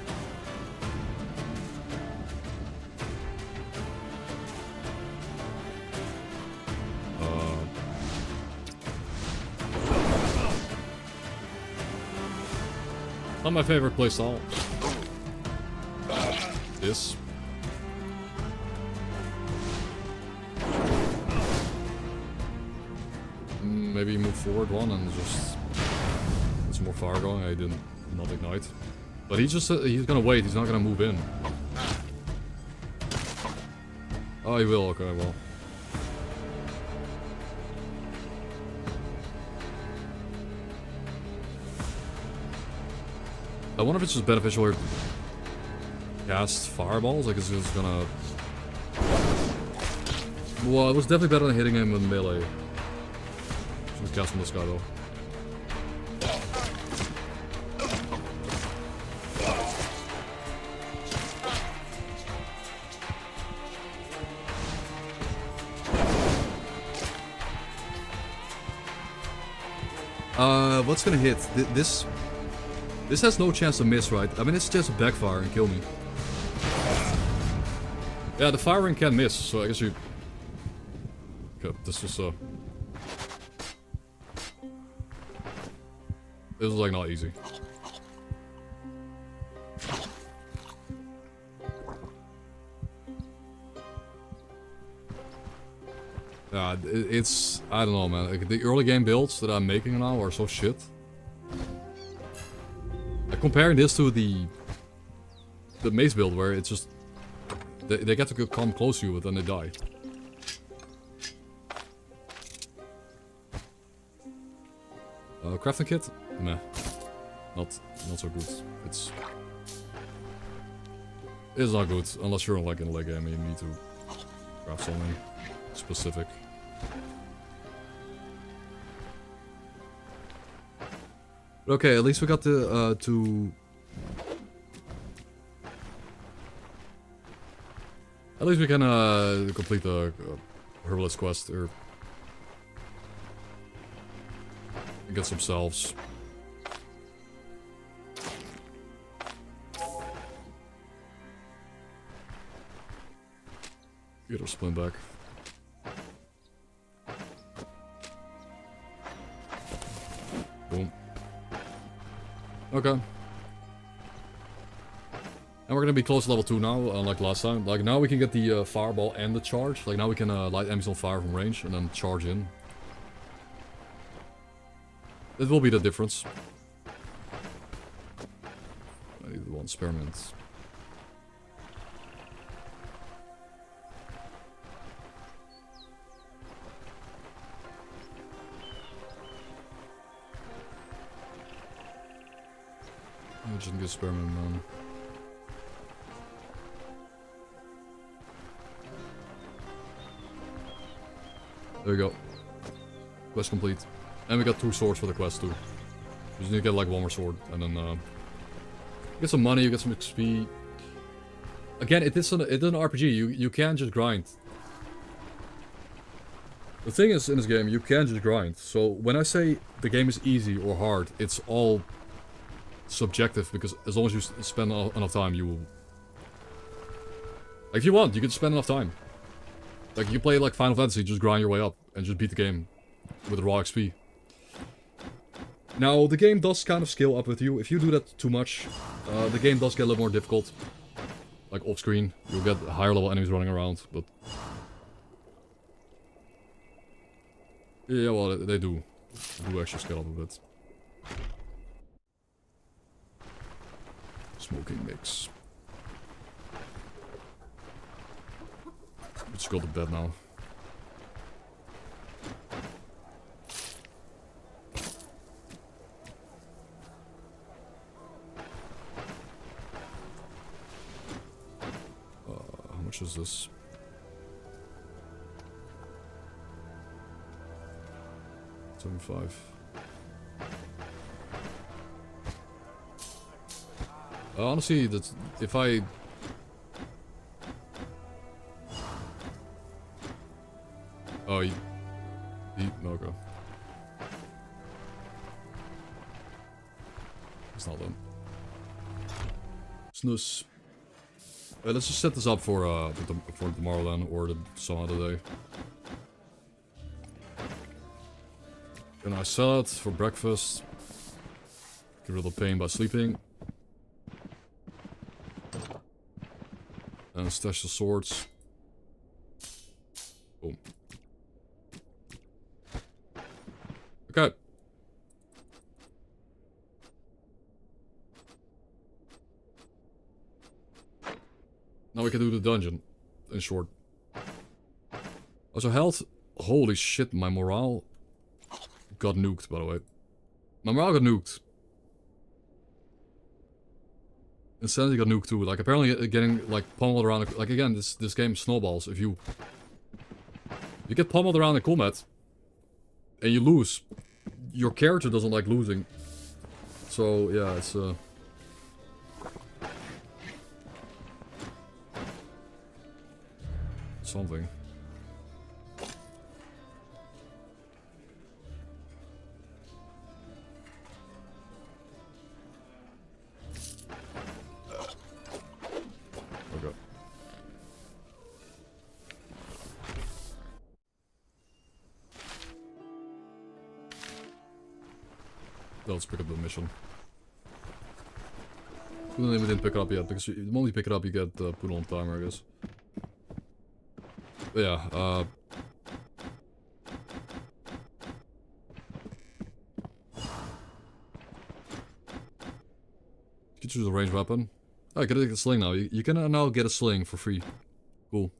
Not my favorite playstyle. This. Maybe move forward one and just get some more fire going. I didn't not ignite. But he's gonna wait, he's not gonna move in. Oh, he will, okay, well. I wonder if it's just beneficial here to cast fireballs, like it's just gonna... Well, it was definitely better than hitting him with melee. Just gonna cast on this guy though. What's gonna hit? This has no chance to miss, right? I mean, it's just a backfire and kill me. Yeah, the firing can miss, so I guess you... Okay, this was, This was, like, not easy. It's... I don't know, man. Like, the early game builds that I'm making now are so shit. Like, comparing this to the Mace build, where it's just... They get to come close to you, but then they die. Crafting kit? Meh. Not so good. It's not good, unless you're like in a late game and you need to craft something specific. But okay, at least we got the At least we can complete the herbalist quest or get some salves. Get our splint back. Boom. Okay. And we're gonna be close to level 2 now, unlike last time. Like, now we can get the fireball and the charge. Like, now we can light enemies on fire from range and then charge in. That will be the difference. I need one spearmint. I just get spearmint, man. There we go. Quest complete. And we got 2 swords for the quest too. We just need to get like 1 more sword and then get some money, you get some XP. Again, it is an RPG. You can just grind. The thing is, in this game, you can just grind. So when I say the game is easy or hard, it's all subjective, because as long as you spend enough time, you will... Like, if you want, you can spend enough time. Like, you play like Final Fantasy, just grind your way up and just beat the game with raw XP. Now, the game does kind of scale up with you. If you do that too much, the game does get a little more difficult. Like, off screen, you'll get higher level enemies running around, but... Yeah, well, they do actually scale up a bit. Smoking mix. Let's go to bed now. How much is this? $75. Honestly, that's if I... Oh, okay. It's not done. Snus. Let's just set this up for tomorrow then, or some other day. Then I sell it for breakfast. Get rid of the pain by sleeping. And stash the swords. Boom. Okay. Now we can do the dungeon, in short. Also health, holy shit, my morale got nuked, by the way. My morale got nuked. Insanity got nuked too, like apparently getting like pummeled around, like again, this game snowballs. If you get pummeled around in combat, and you lose, your character doesn't like losing. So yeah, it's something. Okay. Let's pick up the mission. We didn't pick it up yet, because the moment you pick it up, you get put on timer, I guess. But yeah, you can choose a ranged weapon. Oh, I get a sling now. You can now get a sling for free. Cool.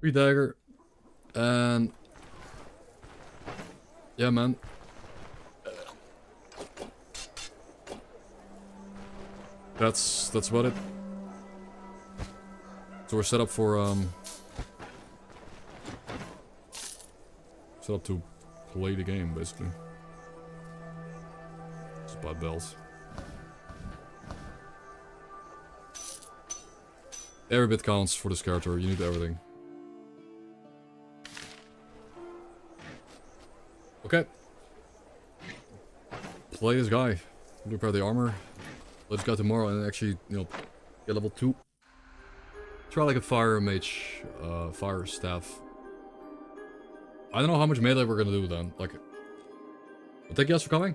Free dagger. And yeah, man. That's about it. So we're set up for set up to play the game basically. Just buy belts. Every bit counts for this character. You need everything. Okay. Play this guy. Repair the armor. Let's go tomorrow and actually, you know, get level 2. Try like a fire mage, fire staff. I don't know how much melee we're gonna do then. Like, but thank you guys for coming.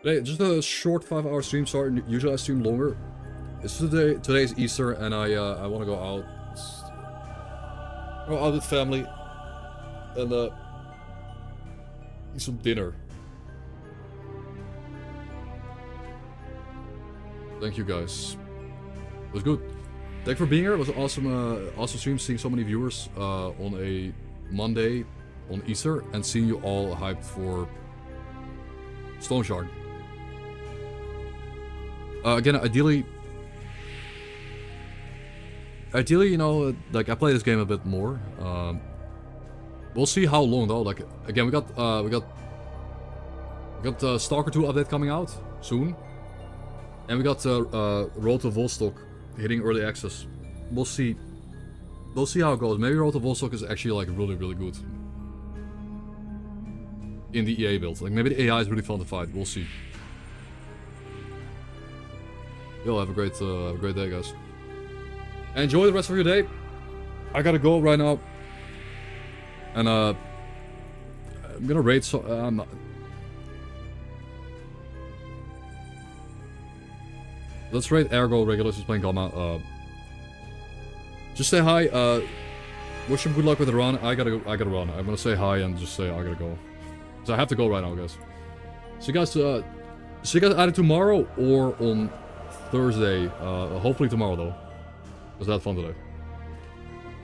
Today, just a short 5-hour stream. Sorry, usually I stream longer. It's today's Easter, and I want to go out. Go out with family, and eat some dinner. Thank you guys. It was good. Thanks for being here. It was awesome. Awesome stream, seeing so many viewers on a Monday on Easter, and seeing you all hyped for Stoneshard. Again, ideally, you know, like I play this game a bit more. We'll see how long though. Like again, we got S.T.A.L.K.E.R 2 update coming out soon, and we got Road to Vostok hitting early access. We'll see. We'll see how it goes. Maybe Road to Vostok is actually like really good in the EA build. Like maybe the AI is really fun to fight. We'll see. Yo, have a great day, guys. Enjoy the rest of your day. I gotta go right now. And I'm gonna raid so let's raid Ergo regulars who's playing Gamma Just say hi. Wish him good luck with the run. I gotta run. I'm gonna say hi and just say I gotta go. So I have to go right now, guys. See you guys either tomorrow or on Thursday. Hopefully tomorrow though. Because I had fun today.